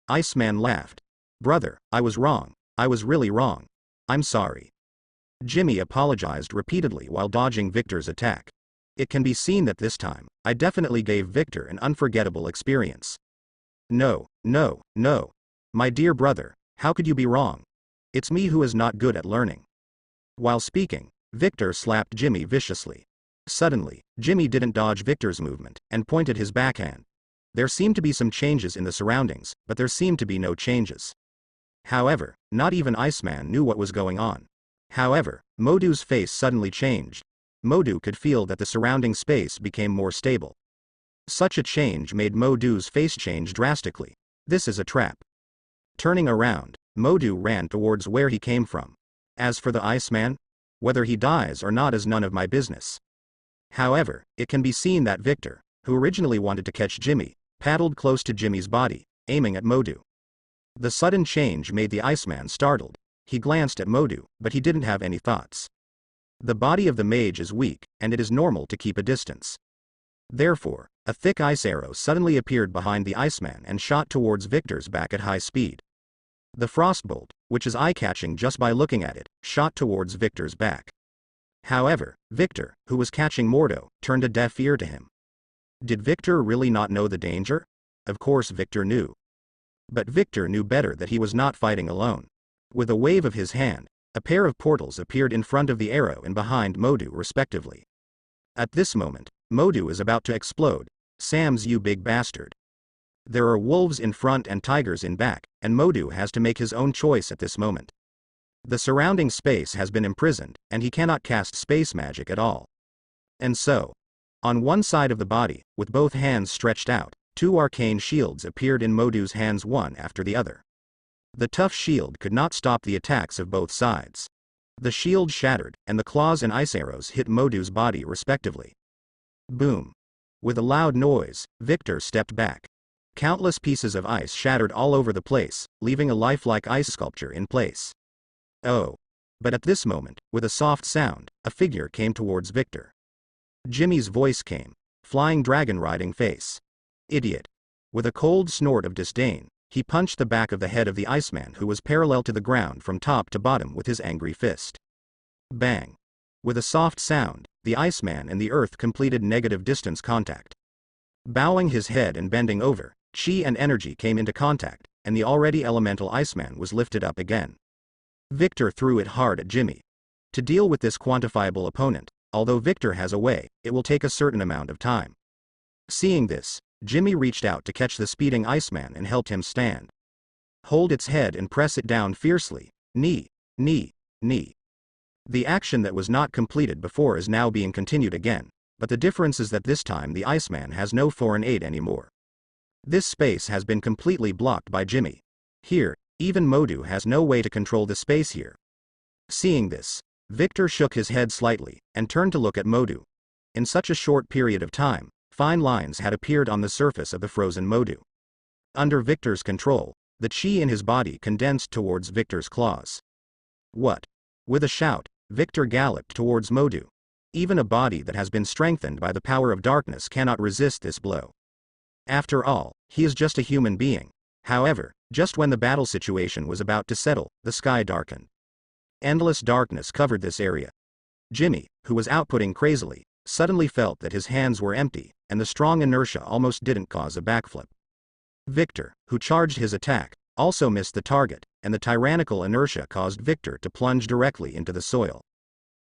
Iceman laughed. Brother, I was wrong. I was really wrong. I'm sorry. Jimmy apologized repeatedly while dodging Victor's attack. It can be seen that this time, I definitely gave Victor an unforgettable experience. No, no, no. My dear brother, how could you be wrong? It's me who is not good at learning. While speaking, Victor slapped Jimmy viciously. Suddenly, Jimmy didn't dodge Victor's movement, and pointed his backhand. There seemed to be some changes in the surroundings, but there seemed to be no changes. However, not even Iceman knew what was going on. However, Mo Du's face suddenly changed. Mo Du could feel that the surrounding space became more stable. Such a change made Mo Du's face change drastically. This is a trap. Turning around, Mo Du ran towards where he came from. As for the Iceman, whether he dies or not is none of my business. However, it can be seen that Victor, who originally wanted to catch Jimmy, paddled close to Jimmy's body, aiming at Mo Du. The sudden change made the Iceman startled. He glanced at Mo Du, but he didn't have any thoughts. The body of the mage is weak, and it is normal to keep a distance. Therefore, a thick ice arrow suddenly appeared behind the Iceman and shot towards Victor's back at high speed. The frostbolt, which is eye-catching just by looking at it, shot towards Victor's back. However, Victor, who was catching Mordo, turned a deaf ear to him. Did Victor really not know the danger? Of course Victor knew. But Victor knew better that he was not fighting alone. With a wave of his hand, a pair of portals appeared in front of the arrow and behind Modu respectively. At this moment, Modu is about to explode. Sam's you big bastard. There are wolves in front and tigers in back, and Modu has to make his own choice at this moment. The surrounding space has been imprisoned, and he cannot cast space magic at all. And so, on one side of the body, with both hands stretched out, two arcane shields appeared in Modu's hands one after the other. The tough shield could not stop the attacks of both sides. The shield shattered, and the claws and ice arrows hit Modu's body respectively. Boom. With a loud noise, Victor stepped back. Countless pieces of ice shattered all over the place, leaving a lifelike ice sculpture in place. Oh. But at this moment, with a soft sound, a figure came towards Victor. Jimmy's voice came. Flying dragon riding face. Idiot. With a cold snort of disdain, he punched the back of the head of the Iceman who was parallel to the ground from top to bottom with his angry fist. Bang. With a soft sound, the Iceman and the earth completed negative distance contact. Bowing his head and bending over, chi and energy came into contact, and the already elemental Iceman was lifted up again. Victor threw it hard at Jimmy. To deal with this quantifiable opponent, although Victor has a way, it will take a certain amount of time. Seeing this, Jimmy reached out to catch the speeding Iceman and helped him stand. Hold its head and press it down fiercely. Knee, knee, knee. The action that was not completed before is now being continued again, but the difference is that this time the Iceman has no foreign aid anymore. This space has been completely blocked by Jimmy. Here, even Modu has no way to control the space here. Seeing this, Victor shook his head slightly, and turned to look at Modu. In such a short period of time, fine lines had appeared on the surface of the frozen Modu. Under Victor's control, the chi in his body condensed towards Victor's claws. What? With a shout, Victor galloped towards Modu. Even a body that has been strengthened by the power of darkness cannot resist this blow. After all, he is just a human being. However, just when the battle situation was about to settle, the sky darkened. Endless darkness covered this area. Jimmy, who was outputting crazily, suddenly felt that his hands were empty, and the strong inertia almost didn't cause a backflip. Victor, who charged his attack, also missed the target, and the tyrannical inertia caused Victor to plunge directly into the soil.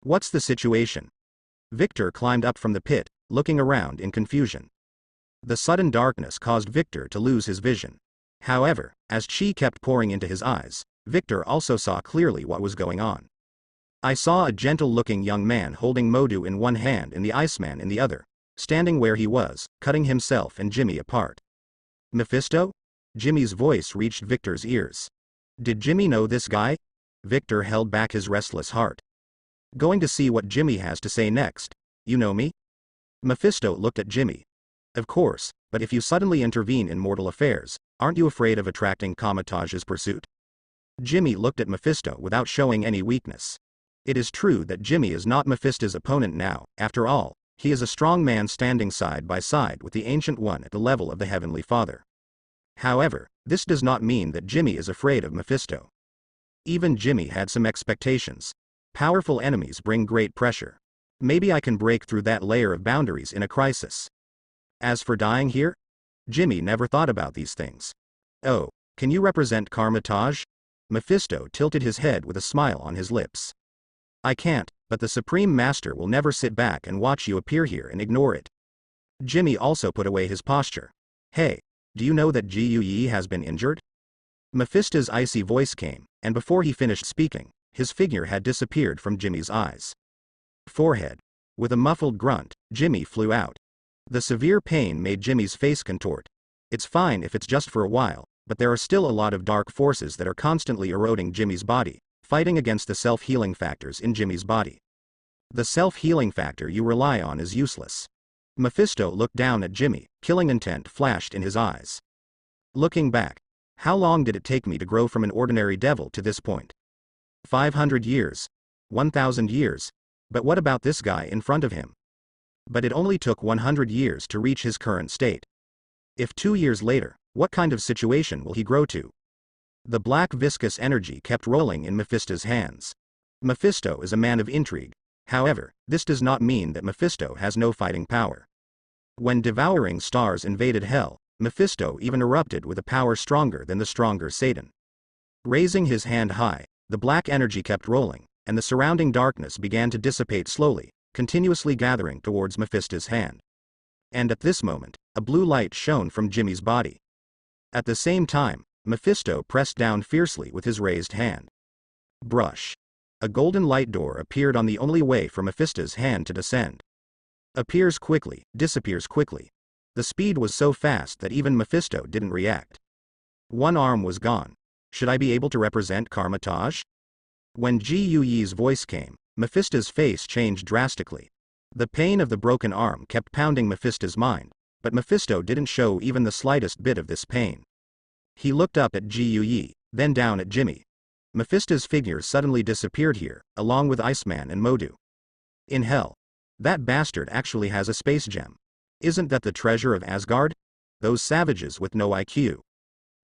What's the situation? Victor climbed up from the pit, looking around in confusion. The sudden darkness caused Victor to lose his vision. However, as chi kept pouring into his eyes, Victor also saw clearly what was going on. I saw a gentle-looking young man holding Modu in one hand and the Iceman in the other, standing where he was, cutting himself and Jimmy apart. Mephisto? Jimmy's voice reached Victor's ears. Did Jimmy know this guy? Victor held back his restless heart. Going to see what Jimmy has to say next. You know me? Mephisto looked at Jimmy. Of course, but if you suddenly intervene in mortal affairs, aren't you afraid of attracting Kamatage's pursuit? Jimmy looked at Mephisto without showing any weakness. It is true that Jimmy is not Mephisto's opponent now. After all, he is a strong man standing side by side with the Ancient One at the level of the Heavenly Father. However, this does not mean that Jimmy is afraid of Mephisto. Even Jimmy had some expectations. Powerful enemies bring great pressure. Maybe I can break through that layer of boundaries in a crisis. As for dying here? Jimmy never thought about these things. Oh, can you represent Kamataje? Mephisto tilted his head with a smile on his lips. I can't, but the Supreme Master will never sit back and watch you appear here and ignore it. Jimmy also put away his posture. Hey, do you know that Gu Yi has been injured? Mephisto's icy voice came, and before he finished speaking, his figure had disappeared from Jimmy's eyes. Forehead. With a muffled grunt, Jimmy flew out. The severe pain made Jimmy's face contort. It's fine if it's just for a while, but there are still a lot of dark forces that are constantly eroding Jimmy's body, fighting against the self-healing factors in Jimmy's body. The self-healing factor you rely on is useless. Mephisto looked down at Jimmy, killing intent flashed in his eyes. Looking back, how long did it take me to grow from an ordinary devil to this point? 500 years? 1,000 years? But what about this guy in front of him? But it only took 100 years to reach his current state. If 2 years later, what kind of situation will he grow to? The black viscous energy kept rolling in Mephisto's hands. Mephisto is a man of intrigue. However, this does not mean that Mephisto has no fighting power. When devouring stars invaded hell, Mephisto even erupted with a power stronger than the stronger Satan. Raising his hand high, the black energy kept rolling, and the surrounding darkness began to dissipate slowly, continuously gathering towards Mephisto's hand. And at this moment, a blue light shone from Jimmy's body. At the same time, Mephisto pressed down fiercely with his raised hand. Brush. A golden light door appeared on the only way for Mephisto's hand to descend. Appears quickly, disappears quickly. The speed was so fast that even Mephisto didn't react. One arm was gone. Should I be able to represent Karmatage? When Ji Yuyi's voice came, Mephisto's face changed drastically. The pain of the broken arm kept pounding Mephisto's mind, but Mephisto didn't show even the slightest bit of this pain. He looked up at Ji Yuyi, then down at Jimmy. Mephisto's figure suddenly disappeared here, along with Iceman and Modu. In hell. That bastard actually has a space gem. Isn't that the treasure of Asgard? Those savages with no IQ.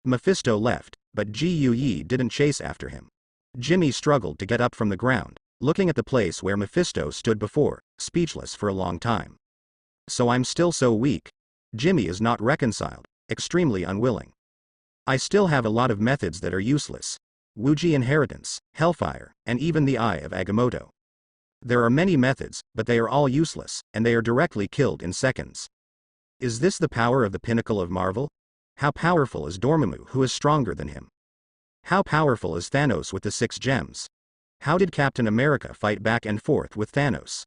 Mephisto left, but Ji Yuyi didn't chase after him. Jimmy struggled to get up from the ground, looking at the place where Mephisto stood before, speechless for a long time. So I'm still so weak. Jimmy is not reconciled, extremely unwilling. I still have a lot of methods that are useless. Wuji inheritance, hellfire, and even the Eye of Agamotto. There are many methods, but they are all useless, and they are directly killed in seconds. Is this the power of the pinnacle of Marvel? How powerful is Dormammu, who is stronger than him? How powerful is Thanos with the 6 gems? How did Captain America fight back and forth with Thanos?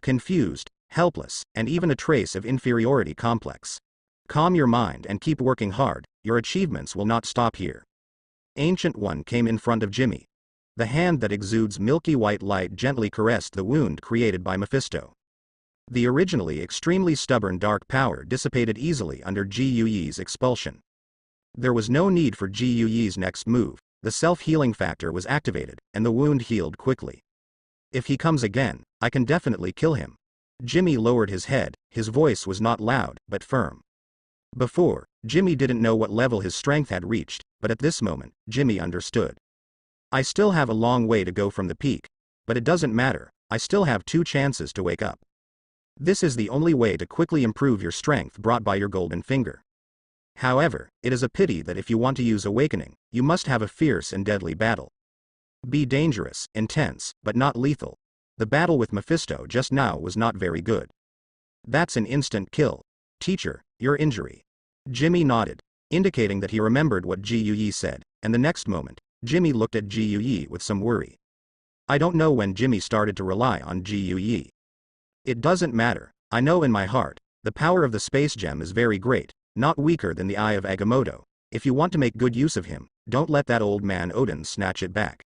Confused, helpless, and even a trace of inferiority complex. Calm your mind and keep working hard, your achievements will not stop here. Ancient One came in front of Jimmy. The hand that exudes milky white light gently caressed the wound created by Mephisto. The originally extremely stubborn dark power dissipated easily under Ji Yuyi's expulsion. There was no need for Ji Yuyi's next move, the self-healing factor was activated, and the wound healed quickly. If he comes again, I can definitely kill him. Jimmy lowered his head, his voice was not loud, but firm. Before, Jimmy didn't know what level his strength had reached, but at this moment, Jimmy understood. I still have a long way to go from the peak, but it doesn't matter, I still have 2 chances to wake up. This is the only way to quickly improve your strength brought by your golden finger. However, it is a pity that if you want to use awakening, you must have a fierce and deadly battle. Be dangerous, intense, but not lethal. The battle with Mephisto just now was not very good. That's an instant kill. Teacher, your injury. Jimmy nodded, indicating that he remembered what Ji Yuyi said, and the next moment, Jimmy looked at Ji Yuyi with some worry. I don't know when Jimmy started to rely on Ji Yuyi. It doesn't matter, I know in my heart, the power of the space gem is very great, not weaker than the Eye of Agamotto. If you want to make good use of him, don't let that old man Odin snatch it back.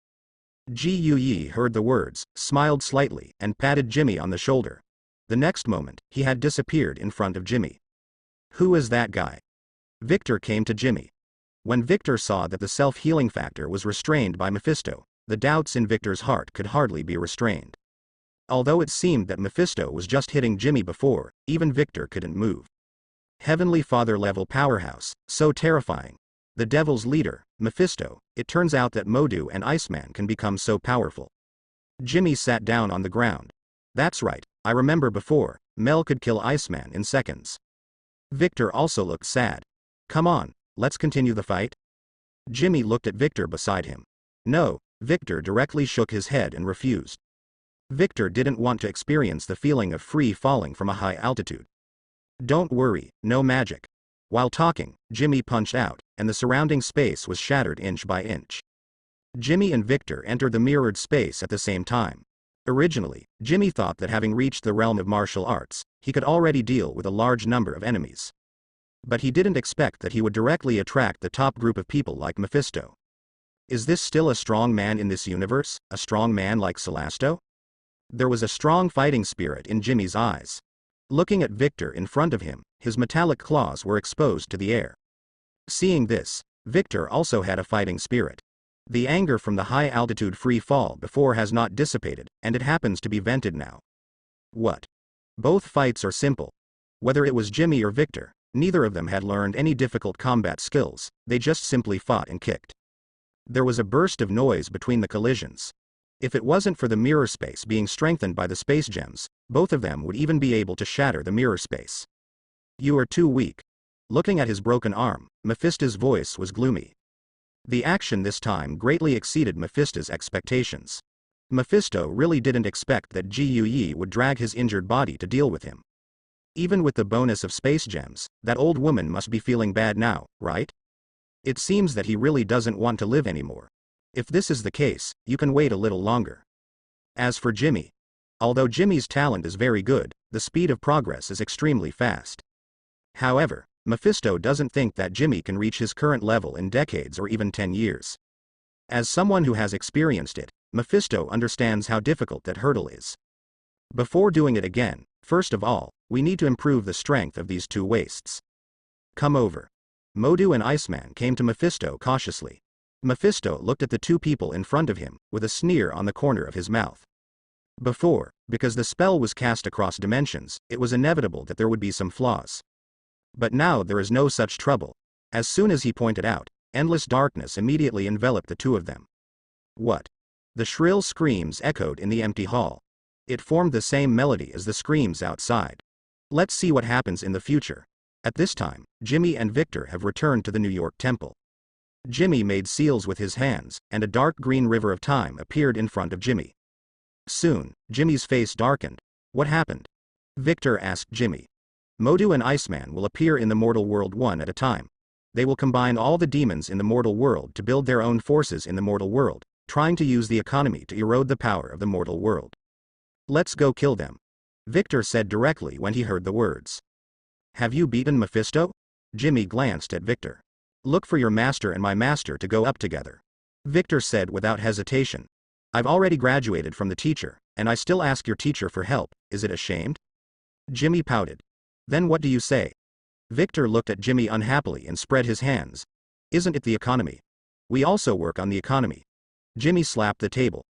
Ji Yuyi heard the words, smiled slightly, and patted Jimmy on the shoulder. The next moment, he had disappeared in front of Jimmy. Who is that guy? Victor came to Jimmy. When Victor saw that the self-healing factor was restrained by Mephisto, the doubts in Victor's heart could hardly be restrained. Although it seemed that Mephisto was just hitting Jimmy before, even Victor couldn't move. Heavenly Father-level powerhouse, so terrifying. The Devil's leader, Mephisto, it turns out that Modu and Iceman can become so powerful. Jimmy sat down on the ground. That's right, I remember before, Mel could kill Iceman in seconds. Victor also looked sad. Come on, let's continue the fight. Jimmy looked at Victor beside him. No, Victor directly shook his head and refused. Victor didn't want to experience the feeling of free falling from a high altitude. Don't worry, no magic. While talking, Jimmy punched out, and the surrounding space was shattered inch by inch. Jimmy and Victor entered the mirrored space at the same time. Originally, Jimmy thought that having reached the realm of martial arts, he could already deal with a large number of enemies. But he didn't expect that he would directly attract the top group of people like Mephisto. Is this still a strong man in this universe, a strong man like Celasto? There was a strong fighting spirit in Jimmy's eyes. Looking at Victor in front of him, his metallic claws were exposed to the air. Seeing this, Victor also had a fighting spirit. The anger from the high-altitude free fall before has not dissipated, and it happens to be vented now. What? Both fights are simple. Whether it was Jimmy or Victor, neither of them had learned any difficult combat skills, they just simply fought and kicked. There was a burst of noise between the collisions. If it wasn't for the mirror space being strengthened by the space gems, both of them would even be able to shatter the mirror space. You are too weak. Looking at his broken arm, Mephisto's voice was gloomy. The action this time greatly exceeded Mephisto's expectations. Mephisto really didn't expect that Yi would drag his injured body to deal with him. Even with the bonus of space gems, that old woman must be feeling bad now, right? It seems that he really doesn't want to live anymore. If this is the case, you can wait a little longer. As for Jimmy, although Jimmy's talent is very good, the speed of progress is extremely fast. However, Mephisto doesn't think that Jimmy can reach his current level in decades or even 10 years. As someone who has experienced it, Mephisto understands how difficult that hurdle is. Before doing it again, first of all, we need to improve the strength of these two wastes. Come over. Modu and Iceman came to Mephisto cautiously. Mephisto looked at the two people in front of him, with a sneer on the corner of his mouth. Before, because the spell was cast across dimensions, it was inevitable that there would be some flaws. But now there is no such trouble. As soon as he pointed out, endless darkness immediately enveloped the two of them. What? The shrill screams echoed in the empty hall. It formed the same melody as the screams outside. Let's see what happens in the future. At this time, Jimmy and Victor have returned to the New York Temple. Jimmy made seals with his hands, and a dark green river of time appeared in front of Jimmy. Soon, Jimmy's face darkened. What happened? Victor asked Jimmy. Modu and Iceman will appear in the mortal world one at a time. They will combine all the demons in the mortal world to build their own forces in the mortal world, trying to use the economy to erode the power of the mortal world. Let's go kill them. Victor said directly when he heard the words. Have you beaten Mephisto? Jimmy glanced at Victor. Look for your master and my master to go up together. Victor said without hesitation. I've already graduated from the teacher, and I still ask your teacher for help, is it ashamed? Jimmy pouted. Then what do you say? Victor looked at Jimmy unhappily and spread his hands. Isn't it the economy? We also work on the economy. Jimmy slapped the table.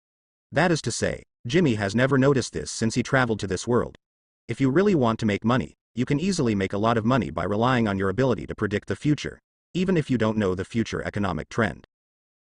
That is to say, Jimmy has never noticed this since he traveled to this world. If you really want to make money, you can easily make a lot of money by relying on your ability to predict the future, even if you don't know the future economic trend.